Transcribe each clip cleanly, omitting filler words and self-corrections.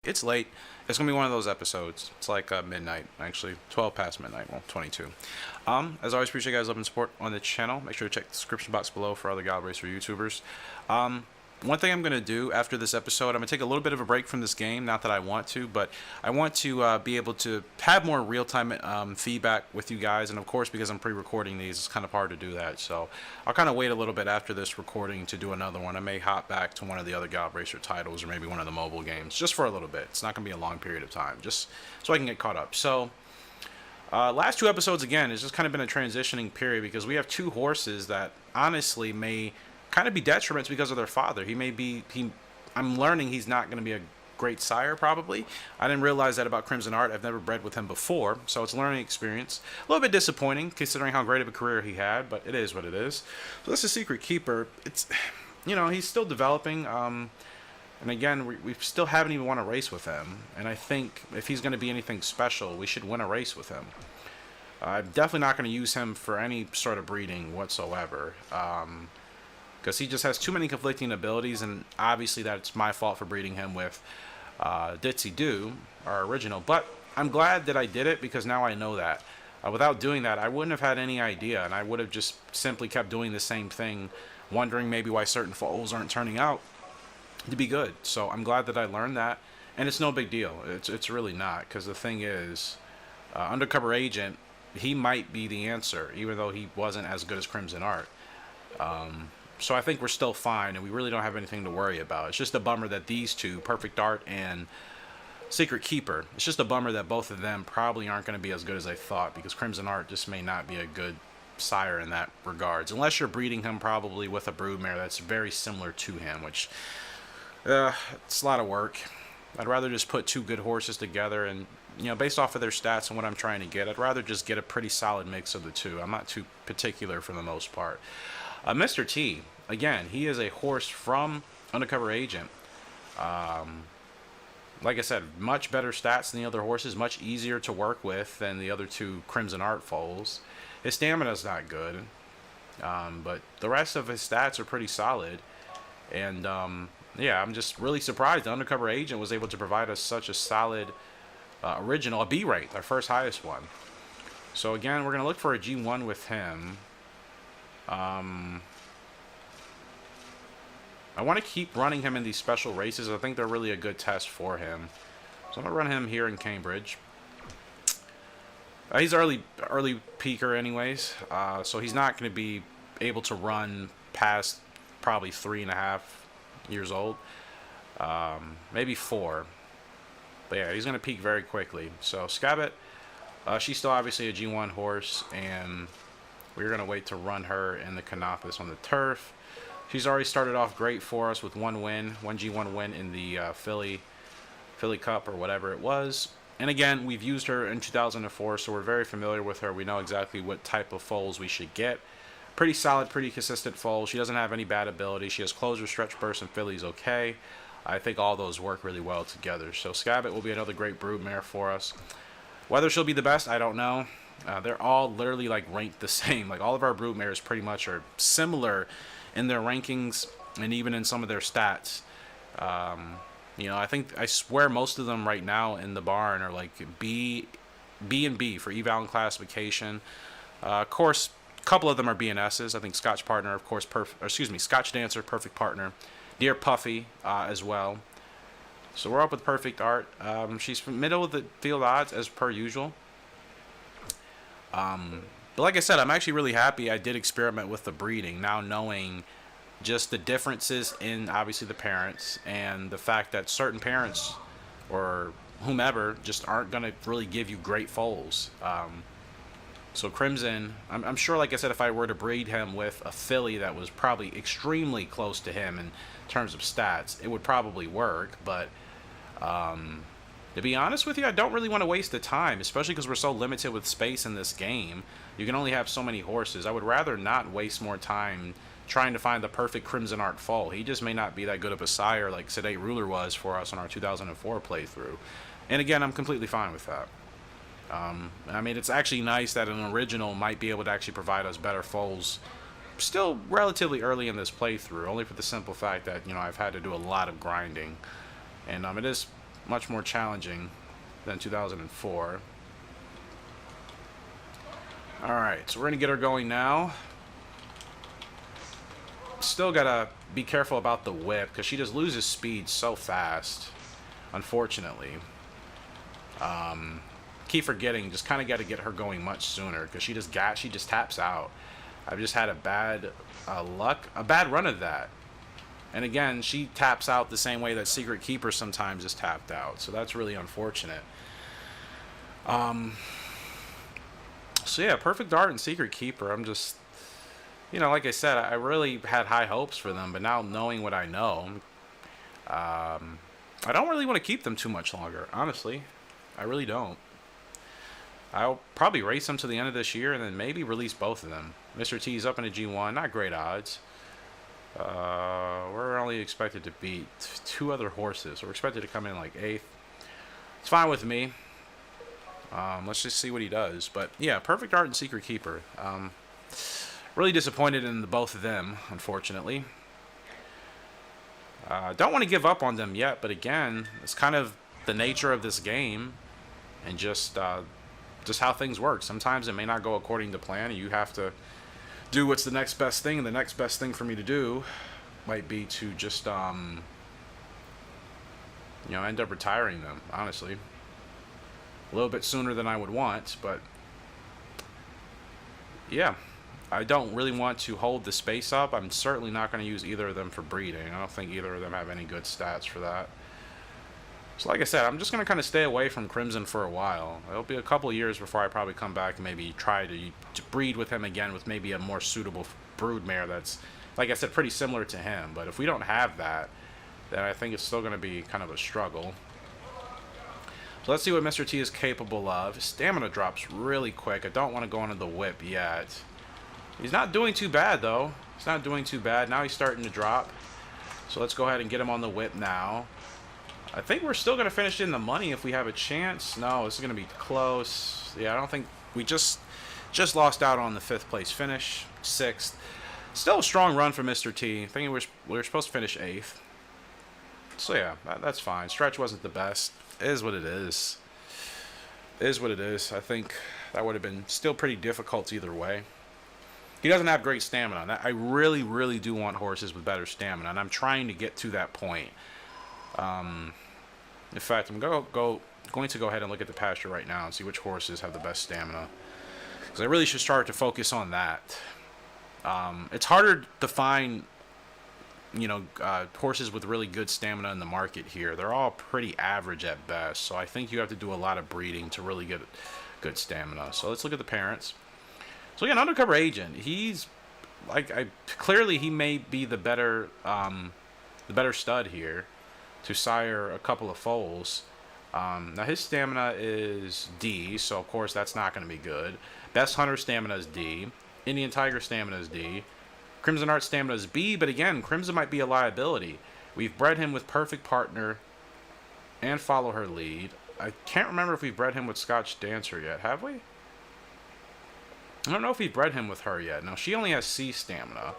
It's late. It's gonna be one of those episodes. It's like midnight, actually, 12 past midnight. Well, 22. As always, appreciate you guys' love and support on the channel. Make sure to check the description box below for other Gallop Racer YouTubers. One thing I'm gonna do after this episode, I'm gonna take a little bit of a break from this game. Not that I want to, but I want to be able to have more real-time feedback with you guys. And of course, because I'm pre-recording these, it's kind of hard to do that. So I'll kind of wait a little bit after this recording to do another one. I may hop back to one of the other Gallop Racer titles or maybe one of the mobile games, just for a little bit. It's not gonna be a long period of time, just so I can get caught up. So. Last two episodes, again, has just kind of been a transitioning period because we have two horses that honestly may kind of be detriments because of their father. I'm learning he's not going to be a great sire, probably. I didn't realize that about Crimson Art. I've never bred with him before, so it's a learning experience. A little bit disappointing considering how great of a career he had, but it is what it is. So this is Secret Keeper. It's, he's still developing. And again, we still haven't even won a race with him. And I think if he's going to be anything special, we should win a race with him. I'm definitely not going to use him for any sort of breeding whatsoever. Because he just has too many conflicting abilities. And obviously that's my fault for breeding him with Ditsy Doo, our original. But I'm glad that I did it because now I know that. Without doing that, I wouldn't have had any idea. And I would have just simply kept doing the same thing, wondering maybe why certain foals aren't turning out to be good. So I'm glad that I learned that, and it's no big deal. It's really not, because the thing is, Undercover Agent, he might be the answer, even though he wasn't as good as Crimson Art. So I think we're still fine, and we really don't have anything to worry about. It's just a bummer that these two, Perfect Art and Secret Keeper, it's just a bummer that both of them probably aren't going to be as good as I thought, because Crimson Art just may not be a good sire in that regards, unless you're breeding him probably with a broodmare that's very similar to him, which it's a lot of work. I'd rather just put two good horses together and, based off of their stats and what I'm trying to get, I'd rather just get a pretty solid mix of the two. I'm not too particular for the most part. Mr. T, again, he is a horse from Undercover Agent. Like I said, much better stats than the other horses, much easier to work with than the other two Crimson Art foals. His stamina's not good, but the rest of his stats are pretty solid. And, yeah, I'm just really surprised the Undercover Agent was able to provide us such a solid original, a B rate, our first highest one. So again, we're going to look for a G1 with him. I want to keep running him in these special races. I think they're really a good test for him. So I'm going to run him here in Cambridge. He's early peaker anyways, so he's not going to be able to run past probably 3.5 years old, maybe 4, but yeah, he's gonna peak very quickly. So Scabbit, she's still obviously a G1 horse, and we're gonna wait to run her in the Canopus on the turf. She's already started off great for us with one G1 win in the Philly Cup or whatever it was. And again, we've used her in 2004, so we're very familiar with her. We know exactly what type of foals we should get. Pretty solid, pretty consistent foal. She doesn't have any bad ability. She has closer, stretch burst, and Philly's okay. I think all those work really well together. So Scabbit will be another great broodmare for us. Whether she'll be the best, I don't know. They're all literally like ranked the same. Like all of our broodmares pretty much are similar in their rankings and even in some of their stats. I swear most of them right now in the barn are like B and B for eval and classification. Of course, a couple of them are BNSs. I think Scotch Partner, of course, Scotch Dancer, Perfect Partner. Dear Puffy, as well. So we're up with Perfect Art. She's from middle of the field odds, as per usual. But like I said, I'm actually really happy I did experiment with the breeding, now knowing just the differences in, obviously, the parents, and the fact that certain parents, or whomever, just aren't going to really give you great foals. So Crimson, I'm sure, like I said, if I were to breed him with a filly that was probably extremely close to him in terms of stats, it would probably work. But to be honest with you, I don't really want to waste the time, especially because we're so limited with space in this game. You can only have so many horses. I would rather not waste more time trying to find the perfect Crimson Art foal. He just may not be that good of a sire like Sedate Ruler was for us on our 2004 playthrough. And again, I'm completely fine with that. I mean, it's actually nice that an original might be able to actually provide us better foals still relatively early in this playthrough, only for the simple fact that, you know, I've had to do a lot of grinding. And it is much more challenging than 2004. Alright, so we're going to get her going now. Still got to be careful about the whip, because she just loses speed so fast, unfortunately. Keep forgetting, just kind of got to get her going much sooner, because she just taps out. I've just had a bad bad run of that. And again, she taps out the same way that Secret Keeper sometimes is tapped out, so that's really unfortunate. So yeah, Perfect Art and Secret Keeper, I'm just, you know, like I said, I really had high hopes for them, but now knowing what I know, I don't really want to keep them too much longer, honestly. I really don't. I'll probably race them to the end of this year and then maybe release both of them. Mr. T's up in a G1, not great odds. We're only expected to beat 2 other horses. We're expected to come in like 8th. It's fine with me. Let's just see what he does. But yeah, Perfect Art and Secret Keeper. Really disappointed in both of them, unfortunately. Don't want to give up on them yet, but again, it's kind of the nature of this game, and just how things work. Sometimes it may not go according to plan, and you have to do what's the next best thing. And the next best thing for me to do might be to just you know, end up retiring them, honestly. A little bit sooner than I would want, but yeah, I don't really want to hold the space up. I'm certainly not going to use either of them for breeding. I don't think either of them have any good stats for that. So like I said, I'm just going to kind of stay away from Crimson for a while. It'll be a couple of years before I probably come back and maybe try to breed with him again with maybe a more suitable broodmare that's, like I said, pretty similar to him. But if we don't have that, then I think it's still going to be kind of a struggle. So let's see what Mr. T is capable of. His stamina drops really quick. I don't want to go into the whip yet. He's not doing too bad, though. He's not doing too bad. Now he's starting to drop. So let's go ahead and get him on the whip now. I think we're still going to finish in the money if we have a chance. No, this is going to be close. Yeah, I don't think... We just lost out on the 5th place finish. 6th. Still a strong run for Mr. T. I think we were supposed to finish 8th. So yeah, that's fine. Stretch wasn't the best. It is what it is. It is what it is. I think that would have been still pretty difficult either way. He doesn't have great stamina. I really, really do want horses with better stamina, and I'm trying to get to that point. In fact, I'm going to go ahead and look at the pasture right now and see which horses have the best stamina, because I really should start to focus on that. It's harder to find, you know, horses with really good stamina in the market here. They're all pretty average at best, so I think you have to do a lot of breeding to really get good stamina. So let's look at the parents. So again, Undercover Agent, he's like, clearly he may be the better stud here to sire a couple of foals. Now his stamina is D, so of course that's not going to be good. Best Hunter stamina is D. Indian Tiger stamina is D. Crimson Art stamina is B, but again, Crimson might be a liability. We've bred him with Perfect Partner and Follow Her Lead. I can't remember if we've bred him with Scotch Dancer yet, have we? I don't know if we've bred him with her yet. Now, she only has C stamina.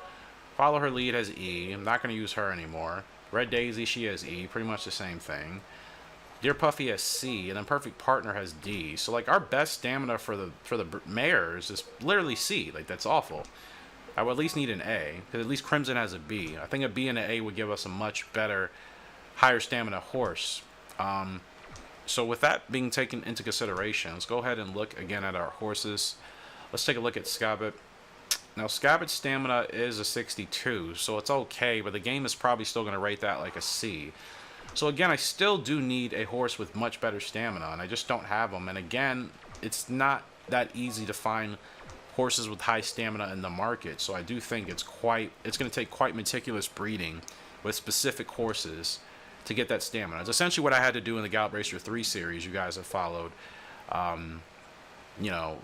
Follow Her Lead has E. I'm not going to use her anymore. Red Daisy, she has E. Pretty much the same thing. Dear Puffy has C, and then Perfect Partner has D. So, like, our best stamina for the mares is literally C. Like, that's awful. I would at least need an A, because at least Crimson has a B. I think a B and an A would give us a much better, higher stamina horse. So with that being taken into consideration, let's go ahead and look again at our horses. Let's take a look at Scabbit. Now, Scabbit's stamina is a 62, so it's okay, but the game is probably still going to rate that like a C. So again, I still do need a horse with much better stamina, and I just don't have them. And again, it's not that easy to find horses with high stamina in the market, so I do think it's going to take quite meticulous breeding with specific horses to get that stamina. It's essentially what I had to do in the Gallop Racer 3 series you guys have followed. You know,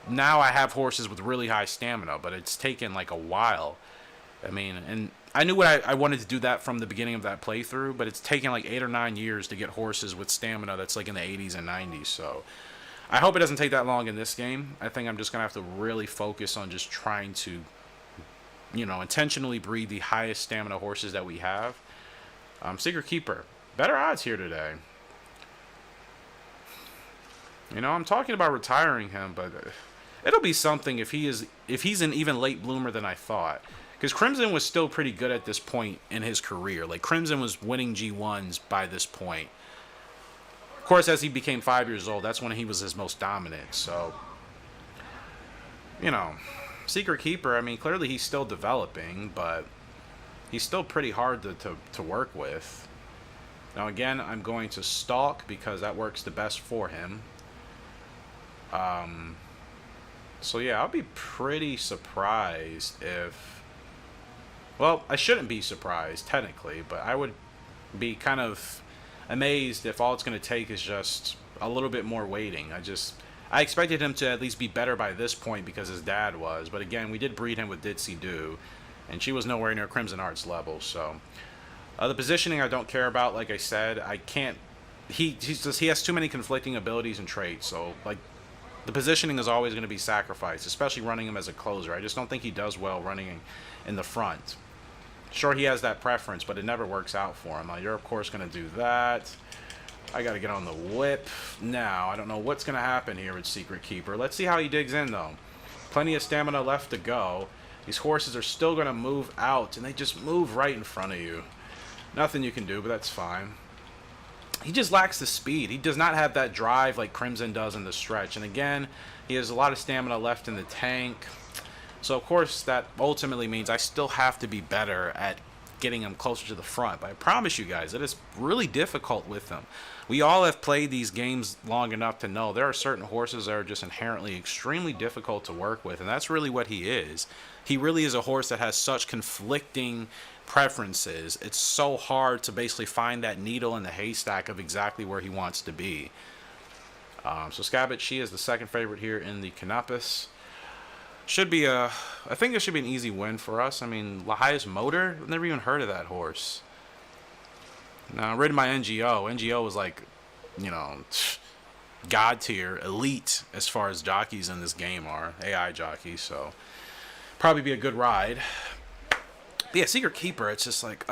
now I have horses with really high stamina, but it's taken like a while. I mean, and I knew what I wanted to do that from the beginning of that playthrough, but it's taken like 8 or 9 years to get horses with stamina that's like in the 80s and 90s, so I hope it doesn't take that long in this game. I think I'm just going to have to really focus on just trying to, you know, intentionally breed the highest stamina horses that we have. Secret Keeper. Better odds here today. You know, I'm talking about retiring him, but it'll be something if he's an even late bloomer than I thought. Because Crimson was still pretty good at this point in his career. Like, Crimson was winning G1s by this point. Of course, as he became 5 years old, that's when he was his most dominant. So, you know, Secret Keeper, I mean, clearly he's still developing, but he's still pretty hard to work with. Now, again, I'm going to stalk because that works the best for him. So, yeah, I'll be pretty surprised if... Well, I shouldn't be surprised, technically, but I would be kind of amazed if all it's going to take is just a little bit more waiting. I expected him to at least be better by this point because his dad was, but again, we did breed him with Ditsy Do, and she was nowhere near Crimson Heart's level, so... the positioning I don't care about, like I said. I can't... He has too many conflicting abilities and traits, so, like, the positioning is always going to be sacrificed, especially running him as a closer. I just don't think he does well running in the front. Sure, he has that preference, but it never works out for him. Now, you're, of course, going to do that. I got to get on the whip. Now, I don't know what's going to happen here with Secret Keeper. Let's see how he digs in, though. Plenty of stamina left to go. These horses are still going to move out, and they just move right in front of you. Nothing you can do, but that's fine. He just lacks the speed. He does not have that drive like Crimson does in the stretch. And again, he has a lot of stamina left in the tank. So, of course, that ultimately means I still have to be better at getting him closer to the front. But I promise you guys, it is really difficult with him. We all have played these games long enough to know there are certain horses that are just inherently extremely difficult to work with. And that's really what he is. He really is a horse that has such conflicting preferences. It's so hard to basically find that needle in the haystack of exactly where he wants to be. So Scabbit, she is the second favorite here in the Canopus. Should be I think it should be an easy win for us. I mean, the highest motor? I've never even heard of that horse. Now, I read my NGO. NGO was like, you know, god tier, elite as far as jockeys in this game are. AI jockeys, so probably be a good ride. But yeah, Secret Keeper, it's just like,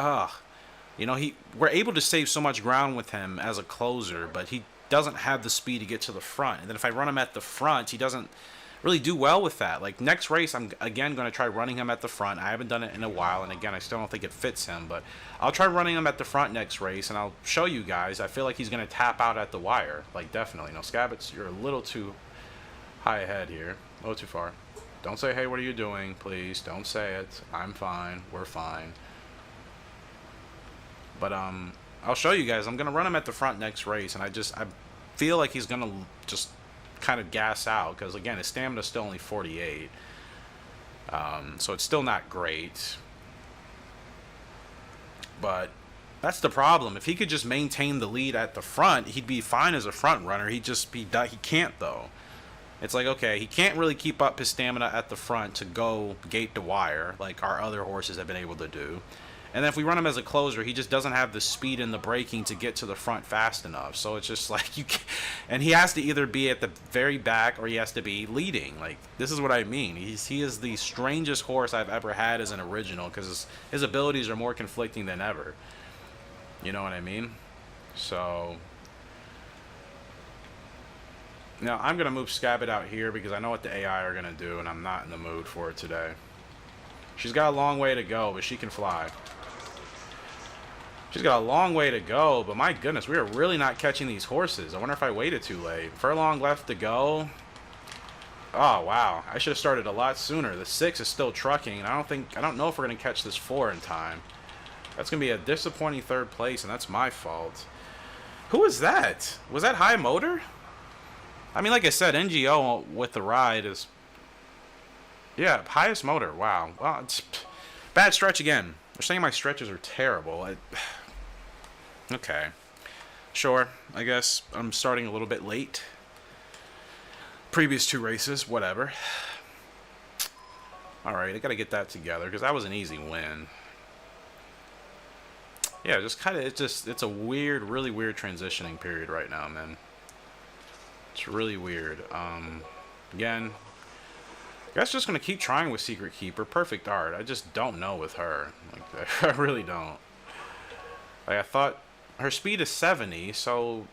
you know, we're able to save so much ground with him as a closer, but he doesn't have the speed to get to the front. And then if I run him at the front, he doesn't really do well with that. Like, next race, I'm again going to try running him at the front. I haven't done it in a while, and again, I still don't think it fits him, but I'll try running him at the front next race, and I'll show you guys. I feel like he's going to tap out at the wire, like, definitely. No, Scabbits, you're a little too high ahead here, a little too far. Don't say, hey, what are you doing? Please, don't say it. I'm fine. We're fine. But, I'll show you guys. I'm going to run him at the front next race, and I feel like he's going to just kind of gas out, because, again, his stamina is still only 48. So it's still not great. But that's the problem. If he could just maintain the lead at the front, he'd be fine as a front runner. He can't, though. It's like, okay, he can't really keep up his stamina at the front to go gate to wire like our other horses have been able to do. And then if we run him as a closer, he just doesn't have the speed and the braking to get to the front fast enough. So it's just like, you can't, and he has to either be at the very back or he has to be leading. Like, this is what I mean. He is the strangest horse I've ever had as an original, because his abilities are more conflicting than ever. You know what I mean? So now I'm going to move Scabbit out here because I know what the AI are going to do, and I'm not in the mood for it today. She's got a long way to go, but she can fly. She's got a long way to go, but my goodness, we are really not catching these horses. I wonder if I waited too late. Furlong left to go. Oh, wow. I should have started a lot sooner. The 6 is still trucking, and I don't know if we're going to catch this 4 in time. That's going to be a disappointing 3rd place, and that's my fault. Who was that? Was that high motor? I mean, like I said, NGO with the ride is... Yeah, highest motor. Wow. Well, it's bad stretch again. They're saying my stretches are terrible. Okay. Sure. I guess I'm starting a little bit late. Previous 2 races, whatever. Alright, I gotta get that together, because that was an easy win. Yeah, just kind of, it's a weird, really weird transitioning period right now, man. It's really weird. Again, I guess just gonna keep trying with Secret Keeper. Perfect art. I just don't know with her. Like, I really don't. Like, I thought her speed is 70, so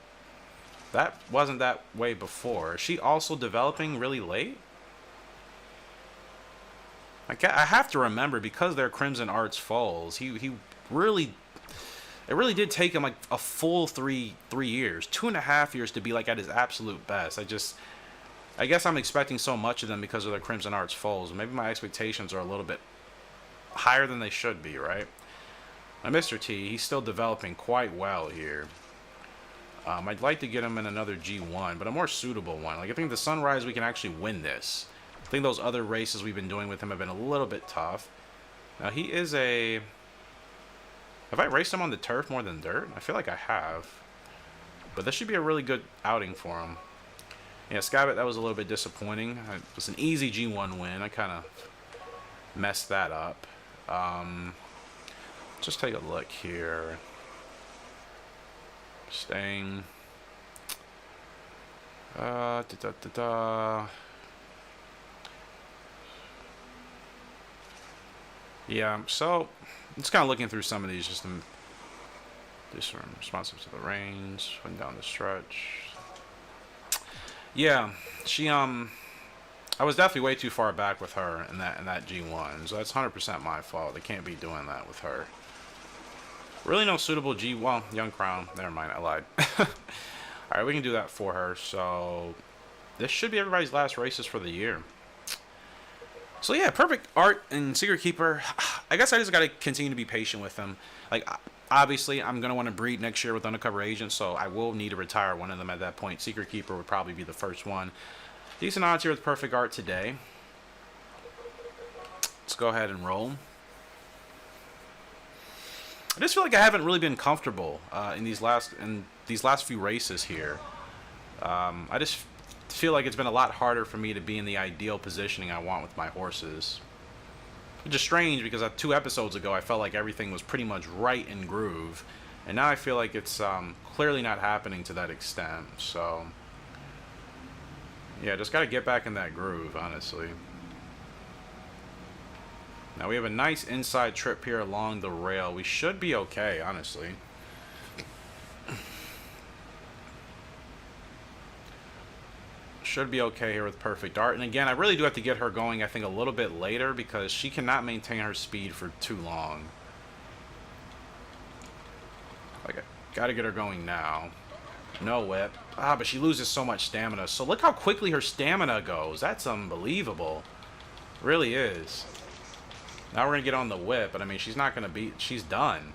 That wasn't that way before. Is she also developing really late? I have to remember, because they're Crimson Arts foals, he really, it really did take him like a full three years, 2.5 years to be like at his absolute best. I guess I'm expecting so much of them because of their Crimson Arts foals. Maybe my expectations are a little bit higher than they should be, right? Now, Mr. T, he's still developing quite well here. I'd like to get him in another G1, but a more suitable one. Like, I think the Sunrise, we can actually win this. I think those other races we've been doing with him have been a little bit tough. Now, he is a... Have I raced him on the turf more than dirt? I feel like I have. But this should be a really good outing for him. Yeah, Skybat, that was a little bit disappointing. It was an easy G1 win. I kind of messed that up. Just take a look here. Staying. Yeah, so just kind of looking through some of these, just responsive to the range, went down the stretch. Yeah, she I was definitely way too far back with her in that G1, so that's 100% my fault. They can't be doing that with her. Really no suitable well, Young Crown. Never mind, I lied. Alright, we can do that for her. So this should be everybody's last races for the year. So yeah, perfect art and Secret Keeper. I guess I just got to continue to be patient with them. Like, obviously, I'm going to want to breed next year with Undercover Agents, so I will need to retire one of them at that point. Secret Keeper would probably be the first one. Decent odds here with perfect art today. Let's go ahead and roll. I just feel like I haven't really been comfortable in these last few races here. I just feel like it's been a lot harder for me to be in the ideal positioning I want with my horses. Which is strange, because 2 episodes ago I felt like everything was pretty much right in groove, and now I feel like it's clearly not happening to that extent. So yeah, just got to get back in that groove, honestly. Now we have a nice inside trip here along the rail. We should be okay, honestly. Should be okay here with perfect art. And again, I really do have to get her going, I think, a little bit later, because she cannot maintain her speed for too long. Like, I gotta get her going now. No whip. Ah, but she loses so much stamina. So look how quickly her stamina goes. That's unbelievable. Really is. Now we're gonna get on the whip, but I mean, she's not gonna beat. She's done.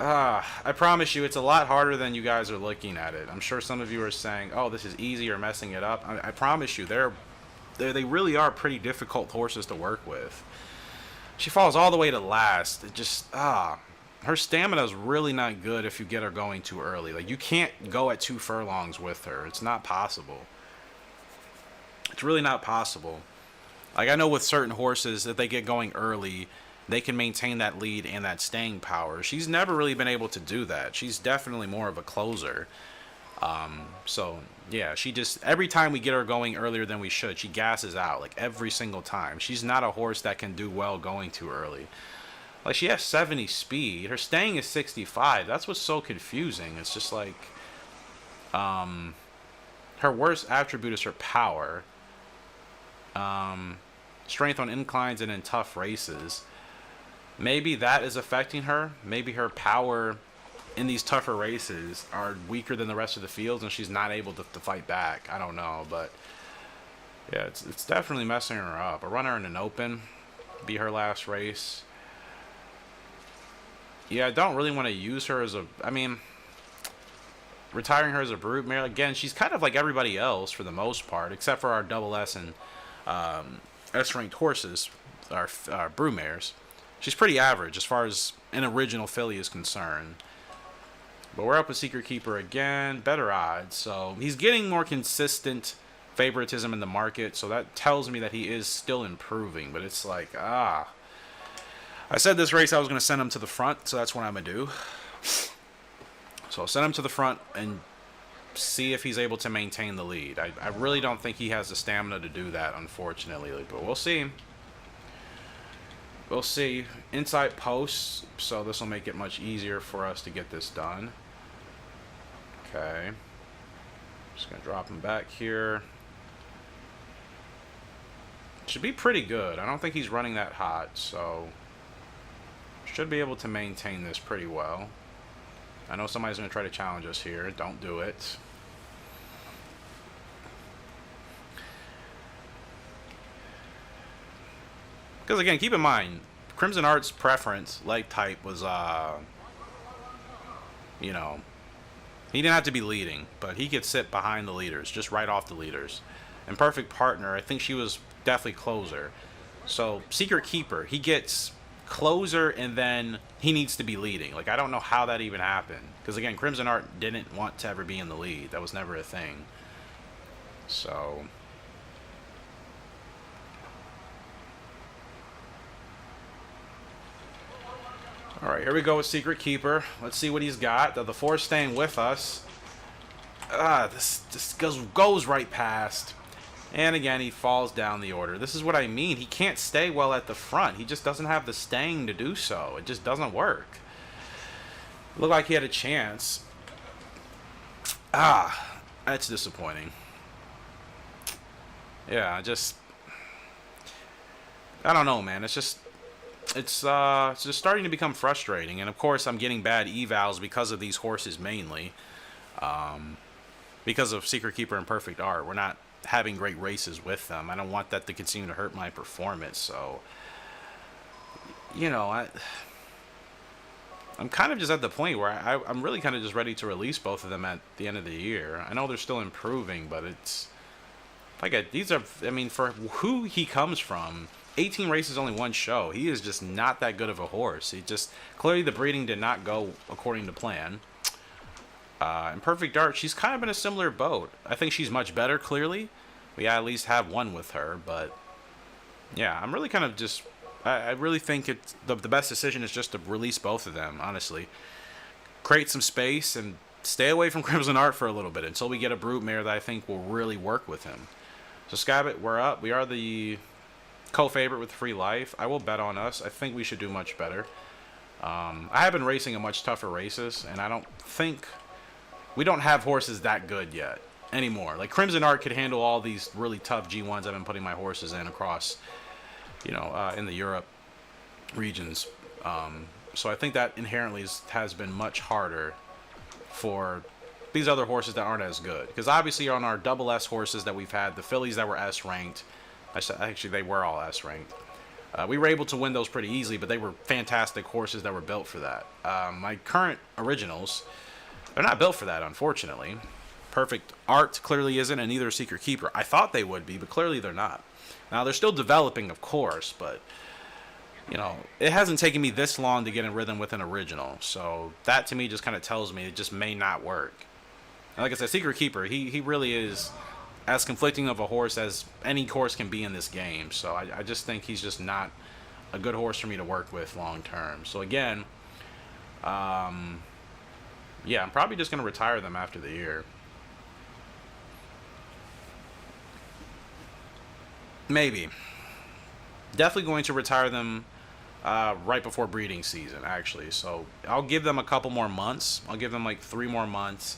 I promise you, it's a lot harder than you guys are looking at it. I'm sure some of you are saying, "Oh, this is easy," or messing it up. I promise you, they really are pretty difficult horses to work with. She falls all the way to last. It just her stamina is really not good if you get her going too early. Like, you can't go at 2 furlongs with her. It's not possible. It's really not possible. Like, I know with certain horses, if they get going early, they can maintain that lead and that staying power. She's never really been able to do that. She's definitely more of a closer. So, yeah, she just, every time we get her going earlier than we should, she gasses out, like, every single time. She's not a horse that can do well going too early. Like, she has 70 speed. Her staying is 65. That's what's so confusing. It's just like, her worst attribute is her power. Strength on inclines and in tough races. Maybe that is affecting her. Maybe her power in these tougher races are weaker than the rest of the fields, and she's not able to fight back. I don't know, but yeah, it's definitely messing her up. A runner in an open, be her last race. Yeah, I don't really want to use her as a, I mean, retiring her as a broodmare. Again, she's kind of like everybody else for the most part, except for our double S and S-ranked horses, our broodmares. She's pretty average as far as an original filly is concerned. But we're up with Secret Keeper again. Better odds. So he's getting more consistent favoritism in the market. So that tells me that he is still improving. But it's like, I said this race I was going to send him to the front. So that's what I'm going to do. So I'll send him to the front and see if he's able to maintain the lead. I really don't think he has the stamina to do that, unfortunately. But we'll see. We'll see. Inside posts, so this will make it much easier for us to get this done. Okay. Just gonna drop him back here. Should be pretty good. I don't think he's running that hot, so should be able to maintain this pretty well. I know somebody's gonna try to challenge us here. Don't do it. Because again, keep in mind, Crimson Art's preference, leg type, was, you know, he didn't have to be leading, but he could sit behind the leaders, just right off the leaders. And Perfect Partner, I think she was definitely closer. So, Secret Keeper, he gets closer and then he needs to be leading. Like, I don't know how that even happened. Because again, Crimson Art didn't want to ever be in the lead. That was never a thing. So... Alright, here we go with Secret Keeper. Let's see what he's got. The force staying with us. This goes right past. And again, he falls down the order. This is what I mean. He can't stay well at the front. He just doesn't have the staying to do so. It just doesn't work. Looked like he had a chance. That's disappointing. Yeah, I don't know, man. It's just starting to become frustrating. And of course, I'm getting bad evals because of these horses mainly. Because of Secret Keeper and Perfect Art. We're not having great races with them. I don't want that to continue to hurt my performance. So, you know, I'm kind of just at the point where I'm really kind of just ready to release both of them at the end of the year. I know they're still improving, but it's like I mean, for who he comes from, 18 races, only one show. He is just not that good of a horse. He just clearly the breeding did not go according to plan. And Perfect Art, she's kind of in a similar boat. I think she's much better, clearly. We at least have one with her, but yeah, I'm really kind of just... I really think it's the best decision is just to release both of them, honestly. Create some space and stay away from Crimson Art for a little bit until we get a Broodmare that I think will really work with him. So Scabbit, we're up. We are the co-favorite with Free Life. I will bet on us. I think we should do much better. I have been racing in much tougher races, and I don't think... We don't have horses that good yet anymore. Like Crimson Art could handle all these really tough G1s I've been putting my horses in across, you know, in the Europe regions. So I think that inherently has been much harder for these other horses that aren't as good. Because obviously on our double S horses that we've had, the fillies that were S ranked, actually they were all S ranked. We were able to win those pretty easily, but they were fantastic horses that were built for that. My current originals... They're not built for that, unfortunately. Perfect Art clearly isn't, and neither is Secret Keeper. I thought they would be, but clearly they're not. Now, they're still developing, of course, but, you know, it hasn't taken me this long to get in rhythm with an original. So that, to me, just kind of tells me it just may not work. And like I said, Secret Keeper, he really is as conflicting of a horse as any horse can be in this game. So I just think he's just not a good horse for me to work with long term. So, again... yeah, I'm probably just going to retire them after the year. Maybe. Definitely going to retire them right before breeding season, actually. So I'll give them a couple more months. I'll give them like 3 more months.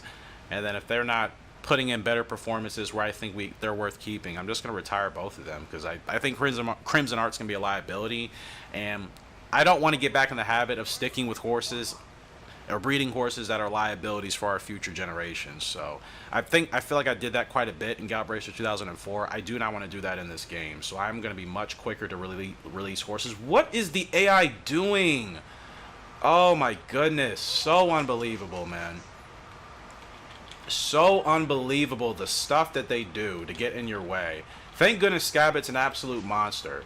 And then if they're not putting in better performances where I think they're worth keeping, I'm just going to retire both of them. Because I think Crimson Art's going to be a liability. And I don't want to get back in the habit of sticking with horses or breeding horses that are liabilities for our future generations. So I feel like I did that quite a bit in Gallop Racer 2004. I do not want to do that in this game. So I'm going to be much quicker to release horses. What is the AI doing? Oh my goodness. So unbelievable, man. So unbelievable, the stuff that they do to get in your way. Thank goodness Scabbit's an absolute monster.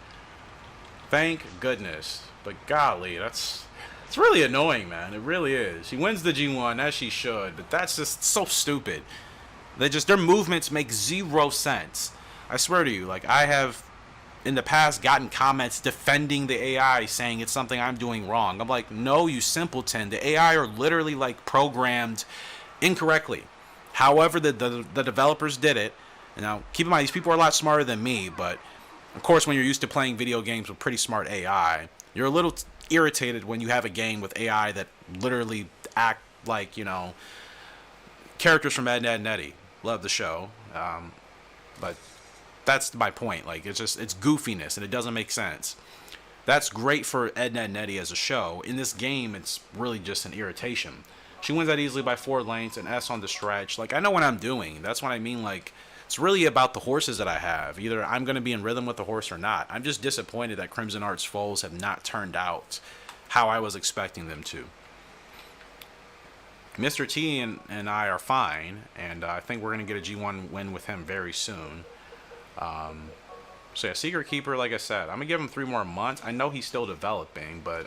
Thank goodness. But golly, it's really annoying, man. It really is. She wins the G1, as she should, but that's just so stupid. Their movements make 0 sense. I swear to you, like, I have in the past gotten comments defending the AI, saying it's something I'm doing wrong. I'm like, no, you simpleton. The AI are literally, like, programmed incorrectly. However, the developers did it. Now, keep in mind, these people are a lot smarter than me, but, of course, when you're used to playing video games with pretty smart AI, you're a little irritated when you have a game with AI that literally act like, you know, characters from Ed, Edd n Eddy. Love the show. But that's my point. Like, it's goofiness, and it doesn't make sense. That's great for Ed, Edd n Eddy as a show. In this game, it's really just an irritation. She wins that easily by 4 lengths, and S on the stretch. Like, I know what I'm doing. That's what I mean. Like, it's really about the horses that I have. Either I'm going to be in rhythm with the horse or not. I'm just disappointed that Crimson Art's foals have not turned out how I was expecting them to. Mr. T and I are fine, and I think we're going to get a G1 win with him very soon. So yeah, Secret Keeper, like I said, I'm going to give him 3 more months. I know he's still developing, but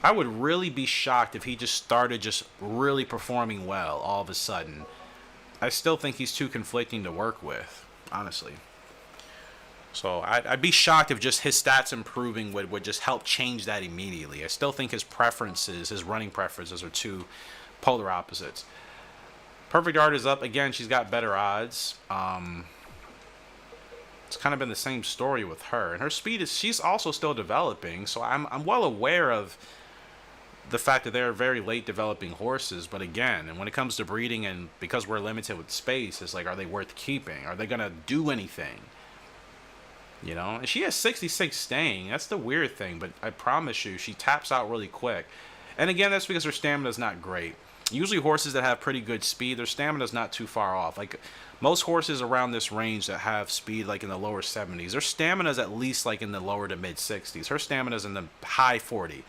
I would really be shocked if he just started just really performing well all of a sudden. I still think he's too conflicting to work with, honestly. So I'd be shocked if just his stats improving would just help change that immediately. I still think his preferences, his running preferences, are two polar opposites. Perfect Art is up. Again, she's got better odds. It's kind of been the same story with her. And her speed is, she's also still developing. So I'm well aware of the fact that they're very late developing horses. But again, and when it comes to breeding, and because we're limited with space, it's like, are they worth keeping? Are they going to do anything? You know, and she has 66 staying. That's the weird thing, but I promise you, she taps out really quick. And again, that's because her stamina is not great. Usually horses that have pretty good speed, their stamina is not too far off. Like, most horses around this range that have speed like in the lower 70s, their stamina is at least like in the lower to mid 60s. Her stamina is in the high 40.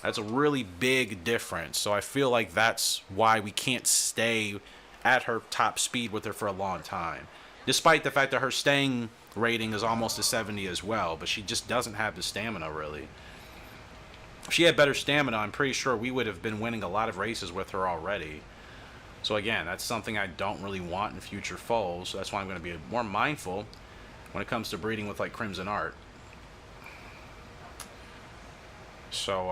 That's a really big difference. So I feel like that's why we can't stay at her top speed with her for a long time. Despite the fact that her staying rating is almost a 70 as well, but she just doesn't have the stamina really. If she had better stamina, I'm pretty sure we would have been winning a lot of races with her already. So again, that's something I don't really want in future foals. So that's why I'm going to be more mindful when it comes to breeding with like Crimson Art. So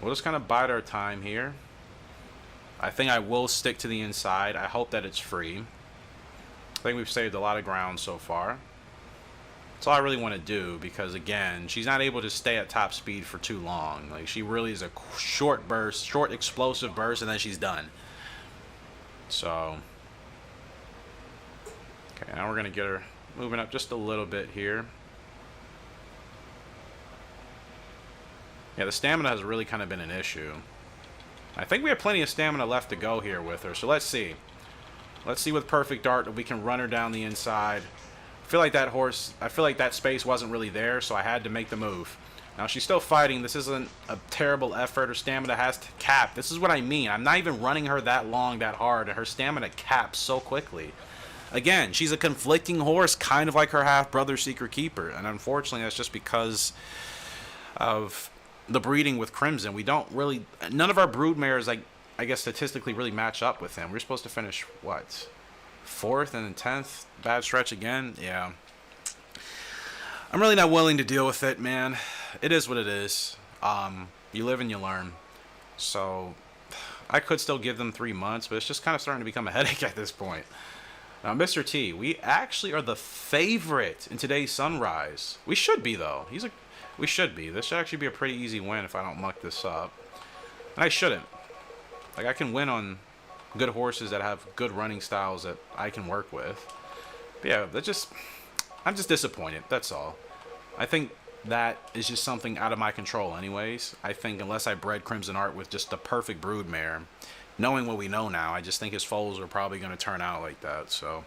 we'll just kind of bide our time here. I think I will stick to the inside. I hope that it's free. I think we've saved a lot of ground so far. That's all I really want to do, because again, she's not able to stay at top speed for too long. Like, she really is a short burst, short explosive burst, and then she's done. So okay, now we're gonna get her moving up just a little bit here. Yeah, the stamina has really kind of been an issue. I think we have plenty of stamina left to go here with her, so let's see. Let's see with Perfect Art if we can run her down the inside. I feel like that horse, I feel like that space wasn't really there, so I had to make the move. Now, she's still fighting. This isn't a terrible effort. Her stamina has to cap. This is what I mean. I'm not even running her that long, that hard, and her stamina caps so quickly. Again, she's a conflicting horse, kind of like her half-brother Secret Keeper, and unfortunately, that's just because of the breeding with Crimson. We don't really, none of our broodmares, like, I guess statistically really match up with him. We're supposed to finish, what, 4th and then 10th? Bad stretch again? Yeah. I'm really not willing to deal with it, man. It is what it is. You live and you learn. So, I could still give them 3 months, but it's just kind of starting to become a headache at this point. Now, Mr. T, we actually are the favorite in today's Sunrise. We should be, though. We should be. This should actually be a pretty easy win if I don't muck this up. And I shouldn't. Like, I can win on good horses that have good running styles that I can work with. But yeah, I'm just disappointed. That's all. I think that is just something out of my control anyways. I think unless I bred Crimson Art with just the perfect broodmare, knowing what we know now, I just think his foals are probably going to turn out like that. So,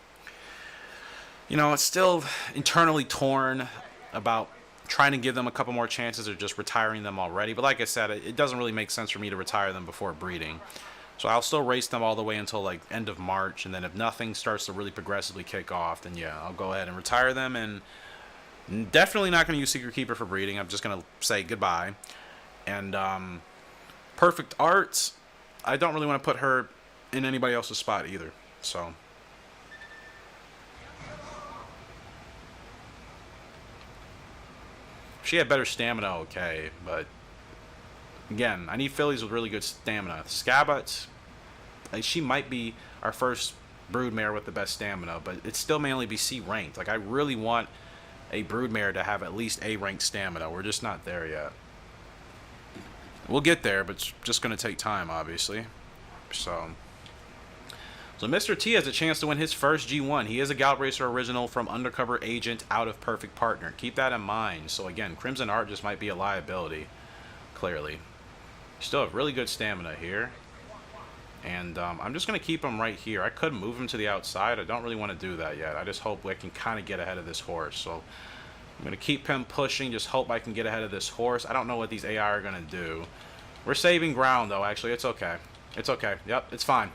you know, it's still internally torn about trying to give them a couple more chances or just retiring them already. But like I said, it doesn't really make sense for me to retire them before breeding. So I'll still race them all the way until like end of March, and then if nothing starts to really progressively kick off, then yeah, I'll go ahead and retire them. And definitely not going to use Secret Keeper for breeding. I'm just going to say goodbye. And Perfect Art, I don't really want to put her in anybody else's spot either. So if she had better stamina, okay, but again, I need fillies with really good stamina. Scabbot, like, she might be our first broodmare with the best stamina, but it still may only be C ranked. Like, I really want a broodmare to have at least A ranked stamina. We're just not there yet. We'll get there, but it's just going to take time, obviously. So Mr. T has a chance to win his first G1. He is a Gallop Racer original from Undercover Agent out of Perfect Partner. Keep that in mind. So again, Crimson Art just might be a liability, clearly. You still have really good stamina here. And I'm just going to keep him right here. I could move him to the outside. I don't really want to do that yet. I just hope I can kind of get ahead of this horse. So I'm going to keep him pushing. Just hope I can get ahead of this horse. I don't know what these AI are going to do. We're saving ground, though, actually. It's okay. It's okay. Yep, it's fine.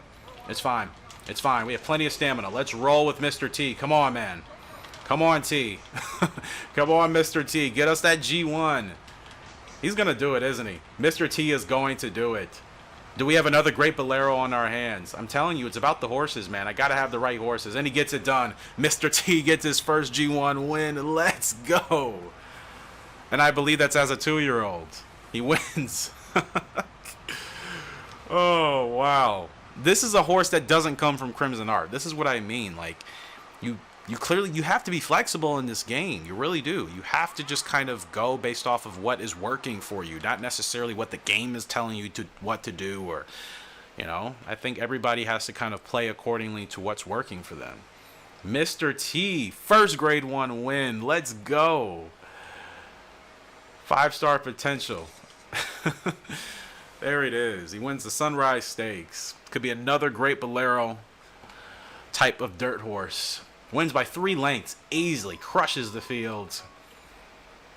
It's fine. It's fine. We have plenty of stamina. Let's roll with Mr. T. Come on, man. Come on, T. Come on, Mr. T. Get us that G1. He's going to do it, isn't he? Mr. T is going to do it. Do we have another great Bolero on our hands? I'm telling you, it's about the horses, man. I got to have the right horses. And he gets it done. Mr. T gets his first G1 win. Let's go. And I believe that's as a 2-year-old. He wins. Oh, wow. This is a horse that doesn't come from Crimson Art. This is what I mean. Like, you clearly, you have to be flexible in this game. You really do. You have to just kind of go based off of what is working for you, not necessarily what the game is telling you what to do, or, you know, I think everybody has to kind of play accordingly to what's working for them. Mr. T, first grade 1 win. Let's go. 5-star potential. There it is. He wins the Sunrise Stakes. Could be another great Bolero type of dirt horse. Wins by 3 lengths. Easily crushes the field.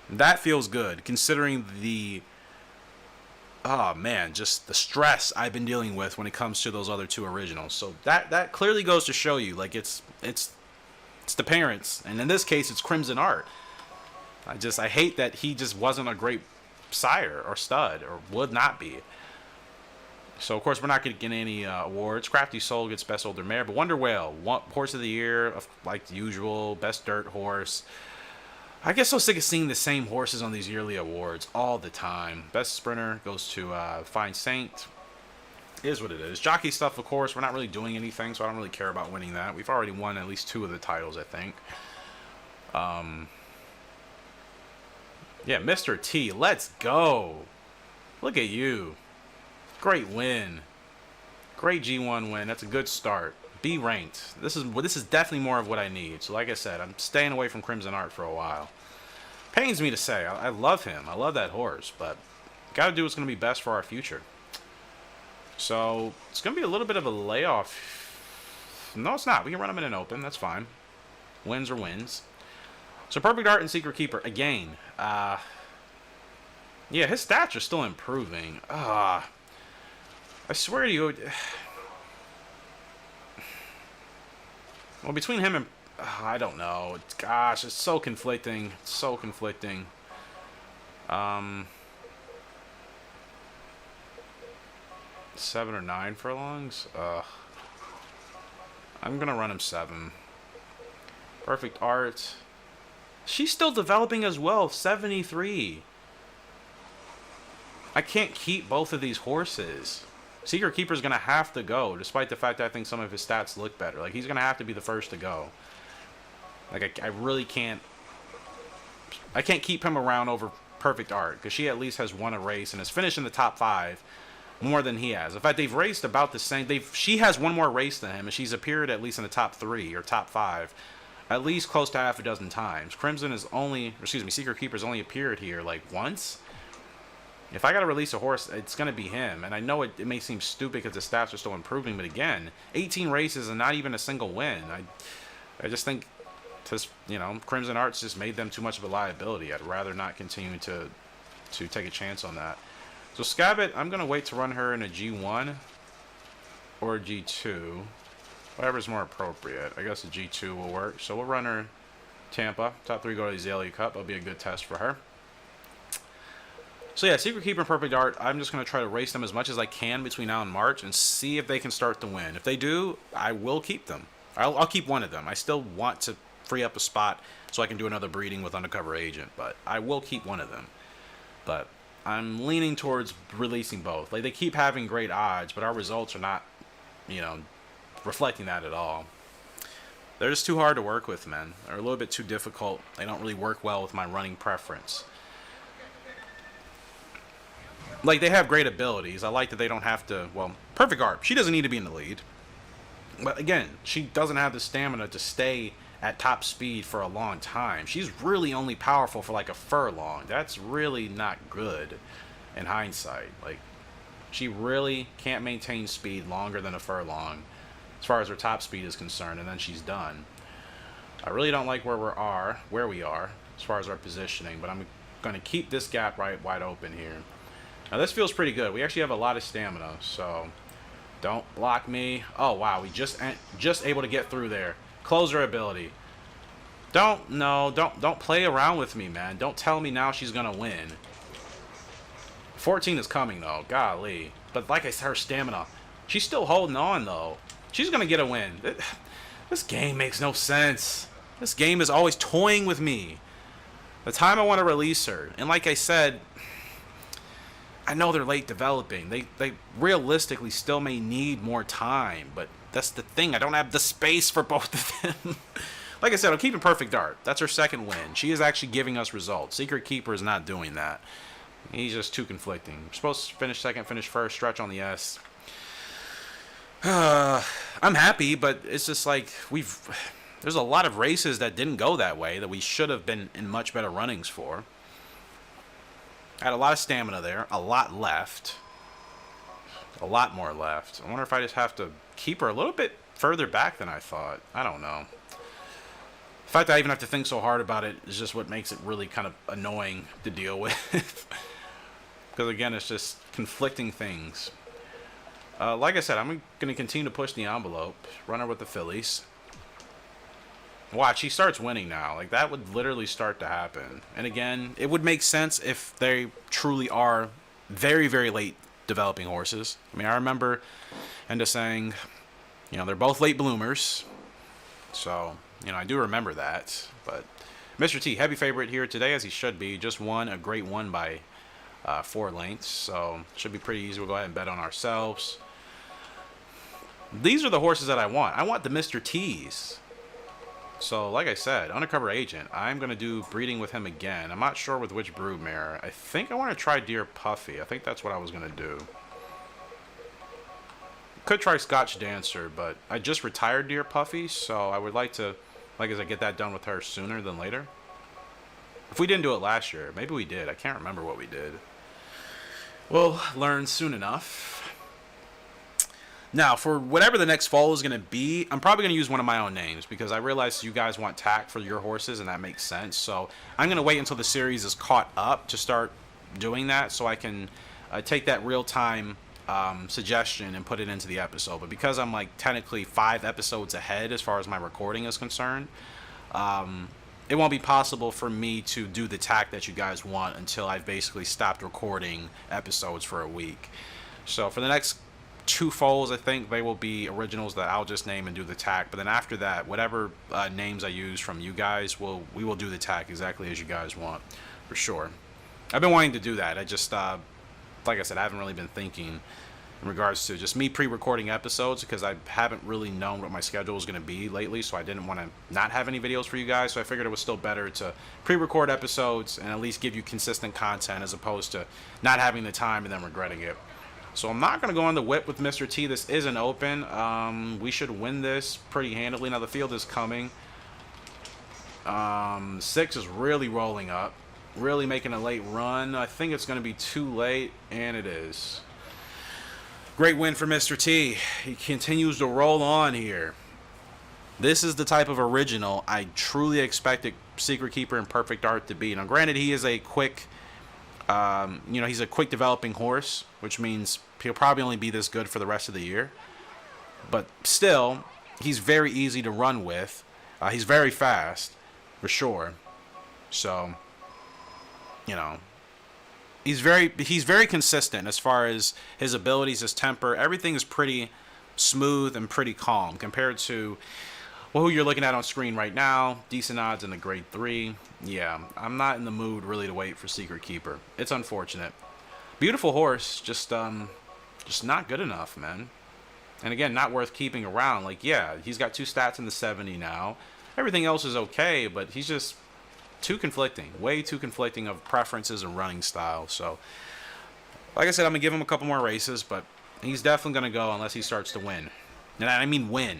That feels good, considering the... oh, man, just the stress I've been dealing with when it comes to those other 2 originals. So that clearly goes to show you, like, it's the parents. And in this case, it's Crimson Art. I hate that he just wasn't a great sire or stud, or would not be. So, of course, we're not going to get any awards. Crafty Soul gets Best Older Mare, but Wonder Whale, Horse of the Year, like usual, Best Dirt Horse. I get so sick of seeing the same horses on these yearly awards all the time. Best Sprinter goes to Fine Saint. It is what it is. Jockey stuff, of course, we're not really doing anything, so I don't really care about winning that. We've already won at least 2 of the titles, I think. Yeah, Mr. T, let's go. Look at you. Great win. Great G1 win. That's a good start. B ranked. This is definitely more of what I need. So like I said, I'm staying away from Crimson Art for a while. Pains me to say. I love him. I love that horse, but got to do what's going to be best for our future. So it's going to be a little bit of a layoff. No, it's not. We can run him in an open. That's fine. Wins are wins. So Perfect Art and Secret Keeper again. Yeah, his stats are still improving. I swear to you. Well, between him and I don't know. Gosh, it's so conflicting. It's so conflicting. 7 or 9 furlongs. I'm gonna run him 7. Perfect Art. She's still developing as well. 73. I can't keep both of these horses. Secret Keeper's going to have to go, despite the fact that I think some of his stats look better. Like, he's going to have to be the first to go. Like, I really can't... I can't keep him around over Perfect Art, because she at least has won a race and has finished in the top 5 more than he has. In fact, they've raced about the same. She has one more race than him, and she's appeared at least in the top 3 or top 5. At least close to half a dozen times. Secret Keeper's only appeared here, like, once. If I gotta release a horse, it's gonna be him. And I know it may seem stupid because the stats are still improving, but again, 18 races and not even a single win. I just think, Crimson Arts just made them too much of a liability. I'd rather not continue to take a chance on that. So Scabbit, I'm gonna wait to run her in a G1 or a G2. Whatever's more appropriate. I guess a G2 will work. So we'll run her Tampa. Top 3 go to the Azalea Cup. That'll be a good test for her. So yeah, Secret Keeper and Perfect Art, I'm just going to try to race them as much as I can between now and March and see if they can start to win. If they do, I will keep them. I'll keep one of them. I still want to free up a spot so I can do another breeding with Undercover Agent, but I will keep one of them. But I'm leaning towards releasing both. Like, they keep having great odds, but our results are not, reflecting that at all. They're just too hard to work with, man. They're a little bit too difficult. They don't really work well with my running preference. like, they have great abilities. I like that they don't have to, well, Perfect Art, she doesn't need to be in the lead. But again, she doesn't have the stamina to stay at top speed for a long time. She's really only powerful for like a furlong. That's really not good in hindsight. Like, she really can't maintain speed longer than a furlong as far as her top speed is concerned, and then she's done. I really don't like where we are as far as our positioning, but I'm going to keep this gap right wide open here. Now this feels pretty good. We actually have a lot of stamina, so don't block me. Oh wow, we just able to get through there. Closer ability. Don't play around with me, man. Don't tell me now she's gonna win. 14 is coming though, golly. But like I said, her stamina, she's still holding on though. She's gonna get a win. This game makes no sense. This game is always toying with me. The time I want to release her, and like I said, I know they're late developing. They realistically still may need more time, but that's the thing. I don't have the space for both of them. Like I said, I'm keeping Perfect Art. That's her second win. She is actually giving us results. Secret Keeper is not doing that. He's just too conflicting. We're supposed to finish second, finish first, stretch on the S. I'm happy, but it's just like there's a lot of races that didn't go that way that we should have been in much better runnings for. I had a lot of stamina there, a lot left. A lot more left. I wonder if I just have to keep her a little bit further back than I thought. I don't know. The fact that I even have to think so hard about it is just what makes it really kind of annoying to deal with. Because again, it's just conflicting things. Like I said, I'm going to continue to push the envelope. Run her with the fillies. Watch, he starts winning now. Like, that would literally start to happen. And again, it would make sense if they truly are very, very late developing horses. I mean, I remember Enda saying, you know, they're both late bloomers. So, you know, I do remember that. But Mr. T, heavy favorite here today, as he should be. Just won a great one by 4 lengths. So, should be pretty easy. We'll go ahead and bet on ourselves. These are the horses that I want. I want the Mr. T's. So, like I said, Undercover Agent, I'm going to do breeding with him again. I'm not sure with which broodmare. I think I want to try Deer Puffy. I think that's what I was going to do. Could try Scotch Dancer, but I just retired Deer Puffy, so I would like to, like I said, get that done with her sooner than later. If we didn't do it last year, maybe we did. I can't remember what we did. We'll learn soon enough. Now, for whatever the next fall is going to be, I'm probably going to use one of my own names because I realize you guys want tack for your horses, and that makes sense. So I'm going to wait until the series is caught up to start doing that so I can take that real-time suggestion and put it into the episode. But because I'm like technically 5 episodes ahead as far as my recording is concerned, it won't be possible for me to do the tack that you guys want until I've basically stopped recording episodes for a week. So for the next 2 foals, I think they will be originals that I'll just name and do the tack. But then after that, whatever names I use from you guys, we will do the tack exactly as you guys want, for sure. I've been wanting to do that. I just, like I said, I haven't really been thinking in regards to just me pre-recording episodes because I haven't really known what my schedule is going to be lately, so I didn't want to not have any videos for you guys. So I figured it was still better to pre-record episodes and at least give you consistent content as opposed to not having the time and then regretting it. So I'm not going to go on the whip with Mr. T. This isn't open. We should win this pretty handily. Now the field is coming. 6 is really rolling up. Really making a late run. I think it's going to be too late, and it is. Great win for Mr. T. He continues to roll on here. This is the type of original I truly expected Secret Keeper and Perfect Art to be. Now granted, he is a quick... he's a quick developing horse, which means he'll probably only be this good for the rest of the year. But still, he's very easy to run with. He's very fast, for sure. So, he's very consistent as far as his abilities, his temper. Everything is pretty smooth and pretty calm compared to who you're looking at on screen right now. Decent odds in the grade 3. Yeah, I'm not in the mood really to wait for Secret Keeper. It's unfortunate. Beautiful horse, just not good enough, man. And again, not worth keeping around. Like, yeah, he's got 2 stats in the 70 now. Everything else is okay, but he's just too conflicting. Way too conflicting of preferences and running style. So Like I said, I'm going to give him a couple more races, but he's definitely going to go unless he starts to win. And I mean win.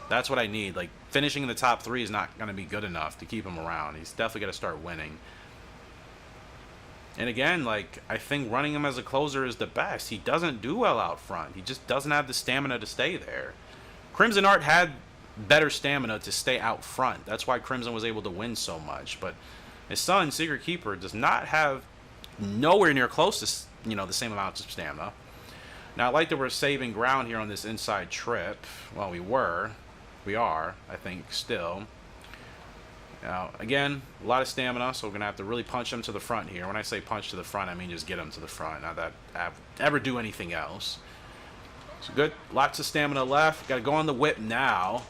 That's what I need. Like, finishing in the top 3 is not going to be good enough to keep him around. He's definitely got to start winning. And again, like, I think running him as a closer is the best. He doesn't do well out front. He just doesn't have the stamina to stay there. Crimson Art had better stamina to stay out front. That's why Crimson was able to win so much. But his son, Secret Keeper, does not have nowhere near close to, you know, the same amount of stamina. Now, I like that we're saving ground here on this inside trip. Well, we are, I think, still. Now, again, a lot of stamina, so we're going to have to really punch him to the front here. When I say punch to the front, I mean just get him to the front, not that I ever do anything else. So good, lots of stamina left. Got to go on the whip now.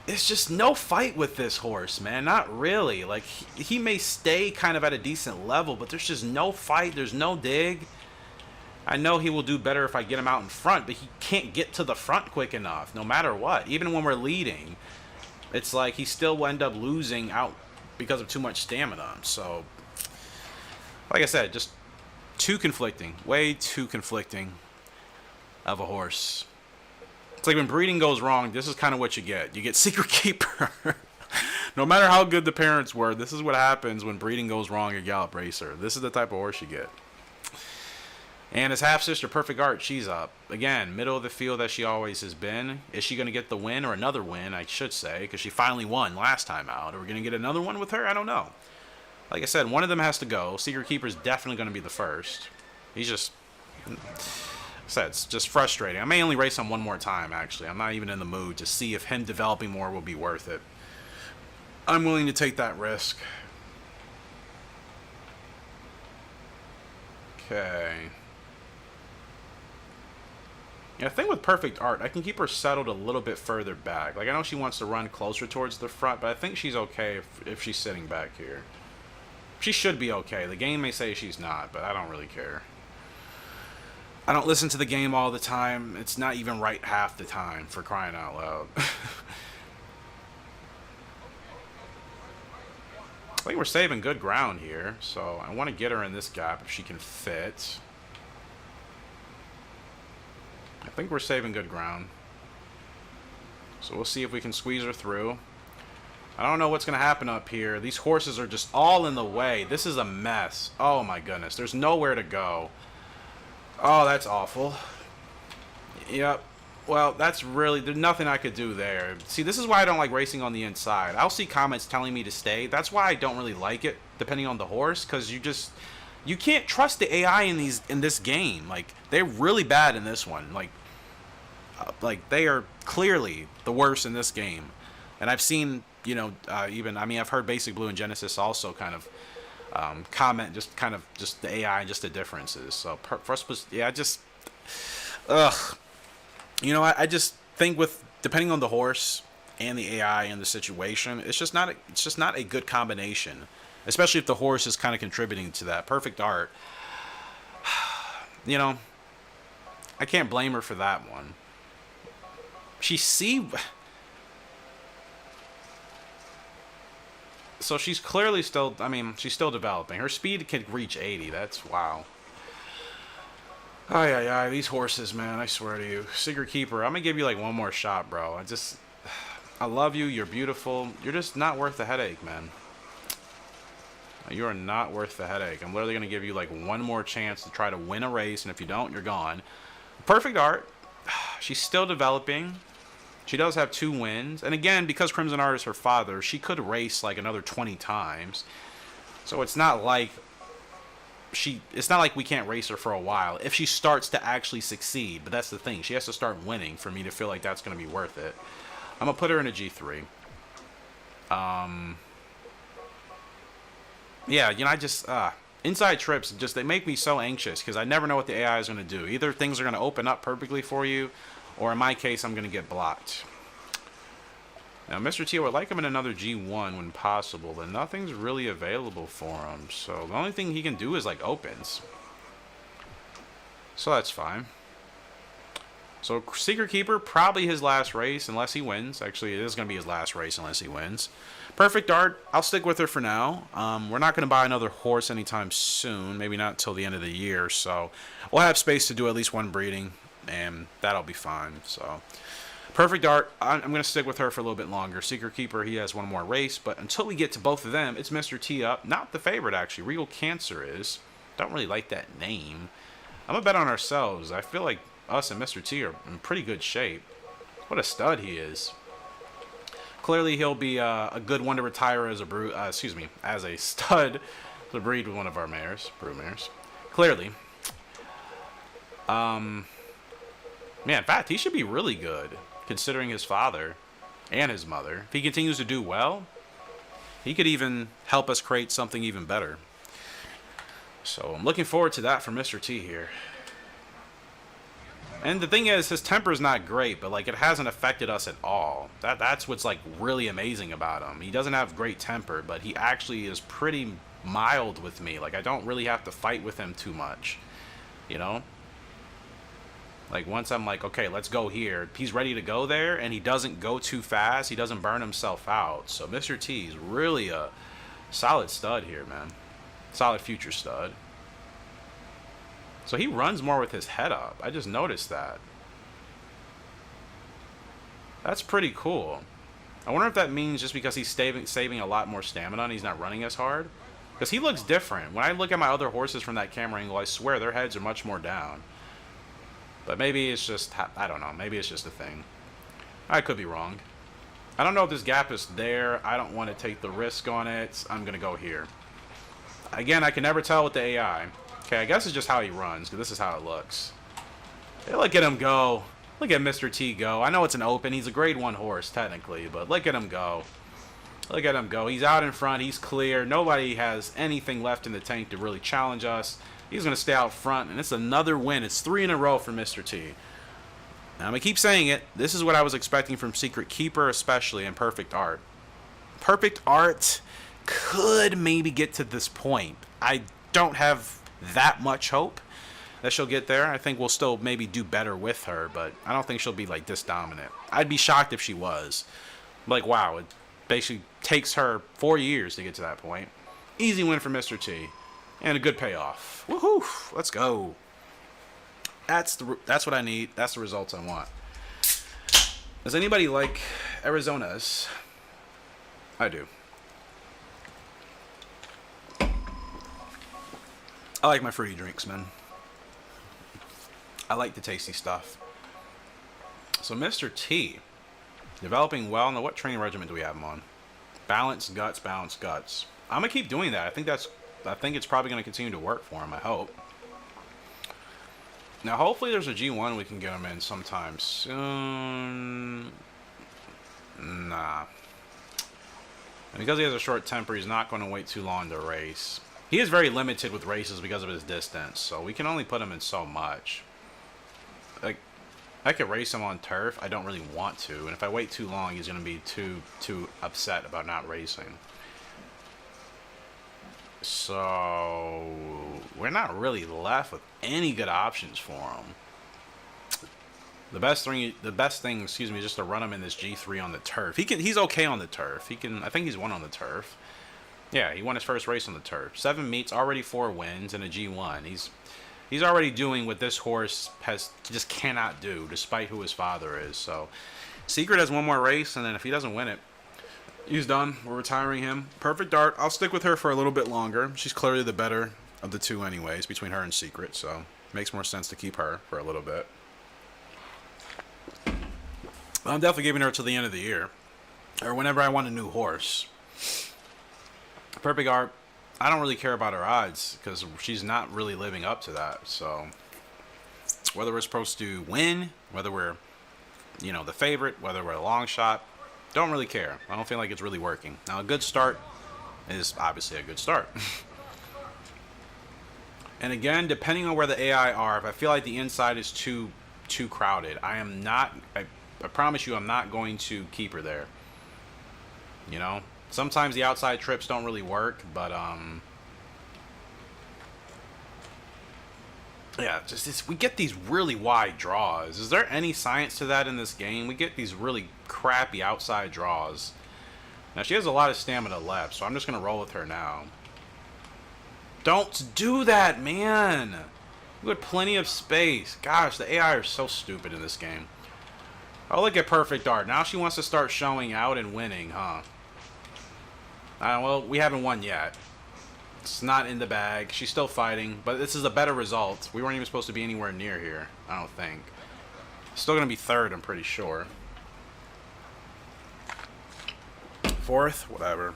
It's just no fight with this horse, man. Not really. Like, he may stay kind of at a decent level, but there's just no fight. There's no dig. I know he will do better if I get him out in front, but he can't get to the front quick enough, no matter what. Even when we're leading, it's like he still will end up losing out because of too much stamina. So, like I said, just too conflicting. Way too conflicting of a horse. It's like when breeding goes wrong, this is kind of what you get. You get Secret Keeper. No matter how good the parents were, this is what happens when breeding goes wrong at Gallop Racer. This is the type of horse you get. And his half-sister, Perfect Art, she's up. Again, middle of the field as she always has been. Is she going to get the win or another win, I should say, because she finally won last time out. Are we going to get another one with her? I don't know. Like I said, one of them has to go. Secret Keeper's definitely going to be the first. He's just... Like I said, it's just frustrating. I may only race him one more time, actually. I'm not even in the mood to see if him developing more will be worth it. I'm willing to take that risk. Okay. Yeah, the thing with Perfect Art, I can keep her settled a little bit further back. Like, I know she wants to run closer towards the front, but I think she's okay if she's sitting back here. She should be okay. The game may say she's not, but I don't really care. I don't listen to the game all the time. It's not even right half the time, for crying out loud. I think we're saving good ground here, so I want to get her in this gap if she can fit. I think we're saving good ground. So we'll see if we can squeeze her through. I don't know what's going to happen up here. These horses are just all in the way. This is a mess. Oh my goodness. There's nowhere to go. Oh, that's awful. Yep. Well, that's really... There's nothing I could do there. See, this is why I don't like racing on the inside. I'll see comments telling me to stay. That's why I don't really like it, depending on the horse, because you just... You can't trust the AI in this game. Like, they're really bad in this one. Like they are clearly the worst in this game. And I've seen, you know, even, I mean, I've heard Basic Blue and Genesis also kind of comment just the AI and just the differences. So first, yeah, you know, I just think with depending on the horse and the AI and the situation, it's just not a good combination. Especially if the horse is kind of contributing to that. Perfect Art, you know, I can't blame her for that one. So she's clearly still, I mean, she's still developing. Her speed can reach 80. That's wow. Ay, these horses, man, I swear to you. Secret Keeper, I'm going to give you like one more shot, bro. I love you. You're beautiful. You're just not worth the headache, man. You are not worth the headache. I'm literally going to give you like one more chance to try to win a race, and if you don't, you're gone. Perfect Art, she's still developing. She does have 2 wins. And again, because Crimson Art is her father, she could race like another 20 times. So it's not like we can't race her for a while if she starts to actually succeed. But that's the thing. She has to start winning for me to feel like that's going to be worth it. I'm going to put her in a G3. Yeah, you know, I just, inside trips, they make me so anxious because I never know what the AI is going to do. Either things are going to open up perfectly for you, or in my case, I'm going to get blocked. Now, Mr. T, I would like him in another G1 when possible, but nothing's really available for him. So the only thing he can do is, like, opens. So that's fine. So Secret Keeper, probably his last race unless he wins. Actually, it is going to be his last race unless he wins. Perfect Art, I'll stick with her for now. We're not going to buy another horse anytime soon. Maybe not until the end of the year. So we'll have space to do at least one breeding, and that'll be fine. So Perfect Art, I'm going to stick with her for a little bit longer. Secret Keeper, he has one more race. But until we get to both of them, it's Mr. T up. Not the favorite, actually. Regal Cancer is. Don't really like that name. I'm going to bet on ourselves. I feel like us and Mr. T are in pretty good shape. What a stud he is. Clearly, he'll be a good one to retire as a as a stud to breed with one of our mares, brood mares. Clearly. Man, in fact, he should be really good, considering his father and his mother. If he continues to do well, he could even help us create something even better. So I'm looking forward to that for Mr. T here. And the thing is, his temper is not great, but like it hasn't affected us at all. That's what's like really amazing about him. He doesn't have great temper, but he actually is pretty mild with me. Like I don't really have to fight with him too much, you know? Like once I'm like, okay, let's go here. He's ready to go there, and he doesn't go too fast. He doesn't burn himself out. So Mr. T is really a solid stud here, man. Solid future stud. So he runs more with his head up. I just noticed that. That's pretty cool. I wonder if that means just because he's saving a lot more stamina and he's not running as hard. Because he looks different. When I look at my other horses from that camera angle, I swear their heads are much more down. But maybe it's just, I don't know. Maybe it's just a thing. I could be wrong. I don't know if this gap is there. I don't want to take the risk on it. I'm going to go here. Again, I can never tell with the AI. Okay, I guess it's just how he runs, because this is how it looks. Hey, look at him go. Look at Mr. T go. I know it's an open. He's a grade 1 horse, technically, but look at him go. Look at him go. He's out in front. He's clear. Nobody has anything left in the tank to really challenge us. He's going to stay out front, and it's another win. It's 3 in a row for Mr. T. Now, I'm going to keep saying it. This is what I was expecting from Secret Keeper, especially in Perfect Art. Perfect Art could maybe get to this point. I don't have that much hope that she'll get there. I think we'll still maybe do better with her, but I don't think she'll be like this dominant. I'd be shocked if she was. Like, wow, it basically takes her 4 years to get to that point. Easy win for Mr. T. And a good payoff. Woohoo! Let's go. That's what I need. That's the results I want. Does anybody like Arizona's? I do. I like my fruity drinks, man. I like the tasty stuff. So Mr. T, developing well. Now, what training regimen do we have him on? Balance guts, balance guts. I'm gonna keep doing that. I think it's probably gonna continue to work for him. I hope. Now, hopefully, there's a G1 we can get him in sometime soon. Nah. And because he has a short temper, he's not going to wait too long to race. He is very limited with races because of his distance, so we can only put him in so much. Like, I could race him on turf. I don't really want to, and if I wait too long, he's going to be too upset about not racing. So we're not really left with any good options for him. The best thing, excuse me, is just to run him in this G3 on the turf. He's okay on the turf. I think he's won on the turf. Yeah, he won his first race on the turf. 7 meets, already 4 wins, and a G1. He's already doing what this horse just cannot do, despite who his father is. So, Secret has one more race, and then if he doesn't win it, he's done. We're retiring him. Perfect Art. I'll stick with her for a little bit longer. She's clearly the better of the two anyways, between her and Secret, so it makes more sense to keep her for a little bit. I'm definitely giving her till the end of the year, or whenever I want a new horse. Perfect Art, I don't really care about her odds because she's not really living up to that. So whether we're supposed to win, whether we're, the favorite, whether we're a long shot, don't really care. I don't feel like it's really working. Now, a good start is obviously a good start. And again, depending on where the AI are, if I feel like the inside is too crowded, I promise you I'm not going to keep her there. Sometimes the outside trips don't really work, but Yeah, we get these really wide draws. Is there any science to that in this game? We get these really crappy outside draws. Now, she has a lot of stamina left, so I'm just going to roll with her now. Don't do that, man! You had plenty of space. Gosh, the AI are so stupid in this game. Oh, look at Perfect Art. Now she wants to start showing out and winning, huh? Well, we haven't won yet. It's not in the bag. She's still fighting, but this is a better result. We weren't even supposed to be anywhere near here, I don't think. Still going to be third, I'm pretty sure. Fourth, whatever.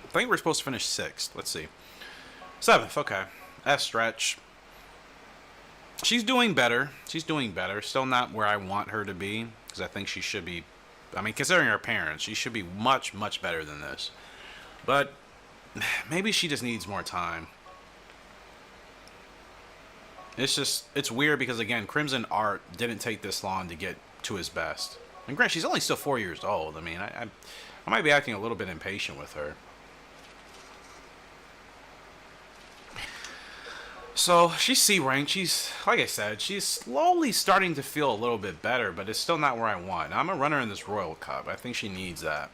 I think we're supposed to finish sixth. Let's see. Seventh, okay. S stretch. She's doing better. She's doing better. Still not where I want her to be, because I think she should be. I mean, considering her parents, she should be much, much better than this. But maybe she just needs more time. It's weird because, again, Crimson Art didn't take this long to get to his best. And granted, she's only still 4 years old. I mean, I might be acting a little bit impatient with her. So, she's C ranked. She's, like I said, she's slowly starting to feel a little bit better, but it's still not where I want. Now, I'm going to run her in this Royal Cup. I think she needs that.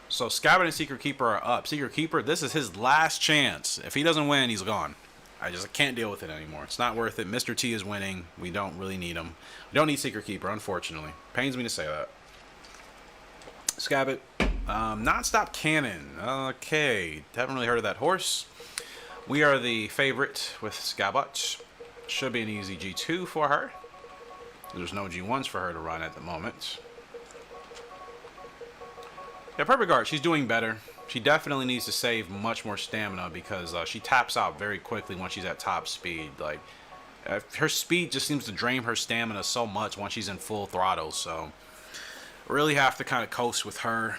So, Scabbard and Secret Keeper are up. Secret Keeper, this is his last chance. If he doesn't win, he's gone. I can't deal with it anymore. It's not worth it. Mr. T is winning. We don't really need him. We don't need Secret Keeper, unfortunately. Pains me to say that. Scabbard. Non-stop Cannon. Okay. Haven't really heard of that horse. We are the favorite with Scabbard. Should be an easy G2 for her. There's no G1s for her to run at the moment. Yeah, Perfect Art, she's doing better. She definitely needs to save much more stamina because she taps out very quickly once she's at top speed. Like, her speed just seems to drain her stamina so much once she's in full throttle. So, really have to kind of coast with her.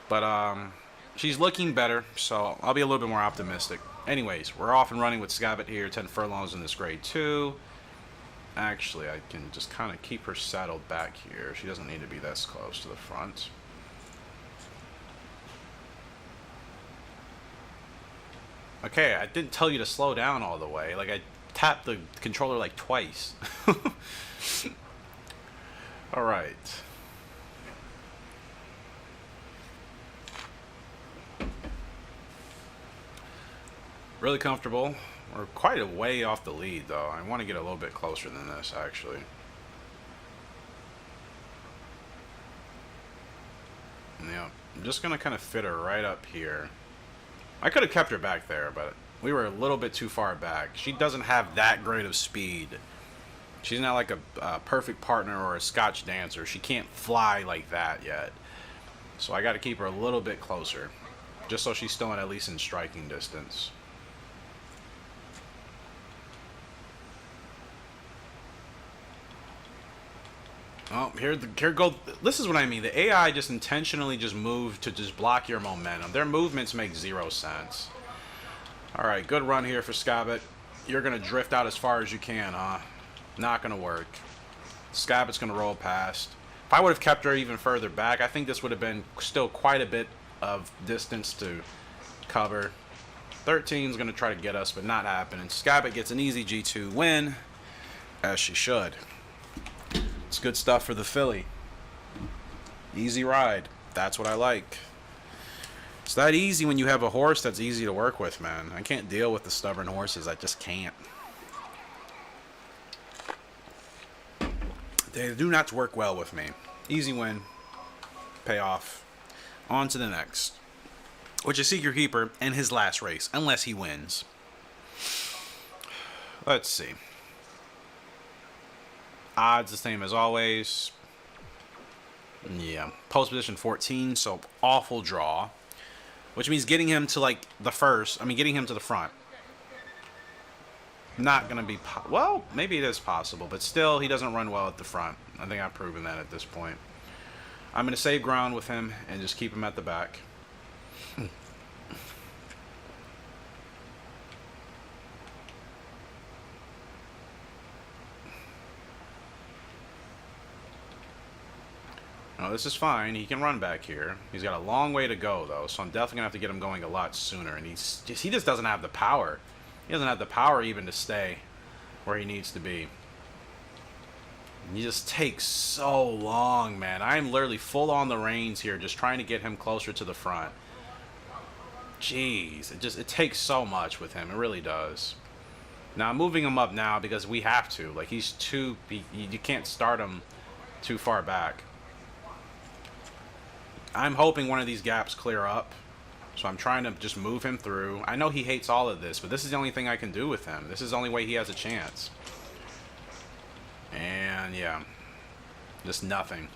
But she's looking better, so I'll be a little bit more optimistic. Anyways, we're off and running with Scabbard here. 10 furlongs in this grade 2. Actually, I can just kind of keep her saddled back here. She doesn't need to be this close to the front. Okay, I didn't tell you to slow down all the way. Like, I tapped the controller like twice. Alright. Really comfortable. We're quite a way off the lead, though. I want to get a little bit closer than this, actually. Yeah, I'm just going to kind of fit her right up here. I could have kept her back there, but we were a little bit too far back. She doesn't have that great of speed. She's not like a perfect partner or a Scotch dancer. She can't fly like that yet. So I got to keep her a little bit closer, just so she's still at least in striking distance. Oh, here go. This is what I mean. The AI just intentionally just moved to just block your momentum. Their movements make 0 sense. Alright, good run here for Scabbard. You're going to drift out as far as you can, huh? Not going to work. Scabbard's going to roll past. If I would have kept her even further back, I think this would have been still quite a bit of distance to cover. 13's going to try to get us, but not happening. Scabbard gets an easy G2 win, as she should. It's good stuff for the filly. Easy ride. That's what I like. It's that easy when you have a horse that's easy to work with, man. I can't deal with the stubborn horses. I just can't. They do not work well with me. Easy win. Payoff. On to the next. Which is Secret Keeper and his last race. Unless he wins. Let's see. Odds the same as always. Yeah. Post position 14, so awful draw. Which means getting him to like the first. I mean, getting him to the front. Not going to be... well, maybe it is possible, but still, he doesn't run well at the front. I think I've proven that at this point. I'm going to save ground with him and just keep him at the back. know, this is fine. He can run back here. He's got a long way to go, though, so I'm definitely going to have to get him going a lot sooner. And he just doesn't have the power. He doesn't have the power even to stay where he needs to be. He just takes so long, man. I'm literally full on the reins here, just trying to get him closer to the front. Jeez, it takes so much with him. It really does. Now, I'm moving him up now because we have to. Like, he's too... You can't start him too far back. I'm hoping one of these gaps clear up. So I'm trying to just move him through. I know he hates all of this, but this is the only thing I can do with him. This is the only way he has a chance. And, yeah. Just nothing.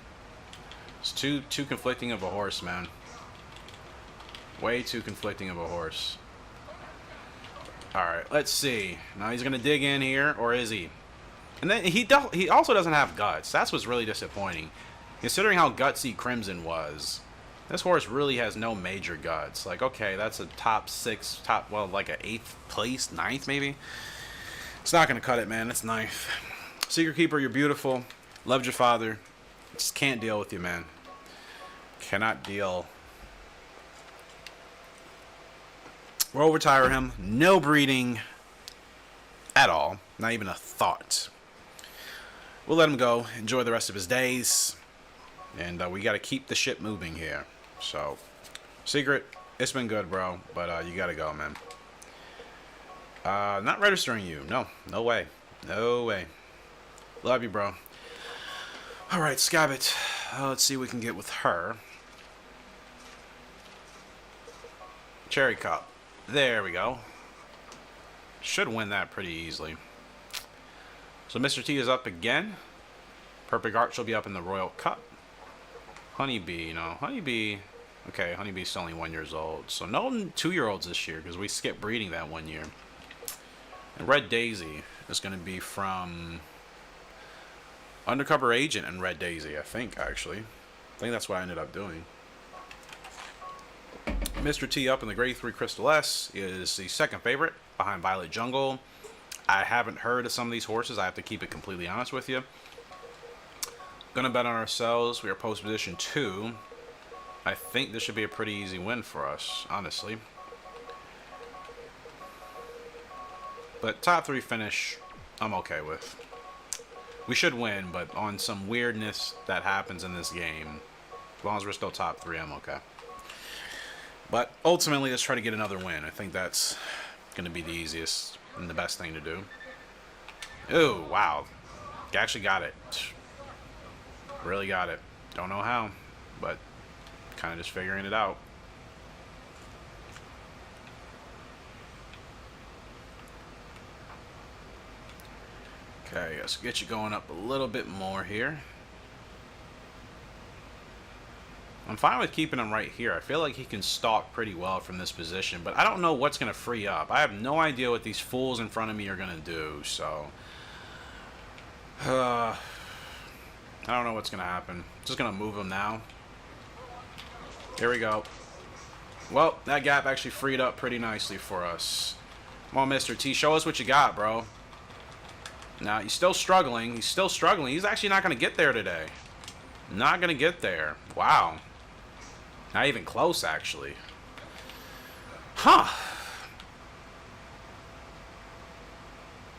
It's too conflicting of a horse, man. Way too conflicting of a horse. Alright, let's see. Now he's going to dig in here, or is he? And then he also doesn't have guts. That's what's really disappointing. Considering how gutsy Crimson was, this horse really has no major guts. Like, okay, that's a top 6, well, like an 8th place, 9th maybe? It's not going to cut it, man. It's 9th. Secret Keeper, you're beautiful. Loved your father. Just can't deal with you, man. Cannot deal. We'll retire him. No breeding at all. Not even a thought. We'll let him go. Enjoy the rest of his days. And we got to keep the ship moving here. So, Secret, it's been good, bro. But you got to go, man. Not registering you. No. No way. No way. Love you, bro. Alright, Scabbit. Let's see what we can get with her. Cherry Cup. There we go. Should win that pretty easily. So Mr. T is up again. Perfect Arch will be up in the Royal Cup. Honeybee, no. Honeybee... Okay, Honeybee's only 1 year old. So no 2-year-olds this year, because we skipped breeding that 1 year. And Red Daisy is going to be from... Undercover Agent and Red Daisy, I think, actually. I think that's what I ended up doing. Mr. T up in the Grade 3 Crystal S is the second favorite behind Violet Jungle. I haven't heard of some of these horses. I have to keep it completely honest with you. Gonna bet on ourselves. We are post position 2. I think this should be a pretty easy win for us, honestly. But top 3 finish, I'm okay with. We should win, but on some weirdness that happens in this game, as long as we're still top 3, I'm okay. But ultimately, let's try to get another win. I think that's going to be the easiest and the best thing to do. Ooh, wow. Actually got it. Really got it. Don't know how, but kind of just figuring it out. Okay, let's get you going up a little bit more here. I'm fine with keeping him right here. I feel like he can stalk pretty well from this position, but I don't know what's going to free up. I have no idea what these fools in front of me are going to do, so... I don't know what's going to happen. Just going to move him now. Here we go. Well, that gap actually freed up pretty nicely for us. Come on, Mr. T. Show us what you got, bro. Now, he's still struggling. He's still struggling. He's actually not going to get there today. Not going to get there. Wow. Not even close, actually. Huh.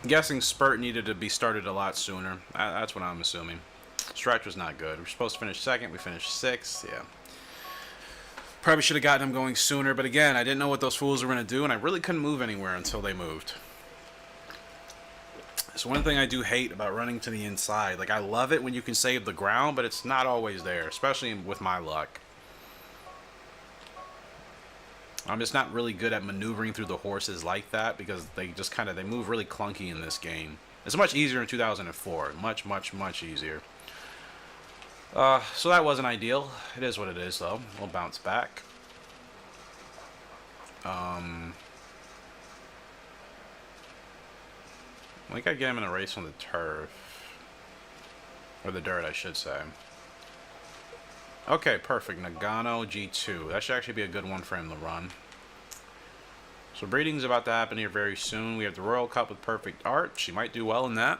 I'm guessing Spurt needed to be started a lot sooner. That's what I'm assuming. Stretch was not good. We're supposed to finish 2nd. We finished 6th. Yeah. Probably should have gotten him going sooner. But again, I didn't know what those fools were going to do. And I really couldn't move anywhere until they moved. So one thing I do hate about running to the inside. Like, I love it when you can save the ground. But it's not always there. Especially with my luck. I'm just not really good at maneuvering through the horses like that because they just they move really clunky in this game. It's much easier in 2004. Much, much, much easier. So that wasn't ideal. It is what it is, though. We'll bounce back. I think I get him in a race on the turf. Or the dirt, I should say. Okay, perfect. Nagano G2. That should actually be a good one for him to run. So breeding's about to happen here very soon. We have the Royal Cup with Perfect Arch. He might do well in that.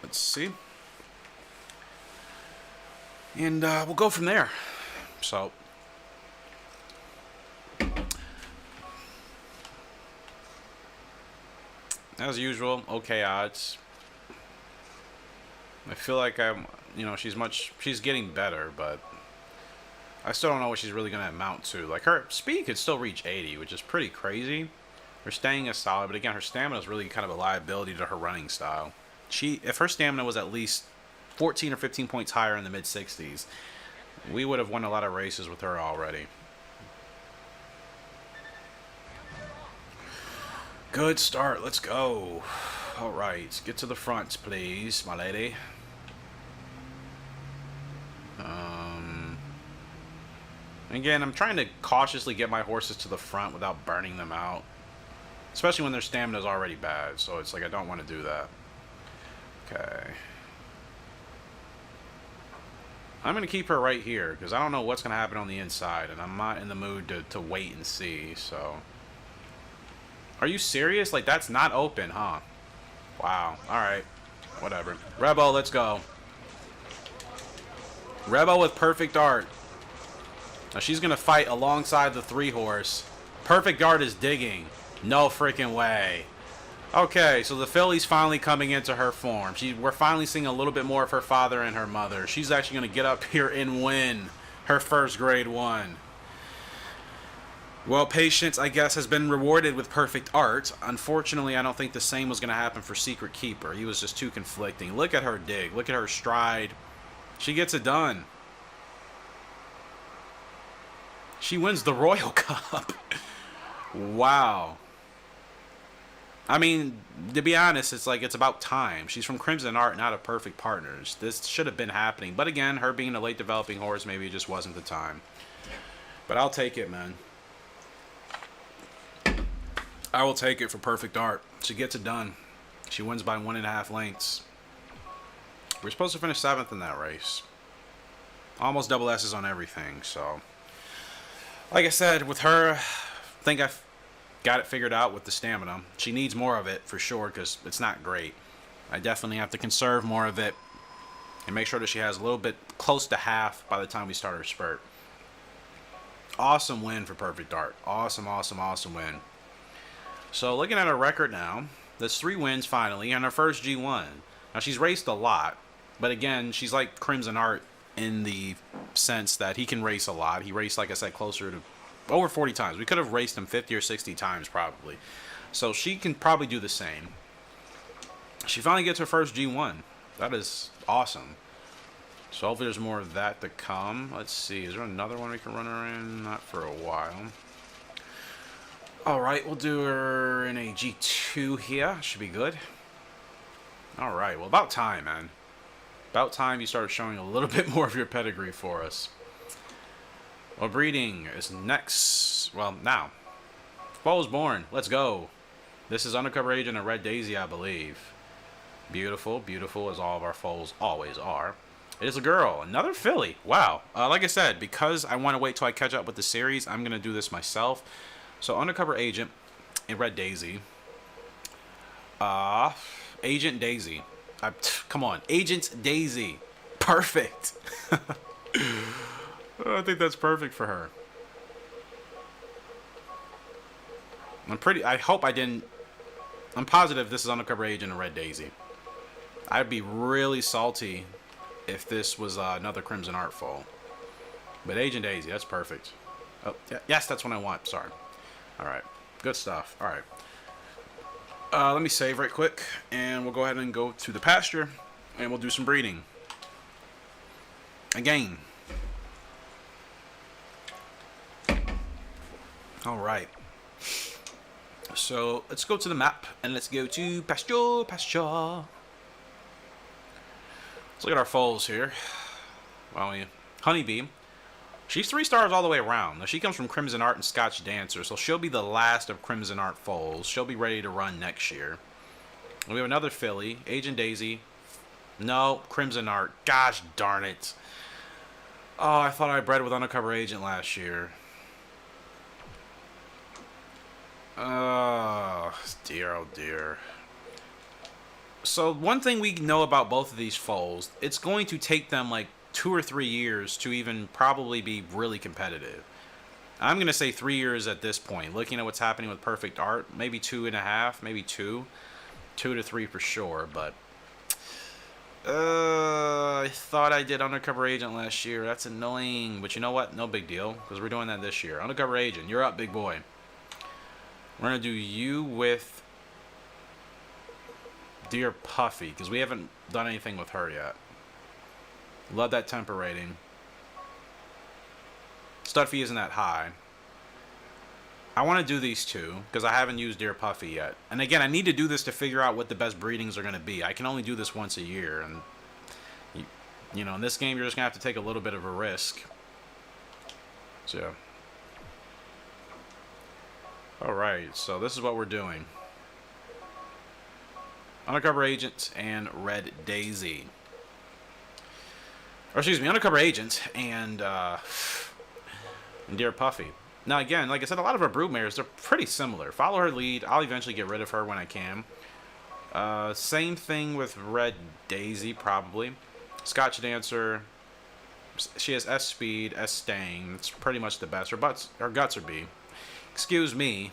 Let's see. And we'll go from there. So, as usual, okay odds. I feel like she's getting better, but I still don't know what she's really going to amount to. Like, her speed could still reach 80, which is pretty crazy. Her staying is solid, but again, her stamina is really kind of a liability to her running style. If her stamina was at least 14 or 15 points higher in the mid-60s, we would have won a lot of races with her already. Good start. Let's go. All right. Get to the front, please, my lady. Again, I'm trying to cautiously get my horses to the front without burning them out. Especially when their stamina is already bad. So it's like I don't want to do that. Okay. I'm going to keep her right here because I don't know what's going to happen on the inside. And I'm not in the mood to wait and see. So, are you serious? Like, that's not open, huh? Wow. Alright. Whatever. Rebo, let's go. Rebo with perfect art. Now she's going to fight alongside the 3-horse. Perfect art is digging. No freaking way. Okay, so the filly's finally coming into her form. We're finally seeing a little bit more of her father and her mother. She's actually going to get up here and win her first grade 1. Well, patience, I guess, has been rewarded with perfect art. Unfortunately, I don't think the same was going to happen for Secret Keeper. He was just too conflicting. Look at her dig. Look at her stride. She gets it done. She wins the Royal Cup. Wow. I mean, to be honest, it's about time. She's from Crimson Art, not a Perfect Partners. This should have been happening. But again, her being a late developing horse, maybe it just wasn't the time. But I'll take it, man. I will take it for perfect art. She gets it done. She wins by 1.5 lengths. We're supposed to finish 7th in that race. Almost double S's on everything, so. Like I said, with her, I think I've got it figured out with the stamina. She needs more of it, for sure, because it's not great. I definitely have to conserve more of it and make sure that she has a little bit close to half by the time we start her spurt. Awesome win for Perfect Art. Awesome, awesome, awesome win. So looking at her record now, that's 3 wins finally, and her first G1. Now she's raced a lot, but again, she's like Crimson Art in the sense that he can race a lot. He raced, like I said, closer to over 40 times. We could have raced him 50 or 60 times probably. So she can probably do the same. She finally gets her first G1. That is awesome. So hopefully there's more of that to come. Let's see, is there another one we can run her in? Not for a while. Alright, we'll do her in a G2 here. Should be good. Alright, well, about time, man. About time you started showing a little bit more of your pedigree for us. Well, breeding is next. Well, now. Foal's born. Let's go. This is Undercover Agent and Red Daisy, I believe. Beautiful, beautiful, as all of our foals always are. It is a girl. Another filly. Wow. Like I said, because I want to wait till I catch up with the series, I'm going to do this myself. So, Undercover Agent and Red Daisy. Agent Daisy. Come on. Agent Daisy. Perfect. I think that's perfect for her. I hope I didn't. I'm positive this is Undercover Agent and Red Daisy. I'd be really salty if this was another Crimson Art foal. But Agent Daisy, that's perfect. Oh, yes, that's what I want. Sorry. Alright. Good stuff. Alright. Let me save right quick, and we'll go ahead and go to the pasture, and we'll do some breeding. Again. Alright. So, let's go to the map, and let's go to pasture. Let's look at our foals here. Well, Honeybee. She's 3 stars all the way around. Now, she comes from Crimson Art and Scotch Dancer, so she'll be the last of Crimson Art foals. She'll be ready to run next year. And we have another filly, Agent Daisy. No, Crimson Art. Gosh darn it. Oh, I thought I bred with Undercover Agent last year. Oh, dear, oh dear. So, one thing we know about both of these foals, it's going to take them, like, 2 or 3 years to even probably be really competitive. I'm going to say 3 years at this point. Looking at what's happening with Perfect Art, maybe 2.5, maybe 2. 2 to 3 for sure, but I thought I did Undercover Agent last year. That's annoying, but you know what? No big deal, because we're doing that this year. Undercover Agent, you're up, big boy. We're going to do you with Dear Puffy, because we haven't done anything with her yet. Love that temper rating. Stud fee isn't that high. I want to do these two because I haven't used Dear Puffy yet. And again, I need to do this to figure out what the best breedings are going to be. I can only do this once a year. And, you know, in this game, you're just going to have to take a little bit of a risk. So, alright, so this is what we're doing. Undercover Agent and Red Daisy. Or excuse me, Undercover Agent and Dear Puffy. Now again, like I said, a lot of our broodmares, they're pretty similar. Follow her lead. I'll eventually get rid of her when I can. Same thing with Red Daisy, probably. Scotch Dancer. She has S speed, S staying. It's pretty much the best. Her guts are B. Excuse me.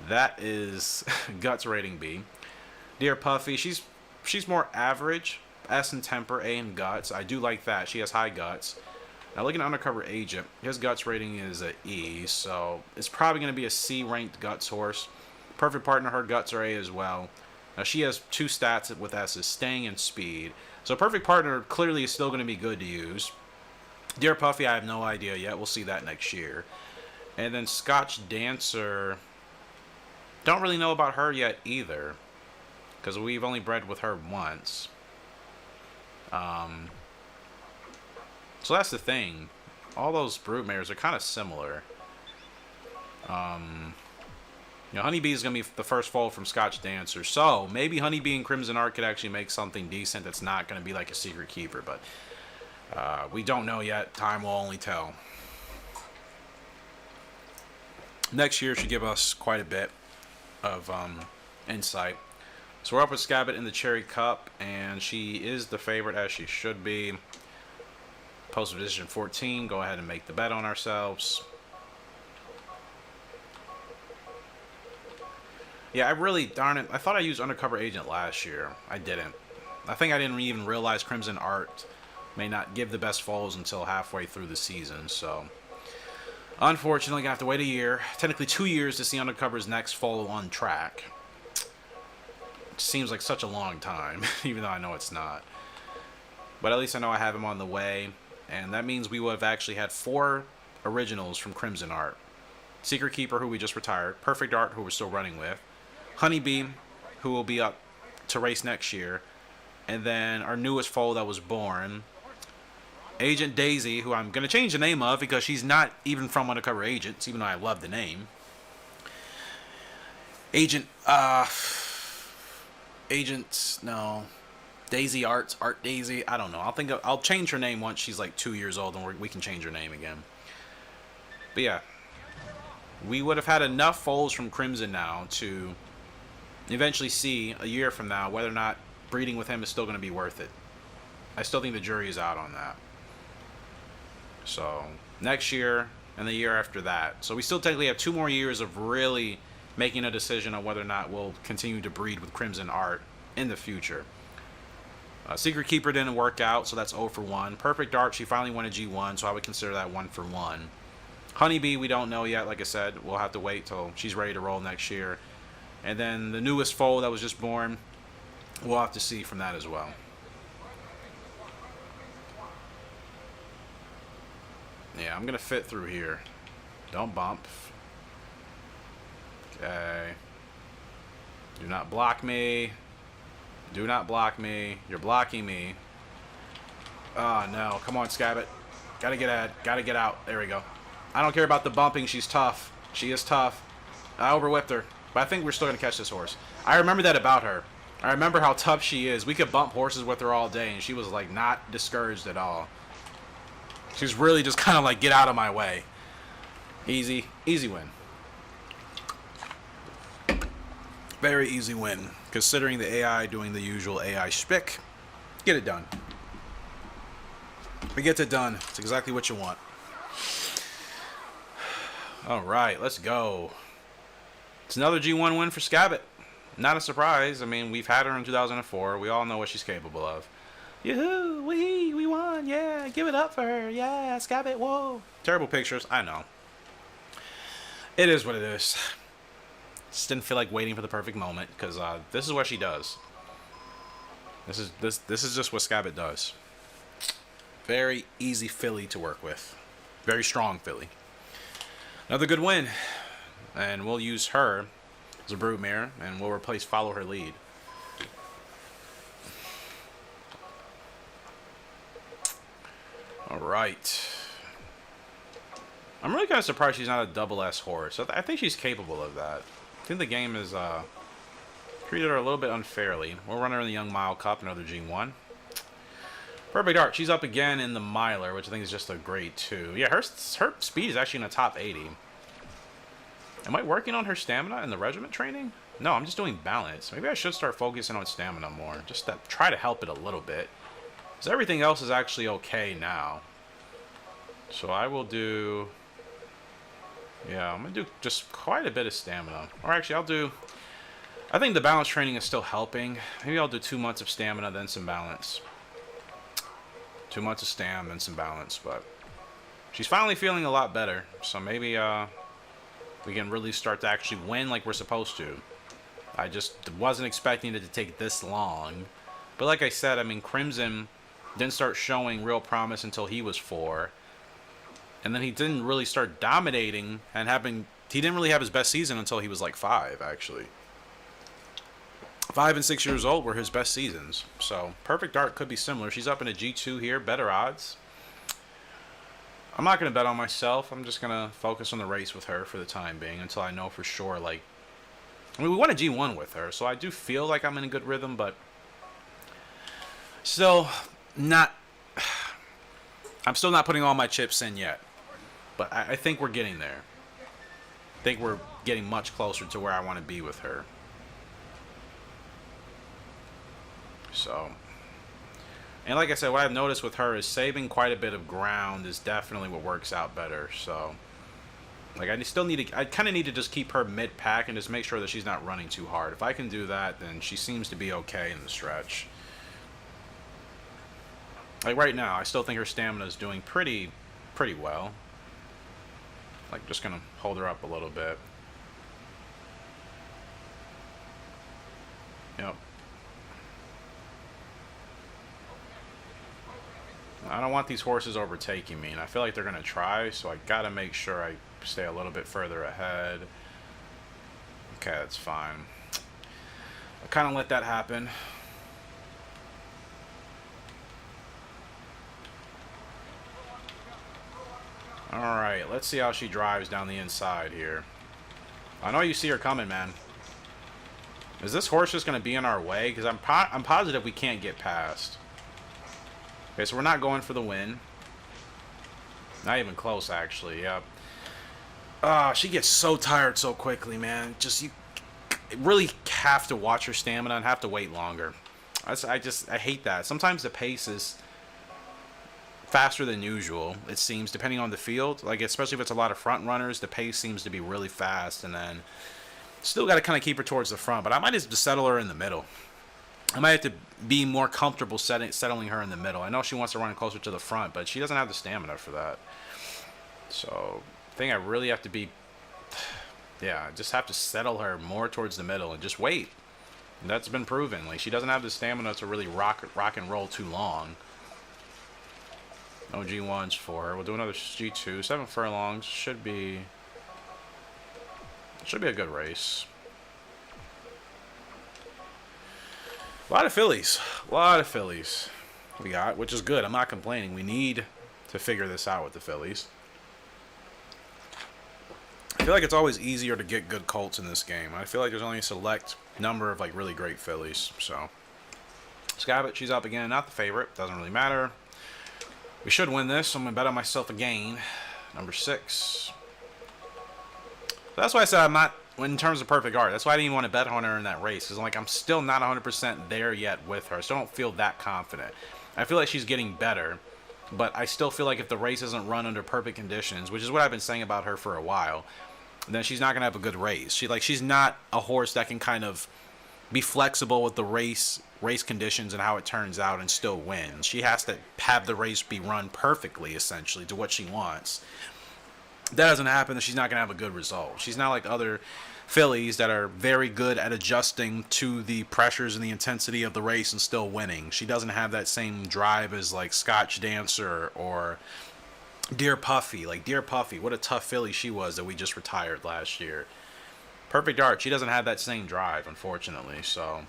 That is guts rating B. Dear Puffy, she's more average. S in temper, A in guts. I do like that. She has high guts. Now looking at Undercover Agent, his guts rating is a E, so it's probably going to be a C ranked guts horse. Perfect Partner, her guts are A as well. Now she has 2 stats with S's, staying and speed. So Perfect Partner clearly is still going to be good to use. Dear Puffy, I have no idea yet. We'll see that next year. And then Scotch Dancer, don't really know about her yet either, because we've only bred with her once. So that's the thing. All those broodmares are kind of similar. You know, Honeybee is going to be the first foal from Scotch Dancer. So maybe Honeybee and Crimson Art could actually make something decent that's not going to be like a Secret Keeper. But we don't know yet. Time will only tell. Next year should give us quite a bit of insight. So we're up with Scabbit in the Cherry Cup, and she is the favorite, as she should be. Post position 14, go ahead and make the bet on ourselves. Yeah, darn it, I thought I used Undercover Agent last year. I didn't. I think I didn't even realize Crimson Art may not give the best foals until halfway through the season, so unfortunately, gonna have to wait a year, technically 2 years, to see Undercover's next foal on track. It seems like such a long time, even though I know it's not. But at least I know I have him on the way. And that means we would have actually had 4 originals from Crimson Art. Secret Keeper, who we just retired. Perfect Art, who we're still running with. Honeybee, who will be up to race next year. And then our newest foal that was born, Agent Daisy, who I'm going to change the name of because she's not even from Undercover Agents, even though I love the name. Daisy Art Daisy, I don't know. I'll change her name once she's like 2 years old, and we can change her name again. But yeah, we would have had enough foals from Crimson now to eventually see a year from now whether or not breeding with him is still going to be worth it. I still think the jury is out on that. So next year and the year after that. So we still technically have 2 more years of really making a decision on whether or not we'll continue to breed with Crimson Art in the future. Secret Keeper didn't work out, so that's 0 for 1. Perfect Art, she finally won a G1, so I would consider that 1 for 1. Honeybee, we don't know yet, like I said. We'll have to wait till she's ready to roll next year. And then the newest foal that was just born, we'll have to see from that as well. Yeah, I'm going to fit through here. Don't bump. Okay. Do not block me. Do not block me. You're blocking me. Oh, no. Come on, Scabbit. Gotta get ahead. Gotta get out. There we go. I don't care about the bumping. She's tough. She is tough. I overwhipped her. But I think we're still going to catch this horse. I remember that about her. I remember how tough she is. We could bump horses with her all day, and she was, like, not discouraged at all. She's really just kind of like, get out of my way. Easy. Easy win. Very easy win, considering the AI doing the usual AI shtick. Get it done. We get it done. It's exactly what you want. All right, let's go. It's another G1 win for Scabbit. Not a surprise. I mean, we've had her in 2004. We all know what she's capable of. Yoo-hoo! We won! Yeah! Give it up for her! Yeah! Scabbit! Whoa! Terrible pictures. I know. It is what it is. Just didn't feel like waiting for the perfect moment because this is what she does. This is just what Scabbit does. Very easy filly to work with. Very strong filly. Another good win. And we'll use her as a broodmare, and we'll replace Follow Her Lead. Alright. I'm really kind of surprised she's not a double S horse. I think she's capable of that. I think the game is treated her a little bit unfairly. We'll run her in the Young Mile Cup, another G1. Perfect Art. She's up again in the Miler, which I think is just a grade 2. Yeah, her speed is actually in the top 80. Am I working on her stamina in the regiment training? No, I'm just doing balance. Maybe I should start focusing on stamina more. Just to try to help it a little bit. Because everything else is actually okay now. So I will do... Yeah, I'm going to do just quite a bit of stamina. Or actually, I'll do... I think the balance training is still helping. Maybe I'll do 2 months of stamina, then some balance. 2 months of stam, then some balance. But she's finally feeling a lot better. So maybe we can really start to actually win like we're supposed to. I just wasn't expecting it to take this long. But like I said, I mean, Crimson didn't start showing real promise until he was 4. And then he didn't really start dominating and he didn't really have his best season until he was like 5, actually. 5 and 6 years old were his best seasons. So Perfect Art could be similar. She's up in a G2 here, better odds. I'm not going to bet on myself. I'm just going to focus on the race with her for the time being until I know for sure, like... I mean, we won a G1 with her, so I do feel like I'm in a good rhythm, but... Still not... I'm still not putting all my chips in yet. But I think we're getting there. I think we're getting much closer to where I want to be with her. So... And like I said, what I've noticed with her is saving quite a bit of ground is definitely what works out better. So, like, I kind of need to just keep her mid-pack and just make sure that she's not running too hard. If I can do that, then she seems to be okay in the stretch. Like, right now, I still think her stamina is doing pretty well. Like, just gonna hold her up a little bit. Yep. I don't want these horses overtaking me, and I feel like they're going to try, so I got to make sure I stay a little bit further ahead. Okay, that's fine. I kind of let that happen. Alright, let's see how she drives down the inside here. I know you see her coming, man. Is this horse just going to be in our way? Because I'm positive we can't get past. Okay, so we're not going for the win. Not even close, actually. Yep. She gets so tired so quickly, man. Just you really have to watch her stamina and have to wait longer. I hate that. Sometimes the pace is faster than usual, it seems, depending on the field. Like, especially if it's a lot of front runners, the pace seems to be really fast, and then still got to kind of keep her towards the front. But I might just settle her in the middle. I might have to be more comfortable settling her in the middle. I know she wants to run closer to the front, but she doesn't have the stamina for that. So, I think I really have to be... Yeah, I just have to settle her more towards the middle and just wait. And that's been proven. Like, she doesn't have the stamina to really rock and roll too long. No G1s for her. We'll do another G2. 7 furlongs. Should be a good race. A lot of fillies. A lot of fillies we got, which is good. I'm not complaining. We need to figure this out with the fillies. I feel like it's always easier to get good colts in this game. I feel like there's only a select number of, like, really great fillies. So, Scabbit, she's up again. Not the favorite. Doesn't really matter. We should win this, so I'm going to bet on myself again. Number 6. That's why I said I'm not... In terms of Perfect Art, that's why I didn't even want to bet on her in that race. Because I'm still not 100% there yet with her. I still don't feel that confident. I feel like she's getting better. But I still feel like if the race isn't run under perfect conditions, which is what I've been saying about her for a while, then she's not gonna have a good race. She's not a horse that can kind of be flexible with the race conditions and how it turns out and still win. She has to have the race be run perfectly, essentially, to what she wants. If that doesn't happen, then she's not gonna have a good result. She's not like other fillies that are very good at adjusting to the pressures and the intensity of the race and still winning. She doesn't have that same drive as like Scotch Dancer or Dear Puffy. Like Dear Puffy, what a tough filly she was that we just retired last year. Perfect Art, she doesn't have that same drive, unfortunately, so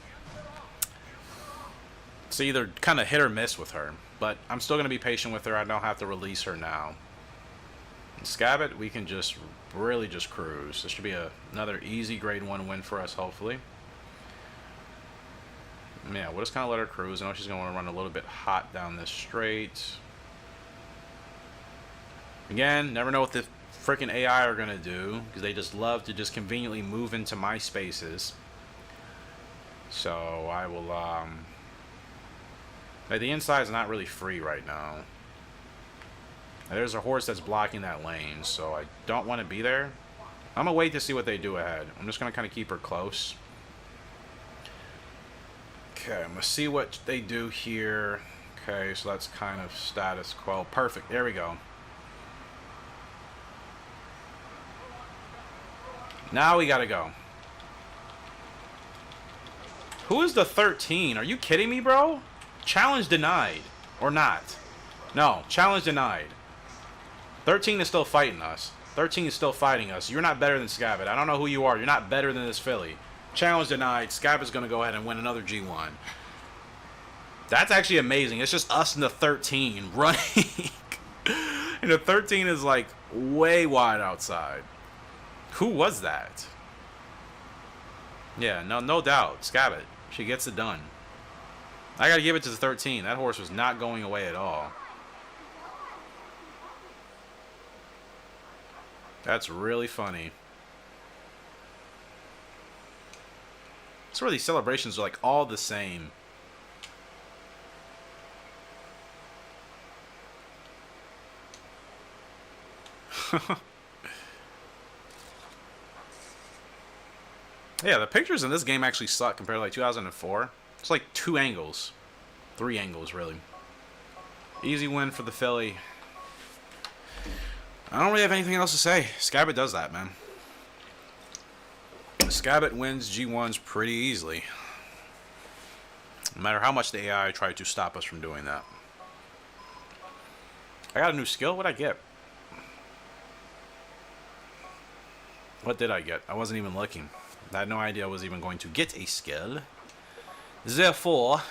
it's either kind of hit or miss with her. But I'm still going to be patient with her. I don't have to release her now. And Scabbit, we can just really just cruise. This should be another easy grade 1 win for us, hopefully. Yeah, we'll just kind of let her cruise. I know she's going to want to run a little bit hot down this straight. Again, never know what the freaking AI are going to do, because they just love to just conveniently move into my spaces. So I will, like, the inside's not really free right now. There's a horse that's blocking that lane, so I don't want to be there. I'm going to wait to see what they do ahead. I'm just going to kind of keep her close. Okay, I'm going to see what they do here. Okay, so that's kind of status quo. Perfect. There we go. Now we got to go. Who is the 13? Are you kidding me, bro? Challenge denied. Or not. No, challenge denied. 13 is still fighting us. 13 is still fighting us. You're not better than Scabbit. I don't know who you are. You're not better than this filly. Challenge denied. Scabbit's going to go ahead and win another G1. That's actually amazing. It's just us and the 13 running. And the 13 is like way wide outside. Who was that? Yeah, no doubt. Scabbit. She gets it done. I got to give it to the 13. That horse was not going away at all. That's really funny. It's where these celebrations are like all the same. Yeah, the pictures in this game actually suck compared to like 2004. It's like 2 angles. 3 angles, really. Easy win for the filly. I don't really have anything else to say. Scabbit does that, man. Scabbit wins G1s pretty easily. No matter how much the AI tried to stop us from doing that. I got a new skill. What'd I get? What did I get? I wasn't even looking. I had no idea I was even going to get a skill. Therefore,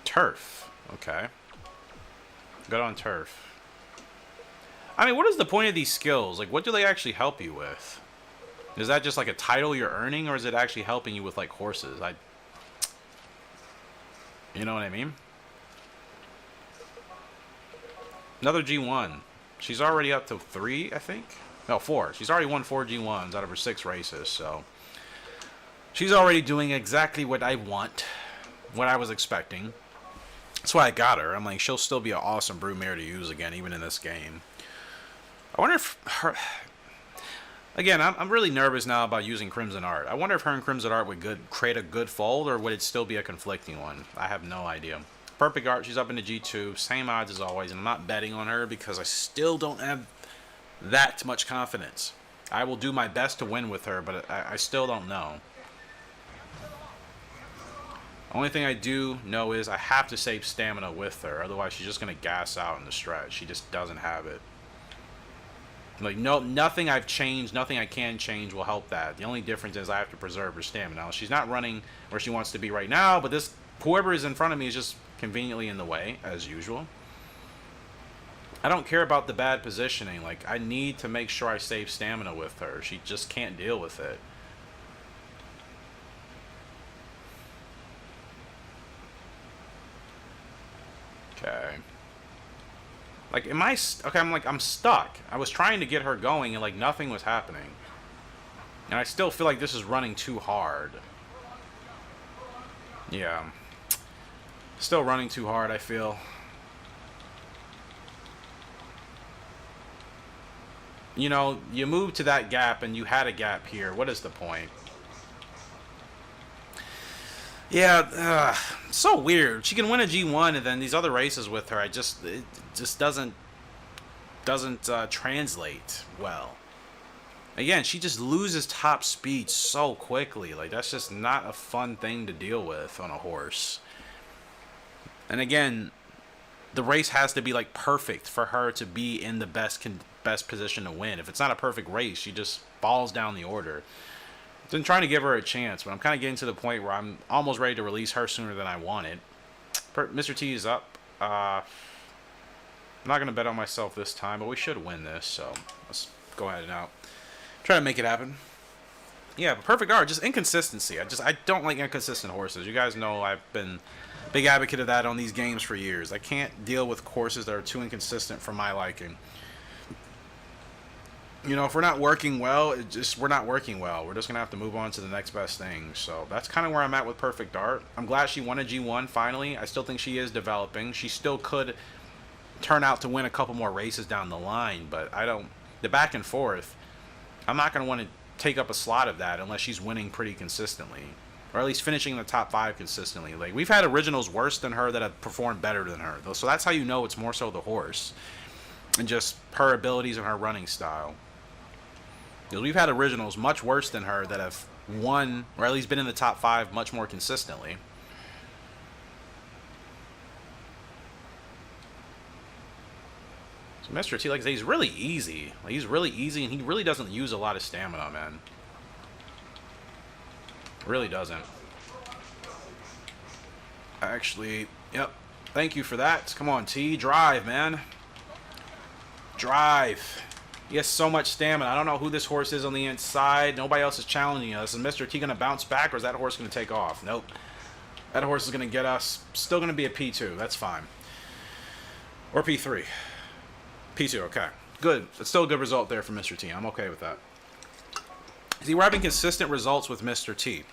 turf. Okay. Good on turf. I mean, what is the point of these skills? Like, what do they actually help you with? Is that just like a title you're earning, or is it actually helping you with like horses? You know what I mean? Another G1. She's already up to 3, I think. No, 4. She's already won 4 G1s out of her 6 races, so she's already doing exactly what I want, what I was expecting. That's why I got her. I'm like, she'll still be an awesome broodmare to use again, even in this game. I wonder if her... Again, I'm really nervous now about using Crimson Art. I wonder if her and Crimson Art would create a good fold, or would it still be a conflicting one? I have no idea. Perfect Art, she's up into G2. Same odds as always, and I'm not betting on her because I still don't have that much confidence. I will do my best to win with her, but I still don't know. Only thing I do know is I have to save stamina with her, otherwise she's just going to gas out in the stretch. She just doesn't have it. Like, no, nothing I've changed, nothing I can change will help that. The only difference is I have to preserve her stamina. Now, she's not running where she wants to be right now, but this whoever is in front of me is just conveniently in the way, as usual. I don't care about the bad positioning. Like, I need to make sure I save stamina with her. She just can't deal with it. Okay. Like, am I... Okay, I'm stuck. I was trying to get her going, and, like, nothing was happening. And I still feel like this is running too hard. Yeah. Still running too hard, I feel. You know, you moved to that gap and you had a gap here. What is the point? Yeah, so weird. She can win a G1 and then these other races with her, it just doesn't translate well. Again, she just loses top speed so quickly. Like, that's just not a fun thing to deal with on a horse. And again, the race has to be like perfect for her to be in the best position to win. If it's not a perfect race, she just falls down the order. I've been trying to give her a chance, but I'm kind of getting to the point where I'm almost ready to release her sooner than I wanted. Mr. T is up. I'm not going to bet on myself this time, but we should win this, so let's go ahead and out. Try to make it happen. Yeah, but perfect art, just inconsistency. I don't like inconsistent horses. You guys know I've been a big advocate of that on these games for years. I can't deal with courses that are too inconsistent for my liking. You know, if we're not working well, we're not working well. We're just going to have to move on to the next best thing. So that's kind of where I'm at with Perfect Art. I'm glad she won a G1 finally. I still think she is developing. She still could turn out to win a couple more races down the line, but the back and forth, I'm not going to want to take up a slot of that unless she's winning pretty consistently, or at least finishing in the top 5 consistently. Like, we've had originals worse than her that have performed better than her, though. So that's how you know it's more so the horse and just her abilities and her running style. Because we've had originals much worse than her that have won, or at least been in the top 5 much more consistently. So Mr. T, like I say, he's really easy. Like, he's really easy, and he really doesn't use a lot of stamina, man. Really doesn't. Actually, yep. Thank you for that. Come on, T. Drive, man. Drive. He has so much stamina. I don't know who this horse is on the inside. Nobody else is challenging us. Is Mr. T going to bounce back, or is that horse going to take off? Nope. That horse is going to get us. Still going to be a P2. That's fine. Or P3. P2, okay. Good. It's still a good result there for Mr. T. I'm okay with that. See, we're having consistent results with Mr. T.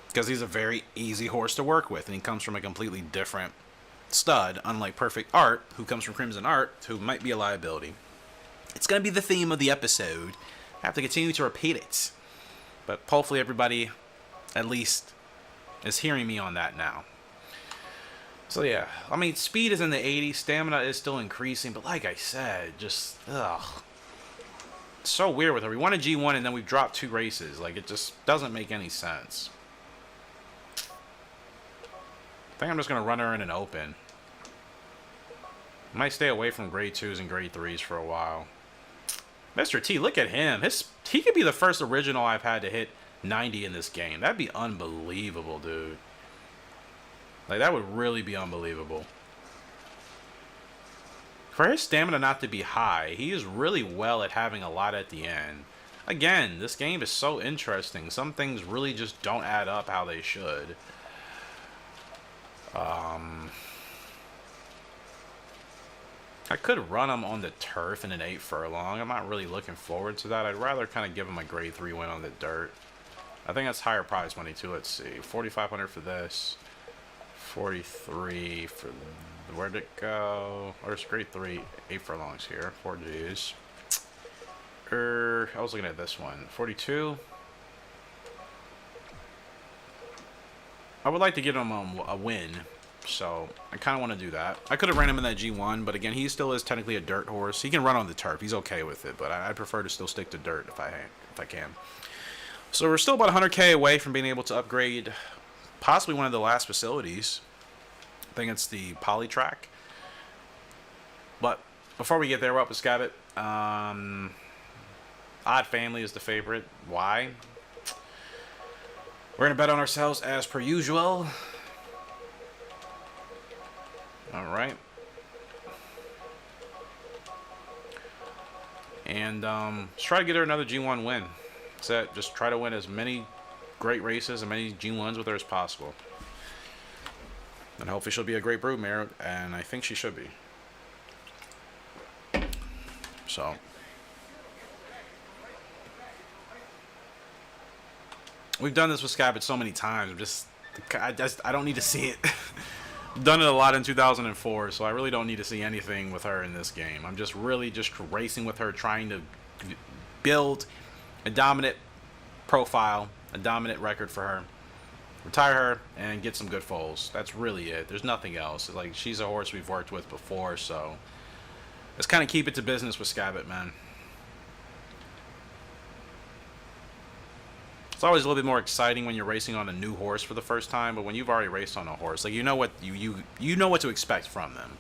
Because he's a very easy horse to work with, and he comes from a completely different stud, unlike Perfect Art, who comes from Crimson Art, who might be a liability. It's going to be the theme of the episode. I have to continue to repeat it. But hopefully everybody, at least, is hearing me on that now. So yeah, I mean, speed is in the 80s, stamina is still increasing, but like I said, just, ugh. It's so weird with her. We won a G1 and then we've dropped 2 races. Like, it just doesn't make any sense. I think I'm just going to run her in an open. I might stay away from grade 2s and grade 3s for a while. Mr. T, look at him. He could be the first original I've had to hit 90 in this game. That'd be unbelievable, dude. Like, that would really be unbelievable. For his stamina not to be high, he is really well at having a lot at the end. Again, this game is so interesting. Some things really just don't add up how they should. I could run him on the turf in an 8 furlong. I'm not really looking forward to that. I'd rather kind of give him a grade 3 win on the dirt. I think that's higher prize money too. Let's see, 4,500 for this, 43 for where'd it go? Or it's grade 3, 8 furlongs here, 4 Gs. I was looking at this one, 42. I would like to get him a win. So, I kind of want to do that. I could have ran him in that G1, but again, he still is technically a dirt horse. He can run on the turf. He's okay with it, but I prefer to still stick to dirt if I can. So, we're still about 100K away from being able to upgrade possibly one of the last facilities. I think it's the poly track. But, before we get there, we're up with Scabbit. Odd Family is the favorite. Why? We're going to bet on ourselves as per usual. Alright. And let's try to get her another G1 win. That's it. Just try to win as many great races and many G1s with her as possible. And hopefully she'll be a great broodmare, and I think she should be. So. We've done this with Scabbit so many times. I don't need to see it. Done it a lot in 2004, so I really don't need to see anything with her in this game. I'm just really just racing with her, trying to build a dominant profile, a dominant record for her, retire her, and get some good foals. That's really it. There's nothing else. Like, she's a horse we've worked with before, so let's kind of keep it to business with Scabbit, man. It's always a little bit more exciting when you're racing on a new horse for the first time, but when you've already raced on a horse, like, you know what you know what to expect from them.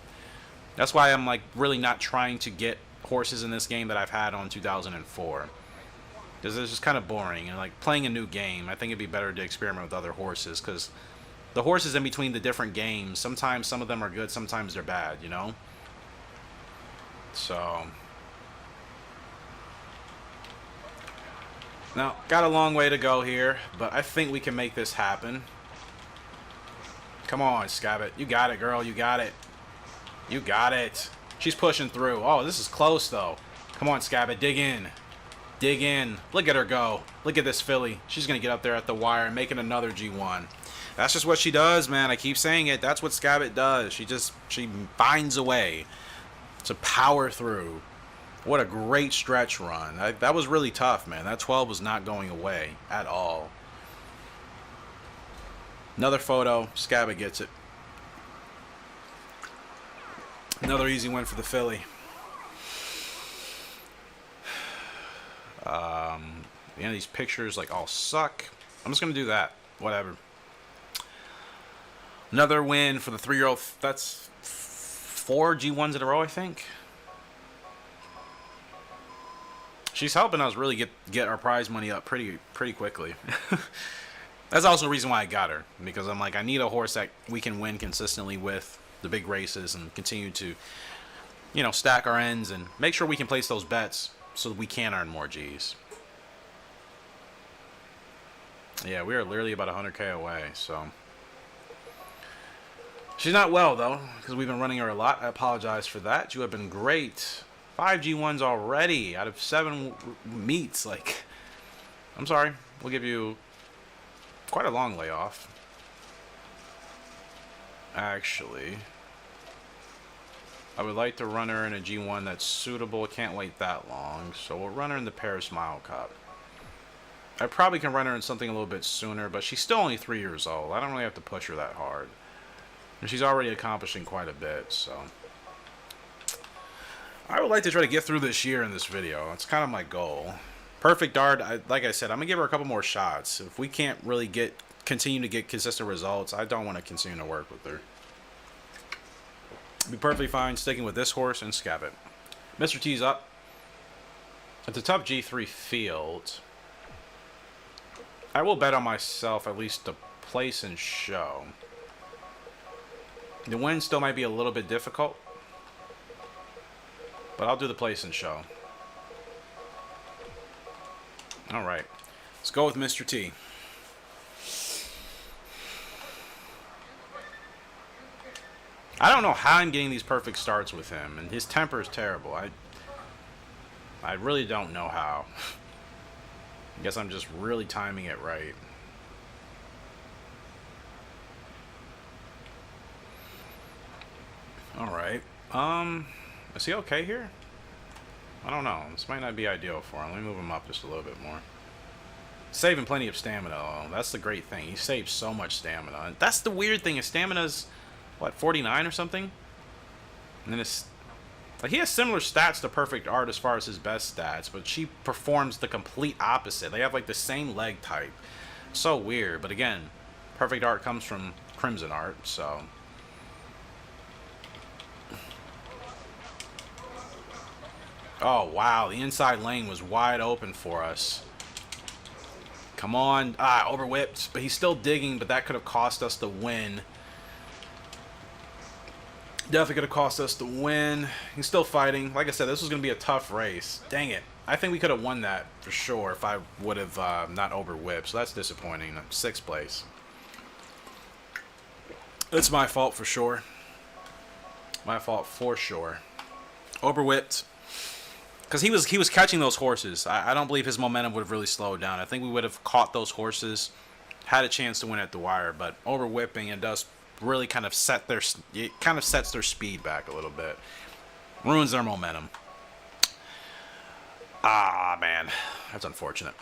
That's why I'm like really not trying to get horses in this game that I've had on 2004. Because it's just kind of boring, and like playing a new game, I think it'd be better to experiment with other horses, because the horses in between the different games, sometimes some of them are good, sometimes they're bad, you know? So now, got a long way to go here, but I think we can make this happen. Come on, Scabbit. You got it, girl. You got it. You got it. She's pushing through. Oh, this is close, though. Come on, Scabbit. Dig in. Dig in. Look at her go. Look at this filly. She's going to get up there at the wire and make it another G1. That's just what she does, man. I keep saying it. That's what Scabbit does. She finds a way to power through. What a great stretch run. That was really tough, man. That 12 was not going away at all. Another photo. Scabbit gets it. Another easy win for the filly. These pictures like all suck. I'm just going to do that. Whatever. Another win for the 3-year-old. That's 4 G1s in a row, I think. She's helping us really get our prize money up pretty quickly. That's also the reason why I got her, because I'm like, I need a horse that we can win consistently with the big races and continue to, you know, stack our ends and make sure we can place those bets so that we can earn more G's. Yeah, we are literally about 100K away, so. She's not well, though, because we've been running her a lot. I apologize for that. You have been great. 5 G1s already out of 7 meets. Like, I'm sorry. We'll give you quite a long layoff. Actually, I would like to run her in a G1 that's suitable. Can't wait that long, so we'll run her in the Paris Mile Cup. I probably can run her in something a little bit sooner, but she's still only 3 years old. I don't really have to push her that hard. And she's already accomplishing quite a bit, so. I would like to try to get through this year in this video. It's kind of my goal. Perfect Dart, like I said, I'm going to give her a couple more shots. If we can't really continue to get consistent results, I don't want to continue to work with her. Be perfectly fine sticking with this horse and Scabbit. Mr. T's up. It's a tough G3 field. I will bet on myself at least to place and show. The win still might be a little bit difficult, but I'll do the place and show. Alright. Let's go with Mr. T. I don't know how I'm getting these perfect starts with him, and his temper is terrible. I really don't know how. I guess I'm just really timing it right. Alright. Is he okay here? I don't know. This might not be ideal for him. Let me move him up just a little bit more. Saving plenty of stamina, though. That's the great thing. He saves so much stamina. And that's the weird thing. His stamina's, what, 49 or something? And then it's... Like, he has similar stats to Perfect Art as far as his best stats, but she performs the complete opposite. They have, like, the same leg type. So weird. But again, Perfect Art comes from Crimson Art, so... Oh, wow. The inside lane was wide open for us. Come on. Ah, overwhipped. But he's still digging, but that could have cost us the win. Definitely could have cost us the win. He's still fighting. Like I said, this was going to be a tough race. Dang it. I think we could have won that for sure if I would have not overwhipped. So that's disappointing. 6th place. It's my fault for sure. My fault for sure. Overwhipped. Because he was catching those horses. I don't believe his momentum would have really slowed down. I think we would have caught those horses, had a chance to win at the wire, but overwhipping, it does really kind of it kind of sets their speed back a little bit. Ruins their momentum. Ah, man. That's unfortunate.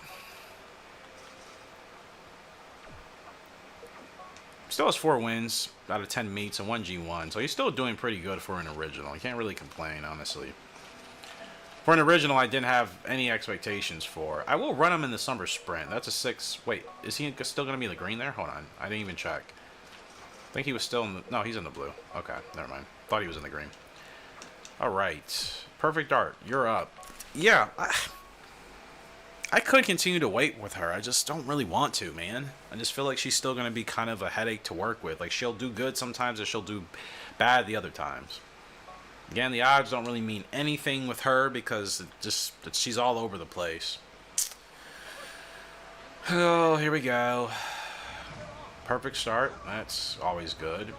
Still has 4 wins out of 10 meets and 1 G1, so he's still doing pretty good for an original. You can't really complain, honestly. For an original, I didn't have any expectations for. I will run him in the summer sprint. That's a 6. Wait, is he still going to be in the green there? Hold on. I didn't even check. I think he was still in the... No, he's in the blue. Okay, never mind. Thought he was in the green. All right. Perfect Art, you're up. Yeah, I could continue to wait with her. I just don't really want to, man. I just feel like she's still going to be kind of a headache to work with. Like, she'll do good sometimes and she'll do bad the other times. Again, the odds don't really mean anything with her because she's all over the place. Oh, here we go. Perfect start. That's always good.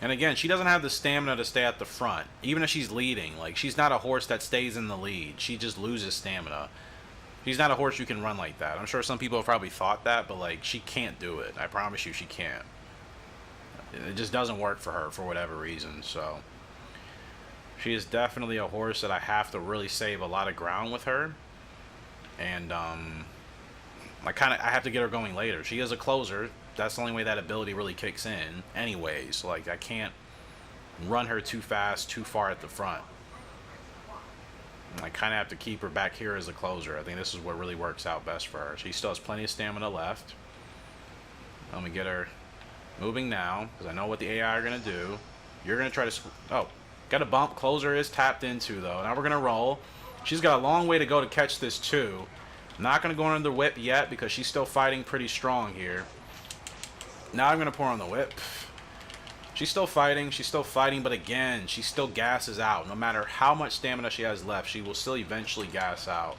And again, she doesn't have the stamina to stay at the front. Even if she's leading, like, she's not a horse that stays in the lead. She just loses stamina. She's not a horse you can run like that. I'm sure some people have probably thought that, but, like, she can't do it. I promise you she can't. It just doesn't work for her for whatever reason, so. She is definitely a horse that I have to really save a lot of ground with her. And, I have to get her going later. She is a closer. That's the only way that ability really kicks in anyways. Like, I can't run her too fast, too far at the front. I kind of have to keep her back here as a closer. I think this is what really works out best for her. She still has plenty of stamina left. Let me get her moving now, because I know what the AI are going to do. You're going to try to... Oh, got a bump. Closer is tapped into, though. Now we're going to roll. She's got a long way to go to catch this, too. Not going to go under the whip yet, because she's still fighting pretty strong here. Now I'm going to pour on the whip. She's still fighting, but again, she still gasses out. No matter how much stamina she has left, she will still eventually gas out.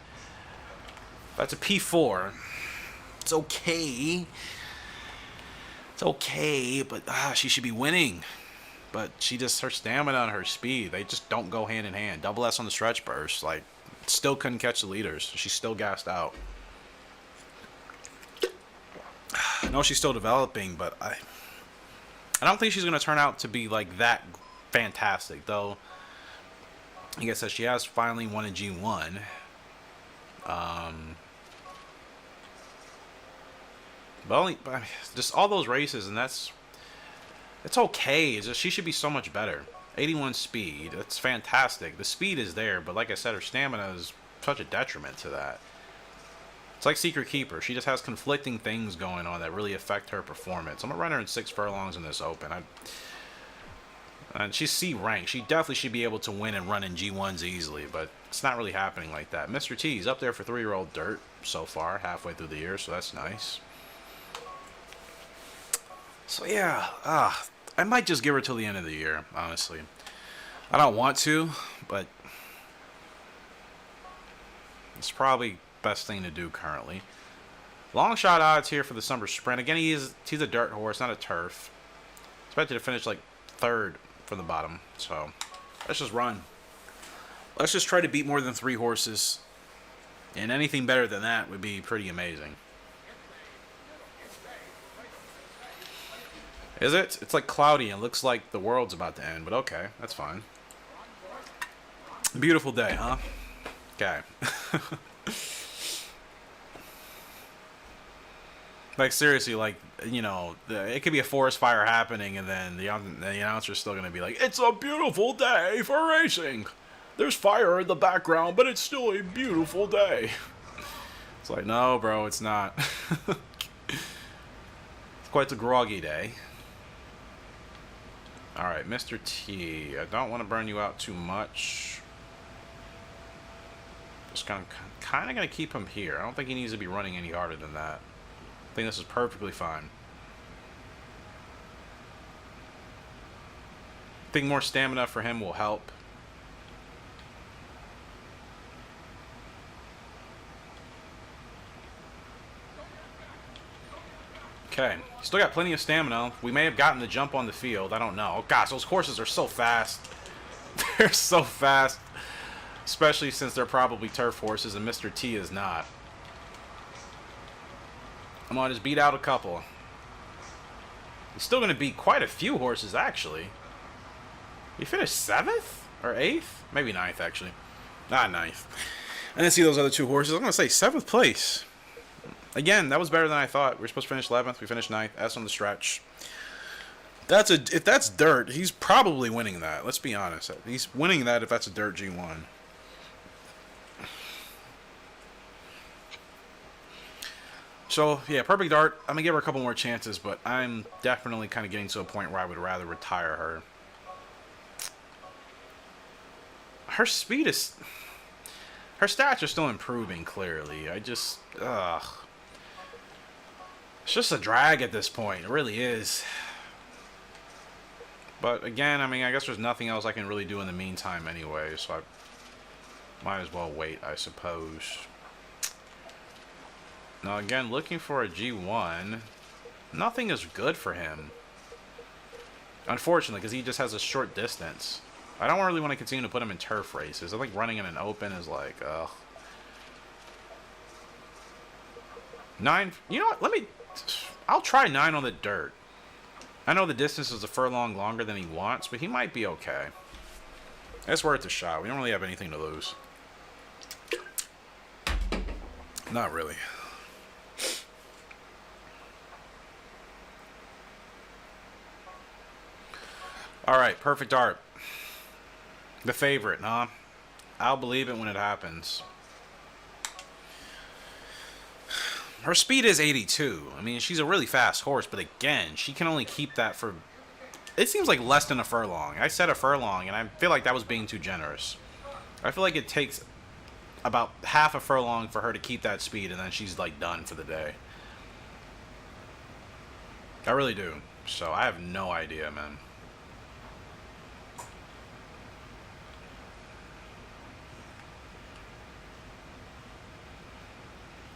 That's a P4. It's okay. It's okay, but she should be winning. But her stamina and her speed, they just don't go hand in hand. Double S on the stretch burst, like, still couldn't catch the leaders. She's still gassed out. I know she's still developing, but I don't think she's going to turn out to be like that fantastic, though. Like I said, she has finally won a G1. But just all those races, and it's okay. It's just, she should be so much better. 81 speed, that's fantastic. The speed is there, but like I said, her stamina is such a detriment to that. It's like Secret Keeper. She just has conflicting things going on that really affect her performance. I'm going to run her in 6 furlongs in this open. And she's C rank. She definitely should be able to win and run in G1s easily, but it's not really happening like that. Mr. T is up there for 3-year-old dirt so far, halfway through the year, so that's nice. So yeah, I might just give her till the end of the year, honestly. I don't want to, but it's probably best thing to do currently. Long shot odds here for the summer sprint. Again, he's a dirt horse, not a turf. Expected to finish like 3rd from the bottom. So let's just run. Let's just try to beat more than 3 horses. And anything better than that would be pretty amazing. Is it? It's like cloudy and looks like the world's about to end, but okay, that's fine. Beautiful day, huh? Okay. Like, seriously, like, you know, it could be a forest fire happening, and then the announcer's still going to be like, it's a beautiful day for racing. There's fire in the background, but it's still a beautiful day. It's like, no, bro, it's not. It's quite a groggy day. Alright, Mr. T. I don't want to burn you out too much. Just kind of going to keep him here. I don't think he needs to be running any harder than that. I think this is perfectly fine. I think more stamina for him will help. Okay, still got plenty of stamina. We may have gotten the jump on the field. I don't know. Oh gosh, those horses are so fast. They're so fast. Especially since they're probably turf horses and Mr. T is not. Come on, just beat out a couple. He's still going to beat quite a few horses, actually. He finished 7th? Or 8th? Maybe 9th, actually. Not 9th. I didn't see those other 2 horses. I'm going to say 7th place. Again, that was better than I thought. We were supposed to finish 11th. We finished 9th. That's on the stretch. If that's dirt, he's probably winning that. Let's be honest. He's winning that if that's a dirt G1. So, yeah, Perfect Dart. I'm going to give her a couple more chances, but I'm definitely kind of getting to a point where I would rather retire her. Her speed is... Her stats are still improving, clearly. It's just a drag at this point. It really is. But, again, I mean, I guess there's nothing else I can really do in the meantime anyway, so I might as well wait, I suppose. Now, again, looking for a G1. Nothing is good for him. Unfortunately, because he just has a short distance. I don't really want to continue to put him in turf races. I think running in an open is like, ugh. 9. You know what? I'll try 9 on the dirt. I know the distance is a furlong longer than he wants, but he might be okay. It's worth a shot. We don't really have anything to lose. Not really. Alright, Perfect Dart. The favorite, huh? I'll believe it when it happens. Her speed is 82. I mean, she's a really fast horse, but again, she can only keep that for... It seems like less than a furlong. I said a furlong, and I feel like that was being too generous. I feel like it takes about half a furlong for her to keep that speed, and then she's, like, done for the day. I really do. So, I have no idea, man.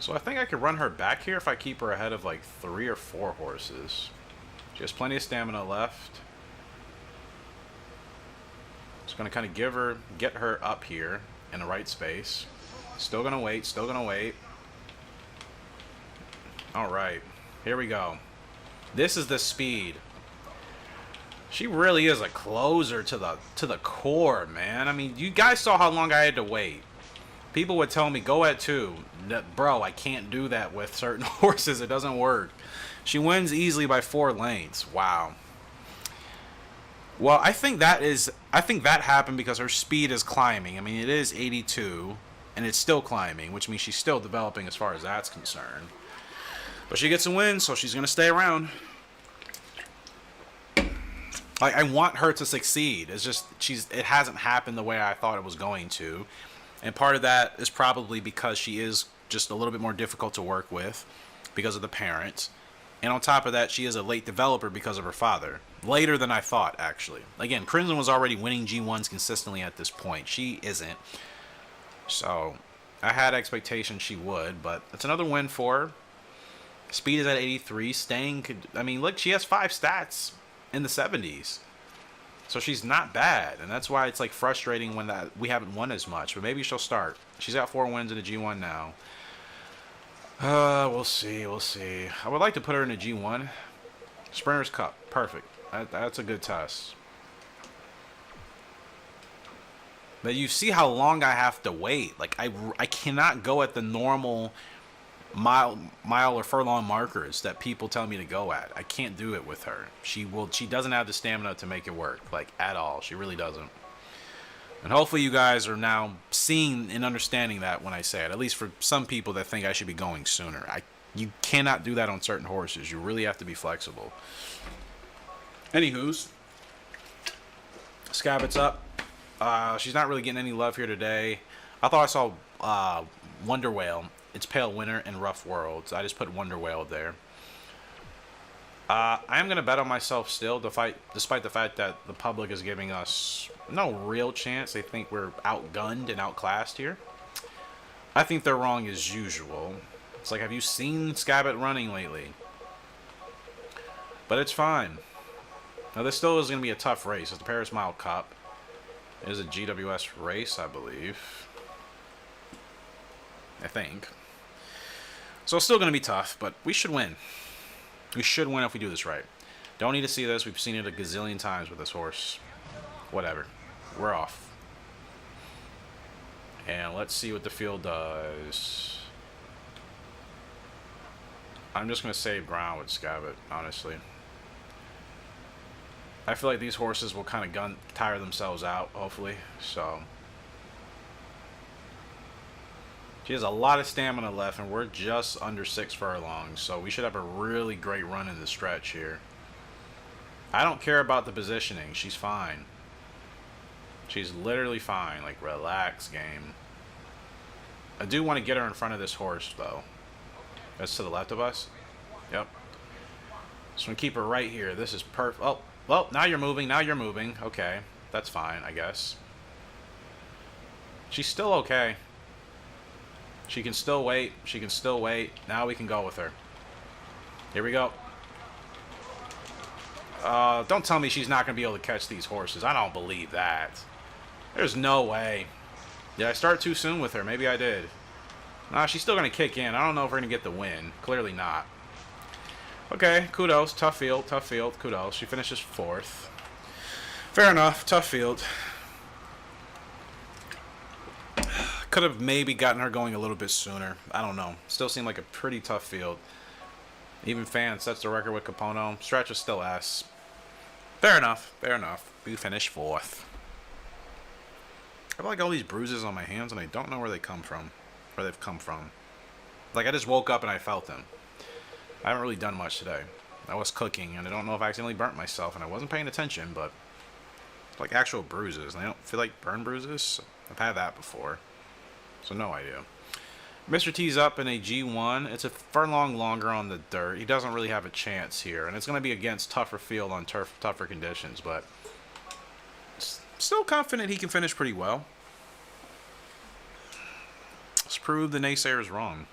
So I think I could run her back here if I keep her ahead of like 3 or 4 horses. She has plenty of stamina left. Just gonna kind of get her up here in the right space. Still gonna wait, still gonna wait. Alright, here we go. This is the speed. She really is a closer to the core, man. I mean, you guys saw how long I had to wait. People would tell me, go at 2. Bro, I can't do that with certain horses. It doesn't work. She wins easily by 4 lengths. Wow. Well, I think that happened because her speed is climbing. I mean, it is 82, and it's still climbing, which means she's still developing as far as that's concerned. But she gets a win, so she's going to stay around. Like, I want her to succeed. It's just, it hasn't happened the way I thought it was going to. And part of that is probably because she is just a little bit more difficult to work with because of the parents. And on top of that, she is a late developer because of her father. Later than I thought, actually. Again, Crimson was already winning G1s consistently at this point. She isn't. So, I had expectations she would, but it's another win for her. Speed is at 83. Staying could... I mean, look, she has 5 stats in the 70s. So she's not bad, and that's why it's like frustrating when we haven't won as much. But maybe she'll start. She's got 4 wins in the G1 now. We'll see, we'll see. I would like to put her in a G1. Sprinter's Cup, perfect. That's a good test. But you see how long I have to wait. Like I cannot go at the normal mile or furlong markers that people tell me to go at. I can't do it with her. She doesn't have the stamina to make it work, like at all. She really doesn't. And hopefully you guys are now seeing and understanding that when I say it. At least for some people that think I should be going sooner. You cannot do that on certain horses. You really have to be flexible. Anywho's, Scabbard's up. She's not really getting any love here today. I thought I saw Wonder Whale. It's Pale Winter and Rough Worlds. I just put Wonder Whale there. I am going to bet on myself still, despite the fact that the public is giving us no real chance. They think we're outgunned and outclassed here. I think they're wrong as usual. It's like, have you seen Scabbard running lately? But it's fine. Now, this still is going to be a tough race. It's the Paris Mile Cup. It is a GWS race, I believe. I think. So it's still going to be tough, but we should win. We should win if we do this right. Don't need to see this. We've seen it a gazillion times with this horse. Whatever. We're off. And let's see what the field does. I'm just going to save ground with Scabbit, honestly. I feel like these horses will kind of tire themselves out, hopefully. So she has a lot of stamina left, and we're just under 6 furlongs, so we should have a really great run in the stretch here. I don't care about the positioning. She's fine. She's literally fine. Like, relax, game. I do want to get her in front of this horse, though. That's to the left of us? Yep. So I'm going to keep her right here. This is perfect. Oh, well, now you're moving. Now you're moving. Okay. That's fine, I guess. She's still okay. She can still wait. She can still wait. Now we can go with her. Here we go. Don't tell me she's not going to be able to catch these horses. I don't believe that. There's no way. Did I start too soon with her? Maybe I did. Nah, she's still going to kick in. I don't know if we're going to get the win. Clearly not. Okay, kudos. Tough field. Tough field. Kudos. She finishes 4th. Fair enough. Tough field. Could have maybe gotten her going a little bit sooner. I don't know. Still seemed like a pretty tough field. Even Fan sets the record with Capono. Stretch is still S. Fair enough. Fair enough. We finished 4th. I have like all these bruises on my hands and I don't know where they come from. Where they've come from. Like I just woke up and I felt them. I haven't really done much today. I was cooking and I don't know if I accidentally burnt myself and I wasn't paying attention, but it's like actual bruises. And I don't feel like burn bruises. I've had that before. So no idea. Mr. T's up in a G1. It's a furlong longer on the dirt. He doesn't really have a chance here. And it's going to be against tougher field on tougher conditions. But still confident he can finish pretty well. Let's prove the naysayers wrong.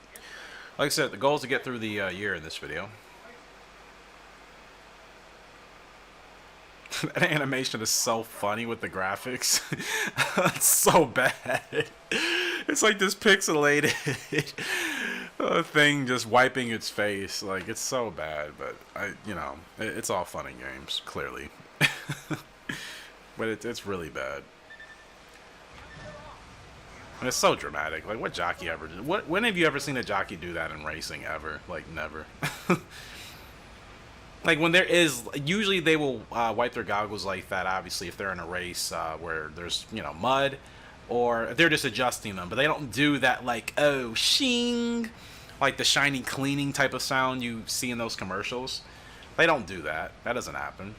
Like I said, the goal is to get through the year in this video. That animation is so funny with the graphics. It's so bad. It's like this pixelated thing just wiping its face. Like, it's so bad, but it's all fun and games, clearly. But it's really bad. And it's so dramatic. Like, what jockey ever did? When have you ever seen a jockey do that in racing ever? Like, never. Like, when there is, usually they will wipe their goggles like that, obviously, if they're in a race where there's, mud, or they're just adjusting them. But they don't do that, like, oh, shing, like the shiny cleaning type of sound you see in those commercials. They don't do that. That doesn't happen.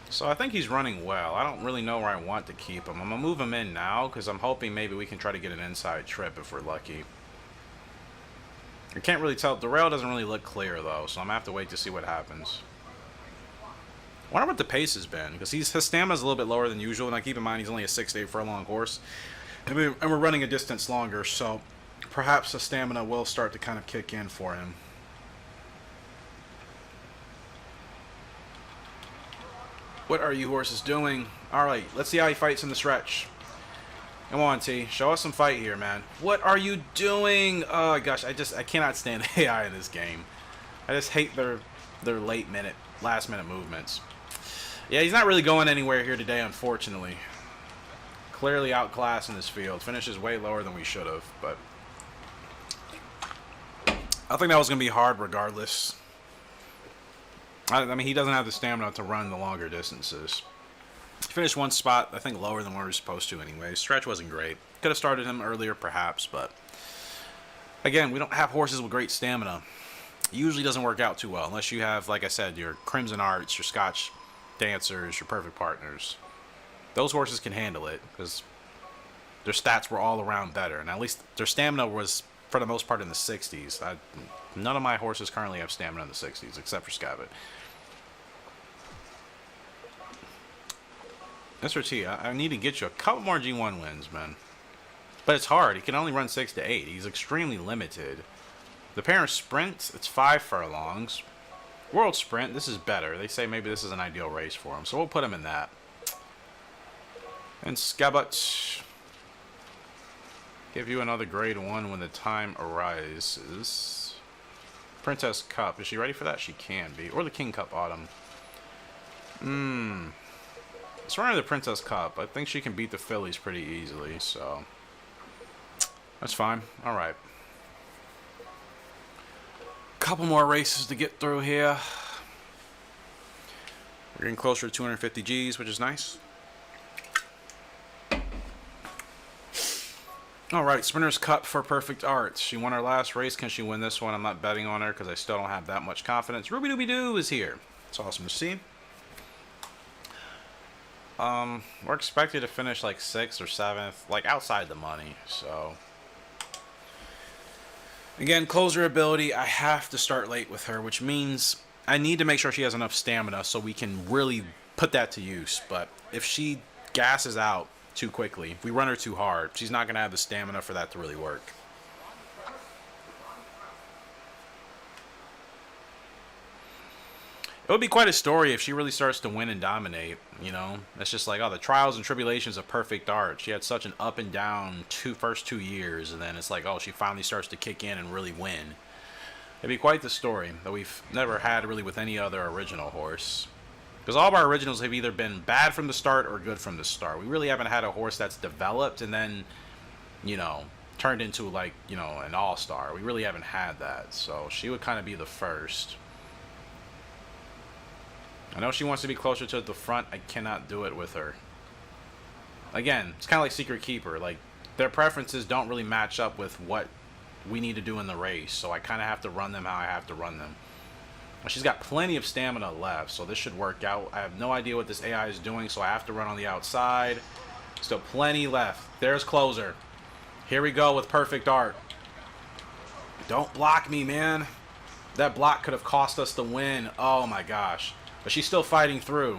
So I think he's running well. I don't really know where I want to keep him. I'm going to move him in now because I'm hoping maybe we can try to get an inside trip if we're lucky. I can't really tell. The rail doesn't really look clear, though, so I'm going to have to wait to see what happens. I wonder what the pace has been, because his stamina's a little bit lower than usual, and I keep in mind he's only a 6 to 8 furlong horse. And we're running a distance longer, so perhaps the stamina will start to kind of kick in for him. What are you horses doing? Alright, let's see how he fights in the stretch. Come on, T. Show us some fight here, man. What are you doing? Oh, gosh, I cannot stand AI in this game. I just hate their last minute movements. Yeah, he's not really going anywhere here today, unfortunately. Clearly outclassed in this field. Finishes way lower than we should have, but I think that was going to be hard regardless. I mean, he doesn't have the stamina to run the longer distances. He finished one spot, I think, lower than where we were supposed to anyway. Stretch wasn't great. Could have started him earlier, perhaps, but again, we don't have horses with great stamina. It usually doesn't work out too well, unless you have, like I said, your Crimson Arts, your Scotch Dancers, your Perfect Partners. Those horses can handle it, because their stats were all around better, and at least their stamina was, for the most part, in the 60s. None of my horses currently have stamina in the 60s, except for Scabbit. Mr. T, I need to get you a couple more G1 wins, man. But it's hard. He can only run 6 to 8. He's extremely limited. The parent sprint, it's 5 furlongs. World Sprint, this is better. They say maybe this is an ideal race for him, so we'll put him in that. And Scabut, give you another grade 1 when the time arises. Princess Cup, is she ready for that? She can be. Or the King Cup Autumn. Let's run her the Princess Cup. I think she can beat the fillies pretty easily, so that's fine. Alright. Couple more races to get through here. We're getting closer to 250 Gs, which is nice. Alright, Sprinter's Cup for Perfect Art. She won her last race. Can she win this one? I'm not betting on her because I still don't have that much confidence. Ruby Dooby Doo is here. It's awesome to see. We're expected to finish like 6th or 7th, like outside the money, so. Again, closer ability, I have to start late with her, which means I need to make sure she has enough stamina so we can really put that to use. But if she gasses out too quickly, if we run her too hard, she's not going to have the stamina for that to really work. It would be quite a story if she really starts to win and dominate, you know? It's just like, oh, the trials and tribulations of Perfect Art. She had such an up and down first 2 years, and then it's like, oh, she finally starts to kick in and really win. It'd be quite the story that we've never had really with any other original horse. Because all of our originals have either been bad from the start or good from the start. We really haven't had a horse that's developed and then, you know, turned into like, you know, an all-star. We really haven't had that. So she would kind of be the first. I know she wants to be closer to the front. I cannot do it with her. Again, it's kind of like Secret Keeper. Like, their preferences don't really match up with what we need to do in the race. So I kind of have to run them how I have to run them. She's got plenty of stamina left, so this should work out. I have no idea what this AI is doing, so I have to run on the outside. Still plenty left. There's Closer. Here we go with Perfect Art. Don't block me, man. That block could have cost us the win. Oh my gosh. But she's still fighting through.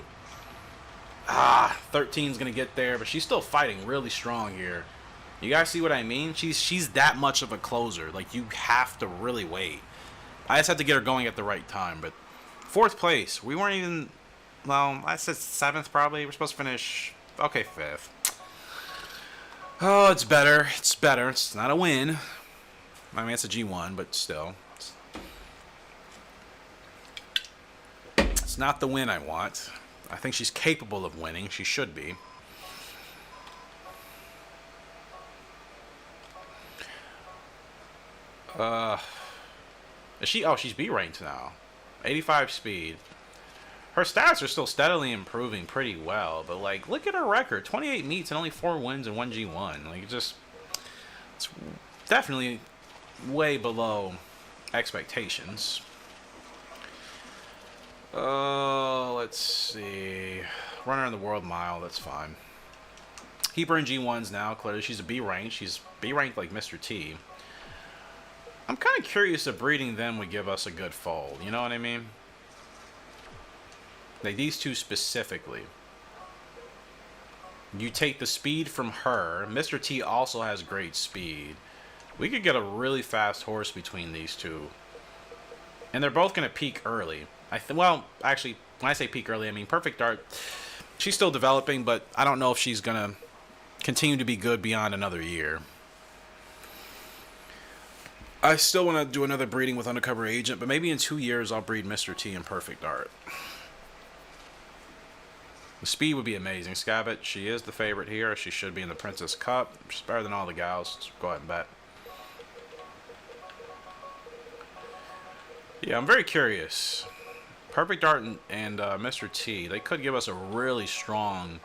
13's going to get there, but she's still fighting really strong here. You guys see what I mean? She's that much of a closer. Like, you have to really wait. I just had to get her going at the right time, but 4th place. We weren't even, well, I said 7th probably. We're supposed to finish, okay, 5th. Oh, it's better. It's better. It's not a win. I mean, it's a G1, but still. It's not the win I want. I think she's capable of winning. She should be. Is she? Oh, she's B ranked now. 85 speed. Her stats are still steadily improving pretty well, but like, look at her record: 28 meets and only 4 wins and 1 G1. Like, it's definitely way below expectations. Let's see. Runner in the World Mile. That's fine. Keep her in G1s now. Clearly, she's a B ranked. She's B ranked like Mr. T. I'm kind of curious if breeding them would give us a good foal. You know what I mean? Like, these two specifically. You take the speed from her. Mr. T also has great speed. We could get a really fast horse between these two. And they're both going to peak early. Well, actually, when I say peak early, I mean Perfect Art. She's still developing, but I don't know if she's going to continue to be good beyond another year. I still want to do another breeding with Undercover Agent, but maybe in 2 years I'll breed Mr. T and Perfect Art. The speed would be amazing. Scabbit, she is the favorite here. She should be in the Princess Cup. She's better than all the gals. Let's go ahead and bet. Yeah, I'm very curious. Perfect Art and Mr. T, they could give us a really strong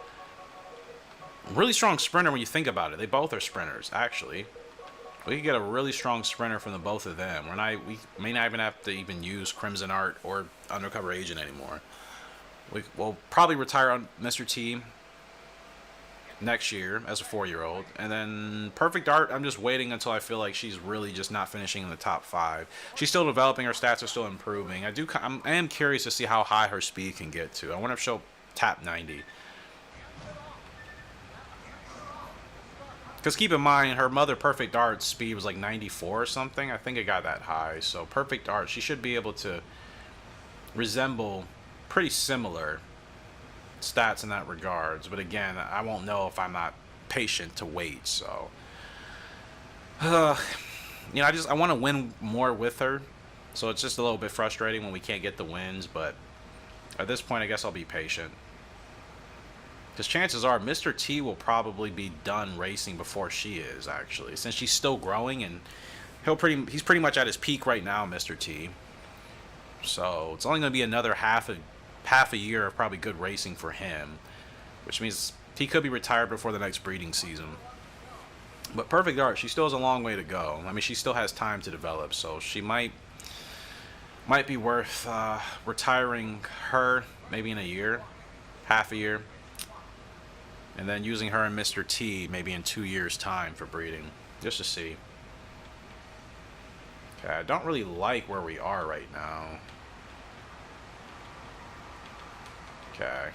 sprinter when you think about it. They both are sprinters, actually. We could get a really strong sprinter from the both of them. We may not even have to even use Crimson Art or Undercover Agent anymore. We'll probably retire on Mr. T next year as a 4-year-old. And then Perfect Art, I'm just waiting until I feel like she's really just not finishing in the top 5. She's still developing. Her stats are still improving. I am curious to see how high her speed can get to. I wonder if she'll tap 90. Because keep in mind, her mother Perfect Art's speed was like 94 or something. I think it got that high. So Perfect Art, she should be able to resemble pretty similar stats in that regards. But again, I won't know if I'm not patient to wait. So, you know, I want to win more with her. So it's just a little bit frustrating when we can't get the wins. But at this point, I guess I'll be patient. Because chances are Mr. T will probably be done racing before she is, actually. Since she's still growing, and he's pretty much at his peak right now, Mr. T. So it's only going to be another half a year of probably good racing for him. Which means he could be retired before the next breeding season. But Perfect Art, she still has a long way to go. I mean, she still has time to develop. So she might be worth retiring her maybe in a year. Half a year. And then using her and Mr. T maybe in 2 years' time for breeding. Just to see. Okay, I don't really like where we are right now. Okay.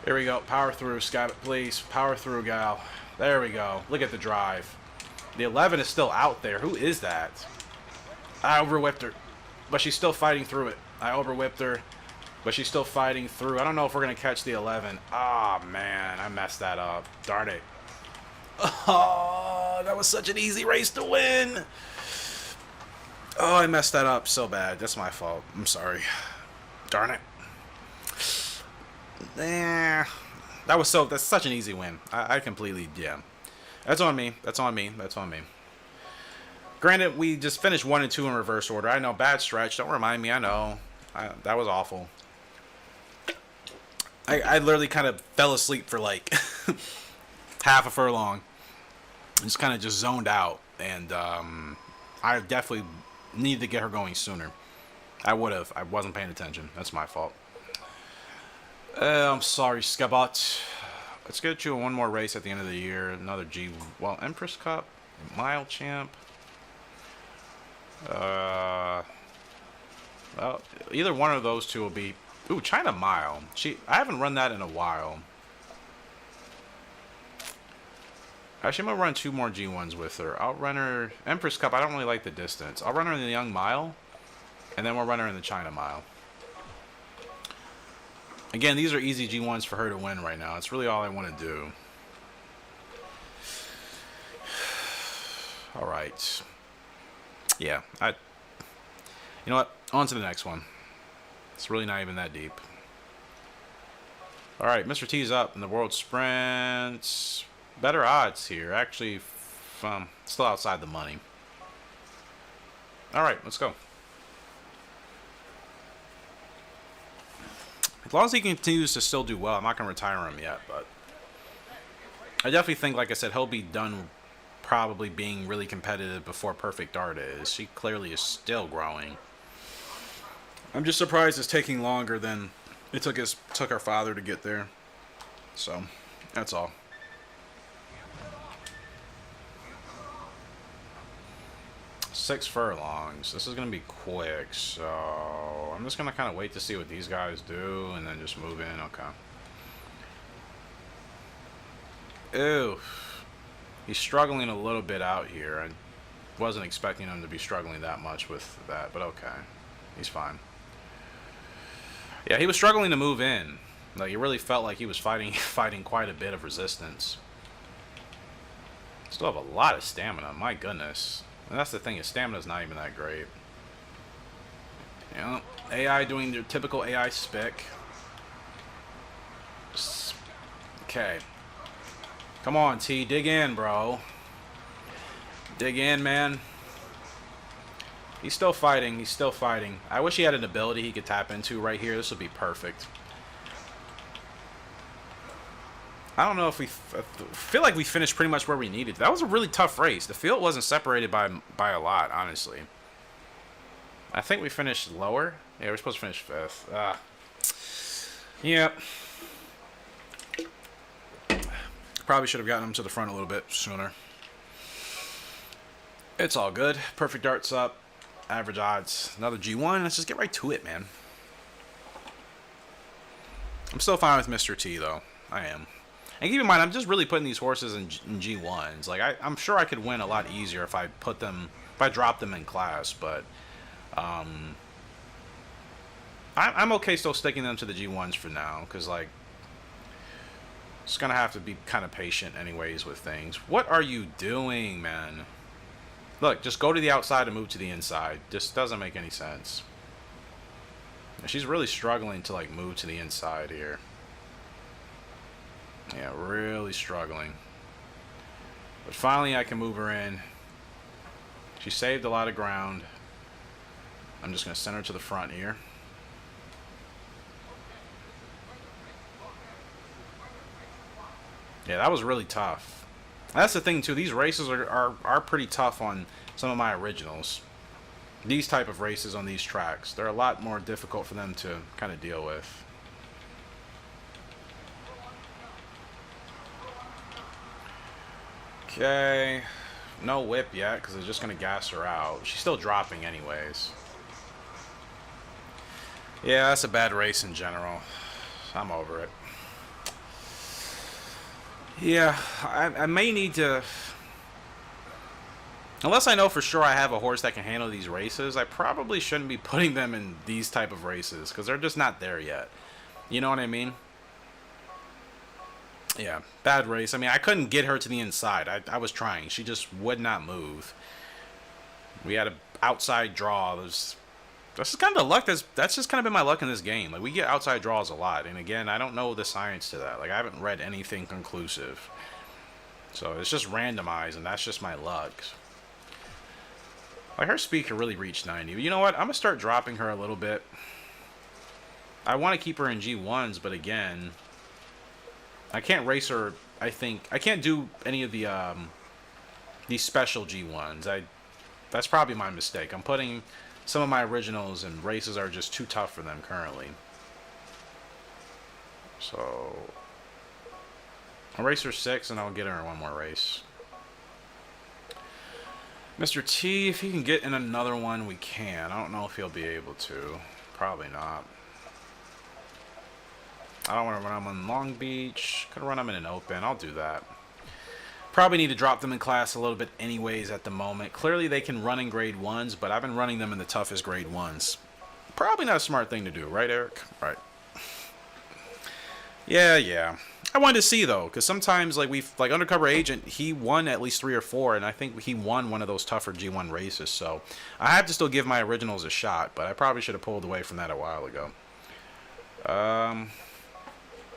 Here we go. Power through, Scout, please. Power through, gal. There we go. Look at the drive. The 11 is still out there. Who is that? I overwhipped her. But she's still fighting through it. I overwhipped her. But she's still fighting through. I don't know if we're going to catch the 11. Ah, man. I messed that up. Darn it. Oh, that was such an easy race to win. Oh, I messed that up so bad. That's my fault. I'm sorry. Darn it. That's such an easy win. I completely, yeah. That's on me. That's on me. That's on me. Granted, we just finished 1 and 2 in reverse order. I know, bad stretch. Don't remind me. I know. That was awful. I literally kind of fell asleep for like half a furlong. Just kind of just zoned out. And I definitely needed to get her going sooner. I would have. I wasn't paying attention. That's my fault. I'm sorry, Scabot. Let's get you one more race at the end of the year. Another well, Empress Cup, Mile Champ. Well, either one of those two will be. Ooh, China Mile. I haven't run that in a while. Actually, I'm gonna run 2 more G1s with her. I'll run her Empress Cup. I don't really like the distance. I'll run her in the Young Mile, and then we'll run her in the China Mile. Again, these are easy G1s for her to win right now. It's really all I want to do. All right. Yeah, you know what? On to the next one. It's really not even that deep. All right, Mr. T's up in the World Sprint. Better odds here. Actually, still outside the money. All right, let's go. As long as he continues to still do well, I'm not going to retire him yet, but I definitely think, like I said, he'll be done probably being really competitive before Perfect Art is. She clearly is still growing. I'm just surprised it's taking longer than it took our father to get there. So, that's all. Six furlongs. This is going to be quick, so I'm just going to kind of wait to see what these guys do and then just move in. Okay. Ew. He's struggling a little bit out here. I wasn't expecting him to be struggling that much with that, but okay. He's fine. Yeah, he was struggling to move in. Like, it really felt like he was fighting quite a bit of resistance. Still have a lot of stamina, my goodness. And that's the thing, his stamina's not even that great. You know, AI doing their typical AI spick. Okay. Come on, T, dig in, bro. Dig in, man. He's still fighting. He's still fighting. I wish he had an ability he could tap into right here. This would be perfect. I don't know if I feel like we finished pretty much where we needed. That was a really tough race. The field wasn't separated by a lot, honestly. I think we finished lower. Yeah, we're supposed to finish 5th. Yep. Probably should have gotten him to the front a little bit sooner. It's all good. Perfect Dart's up. Average odds. Another G1. Let's just get right to it, man. I'm still fine with Mr. T, though. I am. And keep in mind, I'm just really putting these horses in G1s. Like, I'm sure I could win a lot easier if I dropped them in class, but I'm okay still sticking them to the G1s for now, because, like, it's going to have to be kind of patient anyways with things. What are you doing, man? Look, just go to the outside and move to the inside. This doesn't make any sense. She's really struggling to, like, move to the inside here. Yeah, really struggling. But finally I can move her in. She saved a lot of ground. I'm just going to send her to the front here. Yeah, that was really tough. That's the thing, too. These races are pretty tough on some of my originals. These type of races on these tracks, they're a lot more difficult for them to kind of deal with. Okay. No whip yet, because it's just going to gas her out. She's still dropping anyways. Yeah, that's a bad race in general. I'm over it. Yeah, I may need to... Unless I know for sure I have a horse that can handle these races, I probably shouldn't be putting them in these type of races, because they're just not there yet. You know what I mean? Yeah, bad race. I mean, I couldn't get her to the inside. I was trying. She just would not move. We had an outside draw. That's just kind of luck. That's just kind of been my luck in this game. Like, we get outside draws a lot. And again, I don't know the science to that. Like, I haven't read anything conclusive. So it's just randomized, and that's just my luck. Like, her speed can really reach 90. But you know what? I'm going to start dropping her a little bit. I want to keep her in G1s, but again... I can't race her, I think. I can't do any of the these special G1s. That's probably my mistake. I'm putting some of my originals and races are just too tough for them currently. So I'll race her 6 and I'll get her in one more race. Mr. T, if he can get in another one, we can. I don't know if he'll be able to. Probably not. I don't want to run them on Long Beach. Could run them in an open. I'll do that. Probably need to drop them in class a little bit anyways at the moment. Clearly they can run in grade 1s, but I've been running them in the toughest grade 1s. Probably not a smart thing to do, right, Eric? Right. Yeah. I wanted to see, though, because sometimes, like Undercover Agent, he won at least 3 or 4, and I think he won one of those tougher G1 races, so I have to still give my originals a shot, but I probably should have pulled away from that a while ago.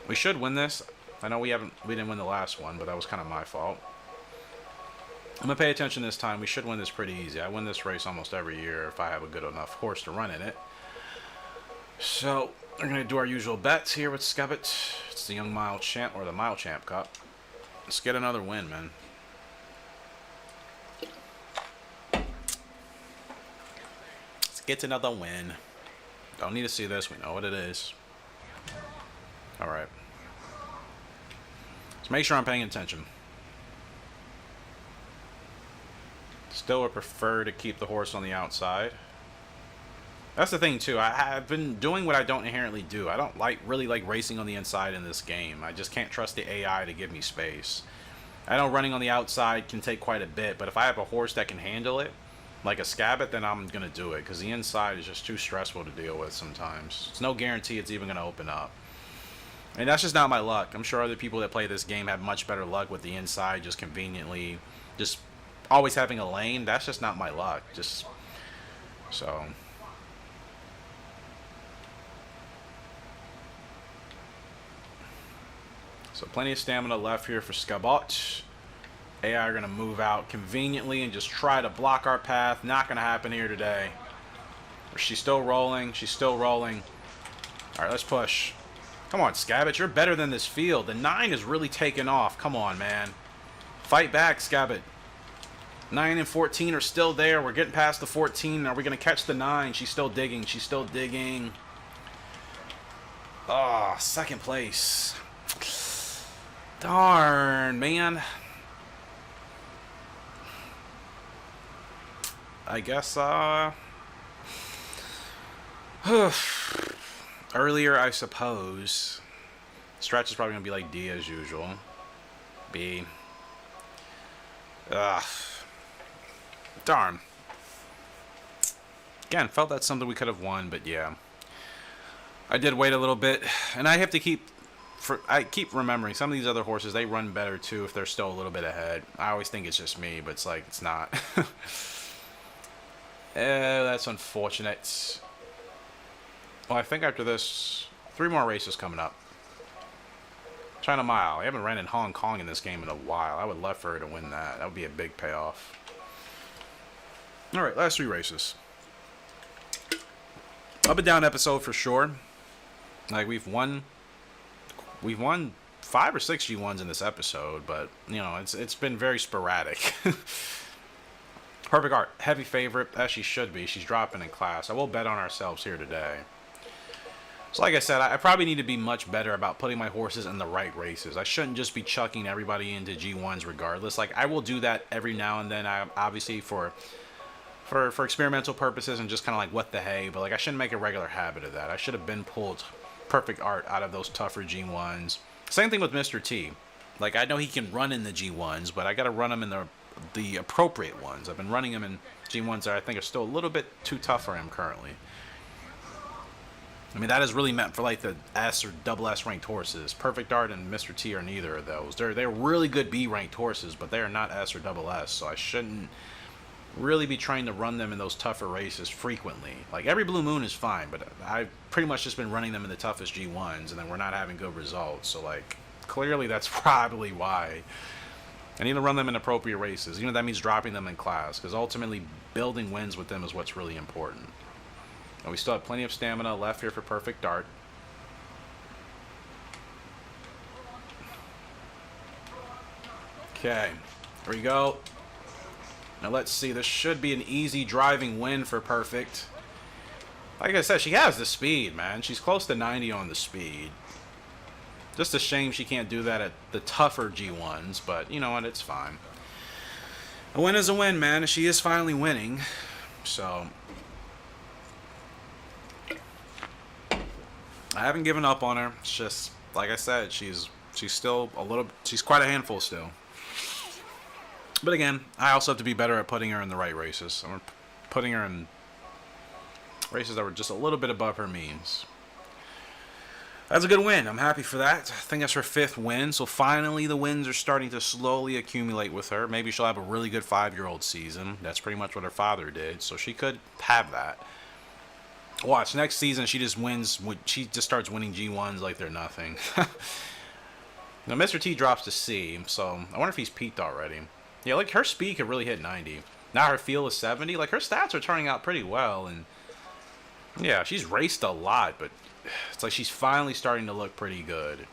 We should win this. I know we didn't win the last one, but that was kind of my fault. I'm going to pay attention this time. We should win this pretty easy. I win this race almost every year if I have a good enough horse to run in it. So, we're going to do our usual bets here with Scubbit. It's the Young Mile Champ, or the Mile Champ Cup. Let's get another win, man. Let's get another win. Don't need to see this. We know what it is. Alright. Let's make sure I'm paying attention. Still would prefer to keep the horse on the outside. That's the thing, too. I've been doing what I don't inherently do. I don't really like racing on the inside in this game. I just can't trust the AI to give me space. I know running on the outside can take quite a bit, but if I have a horse that can handle it, like a Scabbit, then I'm going to do it, because the inside is just too stressful to deal with sometimes. It's no guarantee it's even going to open up. And that's just not my luck. I'm sure other people that play this game have much better luck with the inside, just conveniently, just always having a lane. That's just not my luck. Just so. So plenty of stamina left here for Scabot. AI are going to move out conveniently and just try to block our path. Not going to happen here today. She's still rolling. She's still rolling. All right, let's push. Come on, Scabbit. You're better than this field. The 9 is really taking off. Come on, man. Fight back, Scabbit. 9 and 14 are still there. We're getting past the 14. Are we going to catch the 9? She's still digging. She's still digging. Oh, second place. Darn, man. I guess, earlier, I suppose. Stretch is probably going to be like D as usual. B. Ugh. Darn. Again, felt that's something we could have won, but yeah. I did wait a little bit, and I have to I keep remembering some of these other horses, they run better too if they're still a little bit ahead. I always think it's just me, but it's like, it's not. That's unfortunate. Well, I think after this, 3 more races coming up. China Mile. I haven't ran in Hong Kong in this game in a while. I would love for her to win that. That would be a big payoff. Alright, last 3 races. Up and down episode for sure. Like, we've won 5 or 6 G1s in this episode, but, you know, it's been very sporadic. Perfect Art, heavy favorite, as she should be. She's dropping in class. I will bet on ourselves here today. So like I said, I probably need to be much better about putting my horses in the right races. I shouldn't just be chucking everybody into G1s regardless. Like, I will do that every now and then, obviously for experimental purposes and just kind of like what the hey, but like I shouldn't make a regular habit of that. I should have been pulled Perfect Art out of those tougher G1s. Same thing with Mr. T. Like, I know he can run in the G1s, but I got to run him in the appropriate ones. I've been running him in G1s that I think are still a little bit too tough for him currently. I mean, that is really meant for like the S or double S ranked horses. Perfect Art and Mr. T are neither of those. They're really good B ranked horses, but they are not S or double S, so I shouldn't really be trying to run them in those tougher races frequently. Like, every Blue Moon is fine, but I've pretty much just been running them in the toughest G1s, and then we're not having good results. So, like, clearly that's probably why. I need to run them in appropriate races. You know, that means dropping them in class, because ultimately building wins with them is what's really important. And we still have plenty of stamina left here for Perfect Dart. Okay, here we go. Now let's see, this should be an easy driving win for Perfect. Like I said, she has the speed, man. She's close to 90 on the speed. Just a shame she can't do that at the tougher G1s, but you know what, it's fine. A win is a win, man. She is finally winning, so I haven't given up on her. It's just, like I said, she's still she's quite a handful still. But again, I also have to be better at putting her in the right races. I'm putting her in races that were just a little bit above her means. That's a good win. I'm happy for that. I think that's her 5th win. So finally the wins are starting to slowly accumulate with her. Maybe she'll have a really good 5-year-old season. That's pretty much what her father did. So she could have that. Watch, next season she just wins. She just starts winning G1s like they're nothing. Now Mr. T drops to C. So I wonder if he's peaked already. Yeah, like her speed could really hit 90. Now her feel is 70. Like, her stats are turning out pretty well. And yeah, she's raced a lot, but it's like she's finally starting to look pretty good.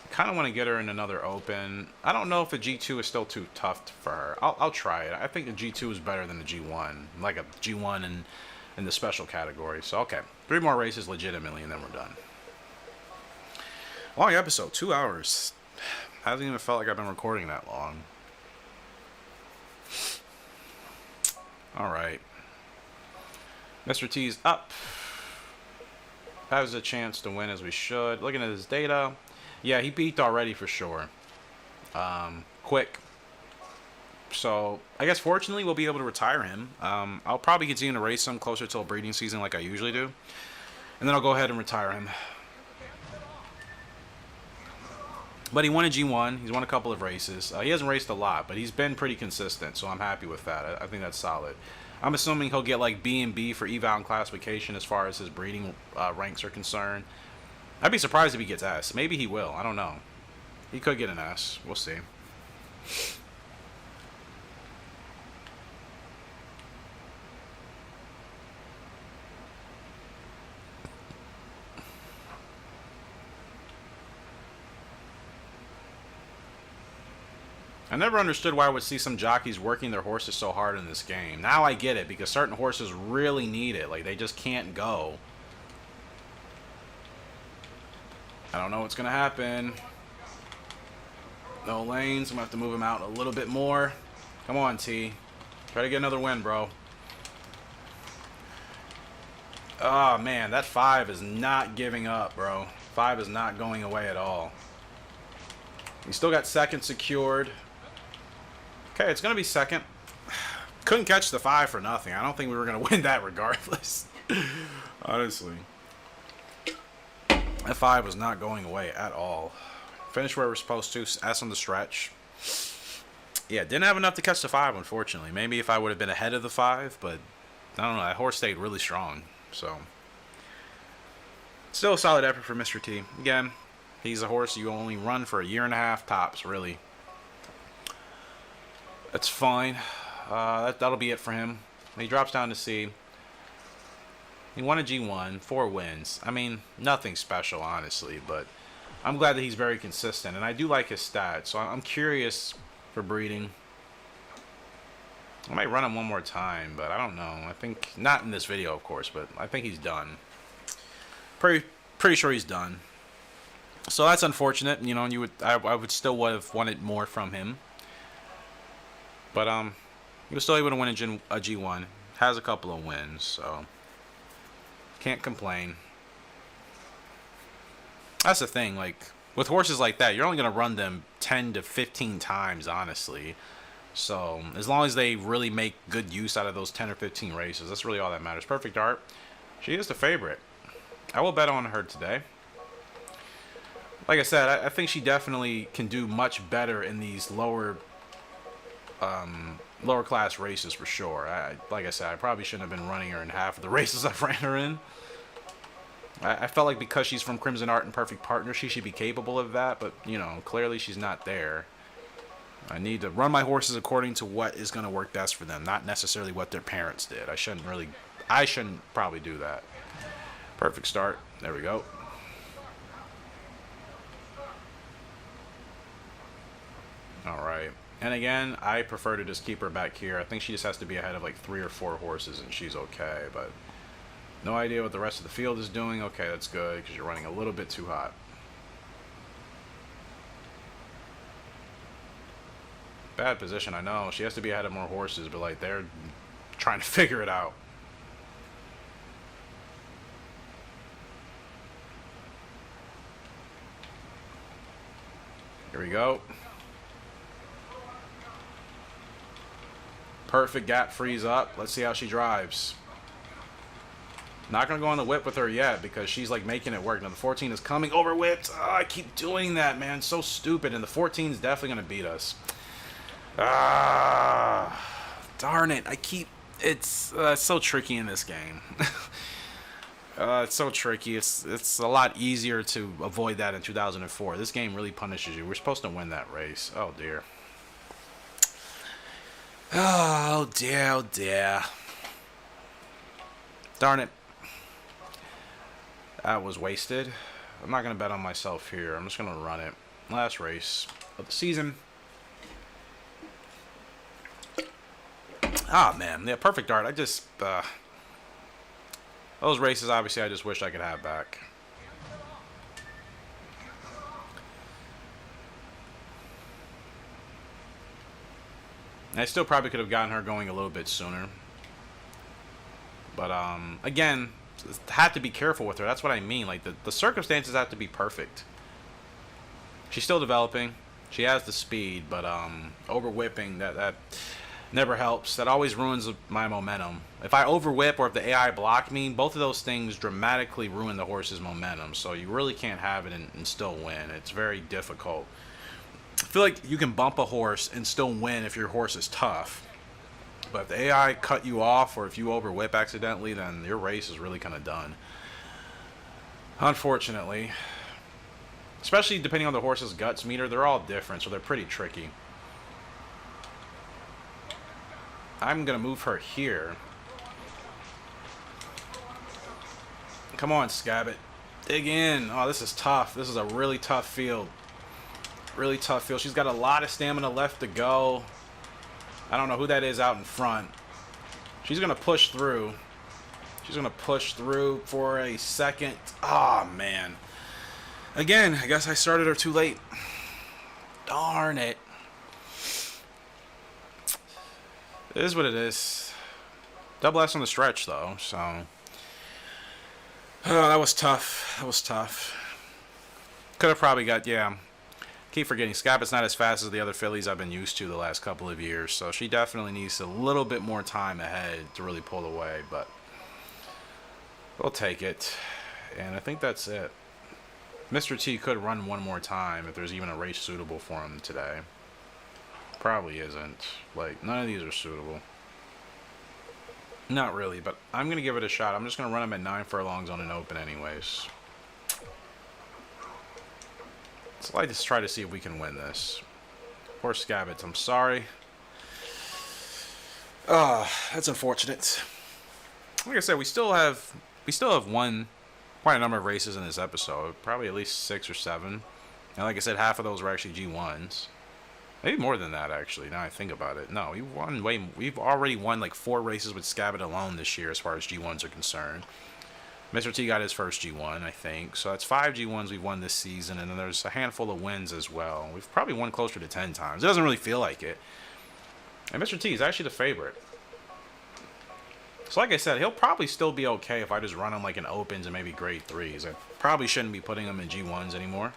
I kind of want to get her in another open. I don't know if a G2 is still too tough for her. I'll try it. I think the G2 is better than the G1. Like a G1 in the special category. So, okay. 3 more races legitimately, and then we're done. Long episode. 2 hours. Hasn't even felt like I've been recording that long. Alright. Mr. T's up. Has a chance to win as we should. Looking at his data. Yeah, he peaked already for sure. Quick. So, I guess fortunately we'll be able to retire him. I'll probably continue to race him closer to a breeding season like I usually do. And then I'll go ahead and retire him. But he won a G1. He's won a couple of races. He hasn't raced a lot, but he's been pretty consistent, so I'm happy with that. I think that's solid. I'm assuming he'll get like B and B for eval and classification as far as his breeding ranks are concerned. I'd be surprised if he gets S. Maybe he will. I don't know. He could get an S. We'll see. I never understood why I would see some jockeys working their horses so hard in this game. Now I get it, because certain horses really need it. Like, they just can't go. I don't know what's going to happen. No lanes. I'm going to have to move him out a little bit more. Come on, T. Try to get another win, bro. Oh, man. That 5 is not giving up, bro. 5 is not going away at all. We still got second secured. Okay, it's going to be second. Couldn't catch the 5 for nothing. I don't think we were going to win that regardless. Honestly. F5 was not going away at all. Finished where we're supposed to. S on the stretch. Yeah, didn't have enough to catch the 5, unfortunately. Maybe if I would have been ahead of the 5, but I don't know. That horse stayed really strong. So, still a solid effort for Mr. T. Again, he's a horse you only run for a year and a half tops, really. That's fine. That'll be it for him. He drops down to C. He won a G1, 4 wins. I mean, nothing special, honestly, but I'm glad that he's very consistent, and I do like his stats, so I'm curious for breeding. I might run him one more time, but I don't know. I think, not in this video, of course, but I think he's done. Pretty sure he's done. So that's unfortunate. You know, I would still would have wanted more from him. But he was still able to win a G1. Has a couple of wins, so can't complain. That's the thing, like, with horses like that, you're only going to run them 10 to 15 times, honestly. So, as long as they really make good use out of those 10 or 15 races, that's really all that matters. Perfect Art. She is the favorite. I will bet on her today. Like I said, I think she definitely can do much better in these lower class races for sure. Like I said, I probably shouldn't have been running her in half of the races I've ran her in. I felt like because she's from Crimson Art and Perfect Partner, she should be capable of that, but, you know, clearly she's not there. I need to run my horses according to what is going to work best for them, not necessarily what their parents did. I shouldn't probably do that. Perfect start. There we go. All right. And again, I prefer to just keep her back here. I think she just has to be ahead of like 3 or 4 horses and she's okay, but no idea what the rest of the field is doing. Okay, that's good because you're running a little bit too hot. Bad position, I know. She has to be ahead of more horses, but like they're trying to figure it out. Here we go. Perfect gap freeze up. Let's see how she drives. Not going to go on the whip with her yet because she's like making it work. Now the 14 is coming over whipped. Oh, I keep doing that, man. So stupid. And the 14 is definitely going to beat us. Ah, darn it. It's so tricky in this game. It's so tricky. It's a lot easier to avoid that in 2004. This game really punishes you. We're supposed to win that race. Oh, dear. Oh, dear, oh, dear. Darn it. That was wasted. I'm not going to bet on myself here. I'm just going to run it. Last race of the season. Ah, man. Yeah, perfect art. I just... those races, obviously, I just wish I could have back. I still probably could have gotten her going a little bit sooner. But, again, had to be careful with her. That's what I mean. Like, the circumstances have to be perfect. She's still developing. She has the speed, but, over whipping, that never helps. That always ruins my momentum. If I over whip or if the AI block me, both of those things dramatically ruin the horse's momentum. So you really can't have it and still win. It's very difficult. I feel like you can bump a horse and still win if your horse is tough. But if the AI cut you off or if you over whip accidentally, then your race is really kind of done. Unfortunately. Especially depending on the horse's guts meter, they're all different, so they're pretty tricky. I'm going to move her here. Come on, Scabbit. Dig in. Oh, this is tough. This is a really tough field. Really tough field. She's got a lot of stamina left to go. I don't know who that is out in front. She's going to push through. She's going to push through for a second. Oh, man. Again, I guess I started her too late. Darn it. It is what it is. Double S on the stretch, though, so... Oh, that was tough. That was tough. Could have probably got, yeah. Keep forgetting, Scabbit's not as fast as the other fillies I've been used to the last couple of years, so she definitely needs a little bit more time ahead to really pull away, but... We'll take it. And I think that's it. Mr. T could run one more time if there's even a race suitable for him today. Probably isn't. Like, none of these are suitable. Not really, but I'm going to give it a shot. I'm just going to run him at 9 furlongs on an open anyways. So I'd like to try to see if we can win this. Poor Scabbits, I'm sorry. That's unfortunate. Like I said, we still have won quite a number of races in this episode. Probably at least 6 or 7. And like I said, half of those were actually G1s. Maybe more than that, actually, now I think about it. No, we've already won like 4 races with Scabbit alone this year as far as G1s are concerned. Mr. T got his first G1, I think. So that's 5 G1s we've won this season, and then there's a handful of wins as well. We've probably won closer to 10 times. It doesn't really feel like it. And Mr. T is actually the favorite. So like I said, he'll probably still be okay if I just run him like in opens and maybe grade 3s. I probably shouldn't be putting him in G1s anymore.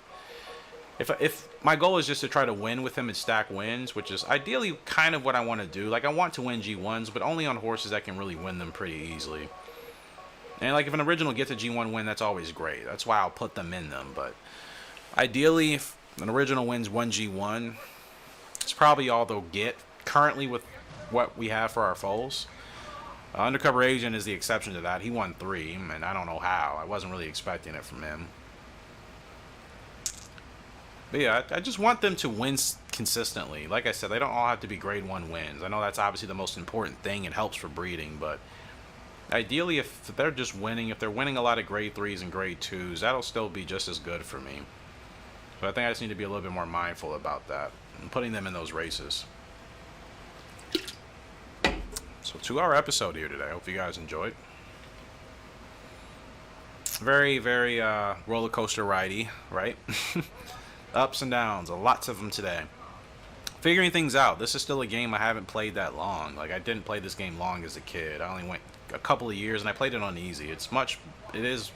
If my goal is just to try to win with him and stack wins, which is ideally kind of what I want to do. Like, I want to win G1s, but only on horses that can really win them pretty easily. And, like, if an original gets a G1 win, that's always great. That's why I'll put them in them. But ideally, if an original wins 1 G1, it's probably all they'll get currently with what we have for our foals. Undercover Agent is the exception to that. He won 3, and I don't know how. I wasn't really expecting it from him. But yeah, I just want them to win consistently. Like I said, they don't all have to be grade 1 wins. I know that's obviously the most important thing and helps for breeding, but ideally if they're just winning, if they're winning a lot of grade 3s and grade 2s, that'll still be just as good for me. But I think I just need to be a little bit more mindful about that and putting them in those races. So 2-hour episode here today. I hope you guys enjoyed. Very, very roller coaster ridey, right? Ups and downs, lots of them today. Figuring things out. This is still a game I haven't played that long. Like, I didn't play this game long as a kid. I only went a couple of years, and I played it on easy. It is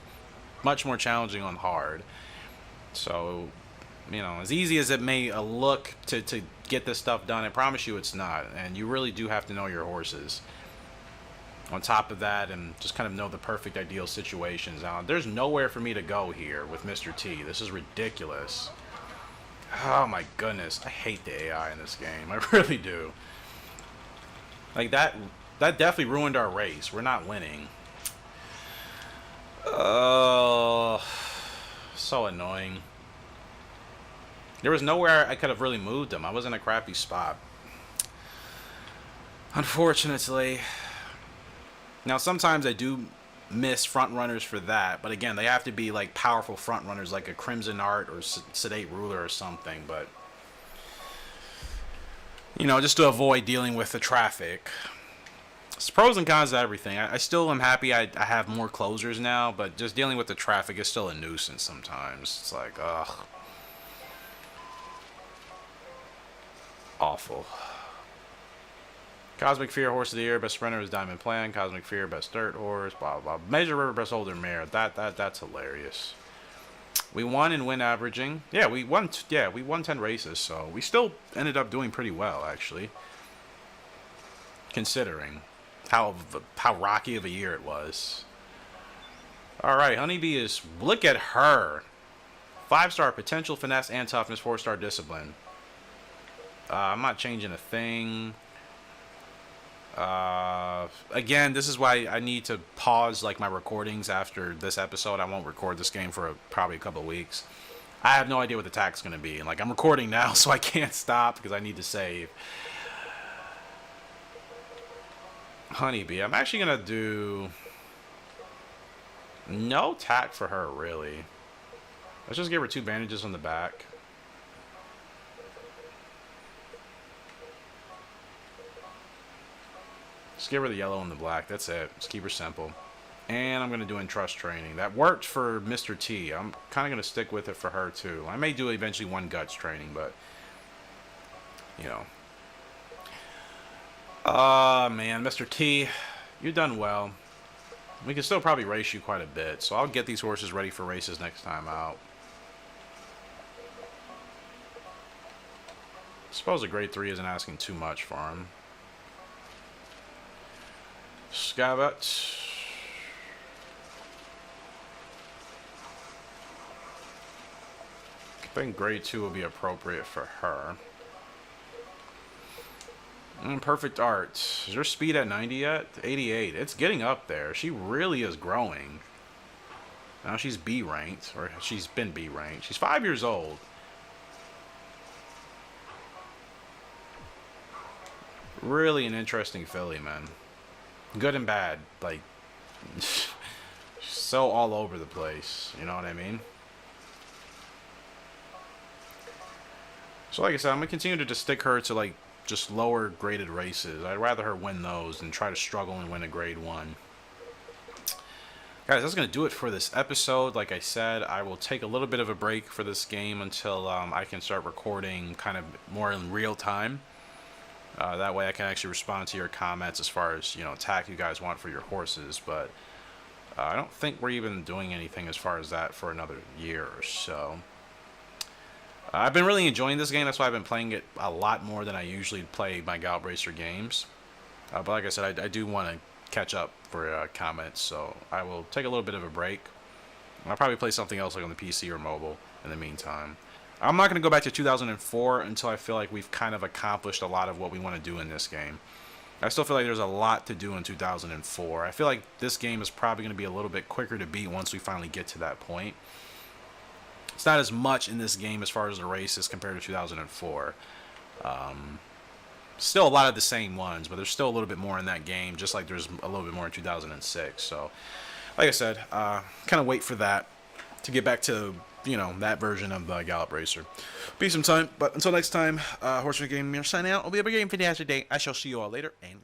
much more challenging on hard. So, you know, as easy as it may look to get this stuff done, I promise you it's not. And you really do have to know your horses. On top of that, and just kind of know the perfect ideal situations. Now, there's nowhere for me to go here with Mr. T. This is ridiculous. Oh my goodness, I hate the AI in this game. I really do. Like, that definitely ruined our race. We're not winning. Oh, so annoying. There was nowhere I could have really moved him. I was in a crappy spot. Unfortunately. Now, sometimes I do miss front runners for that, but again, they have to be like powerful front runners, like a Crimson Art or Sedate Ruler or something. But you know, just to avoid dealing with the traffic. It's pros and cons to everything. I still am happy I have more closers now, but just dealing with the traffic is still a nuisance sometimes. It's like, ugh, awful. Cosmic Fear, Horse of the Year, Best Sprinter is Diamond Plan. Cosmic Fear, Best Dirt Horse, blah, blah, blah. Major River, Best Older Mare. That's hilarious. We won in win averaging. Yeah, we won 10 races, so we still ended up doing pretty well, actually. Considering how rocky of a year it was. Alright, Honeybee is, look at her. 5-star potential, finesse, and toughness, 4-star discipline. I'm not changing a thing. Again, this is why I need to pause like my recordings after this episode. I won't record this game for probably a couple of weeks. I have no idea what the attack's going to be. And like, I'm recording now, so I can't stop because I need to save. Honeybee. I'm actually going to do no tack for her, really. Let's just give her 2 bandages on the back. Just give her the yellow and the black. That's it. Just keep her simple. And I'm going to do Entrust Training. That worked for Mr. T. I'm kind of going to stick with it for her, too. I may do eventually 1 Guts Training, but, you know. Man, Mr. T, you've done well. We can still probably race you quite a bit, so I'll get these horses ready for races next time out. I suppose a grade 3 isn't asking too much for him. Scabbit. think grade 2 will be appropriate for her. Perfect art. Is her speed at 90 yet? 88. It's getting up there. She really is growing. Now she's B ranked, or she's been B ranked. She's 5 years old. Really an interesting filly, man. Good and bad. Like, so all over the place. You know what I mean? So like I said, I'm going to continue to just stick her to, like, just lower graded races. I'd rather her win those than try to struggle and win a grade 1. Guys, that's going to do it for this episode. Like I said, I will take a little bit of a break for this game until I can start recording kind of more in real time. That way I can actually respond to your comments as far as, you know, attack you guys want for your horses. But I don't think we're even doing anything as far as that for another year or so. I've been really enjoying this game. That's why I've been playing it a lot more than I usually play my Gallop Racer games. But like I said, I do want to catch up for comments, so I will take a little bit of a break. I'll probably play something else like on the PC or mobile in the meantime. I'm not going to go back to 2004 until I feel like we've kind of accomplished a lot of what we want to do in this game. I still feel like there's a lot to do in 2004. I feel like this game is probably going to be a little bit quicker to beat once we finally get to that point. It's not as much in this game as far as the races compared to 2004. Still a lot of the same ones, but there's still a little bit more in that game, just like there's a little bit more in 2006. So, like I said, kind of wait for that to get back to, you know, that version of the Gallop Racer. Be some time, but until next time, Horseman Gaming signing out. It'll be a big game fantastic day. I shall see you all later, and goodbye.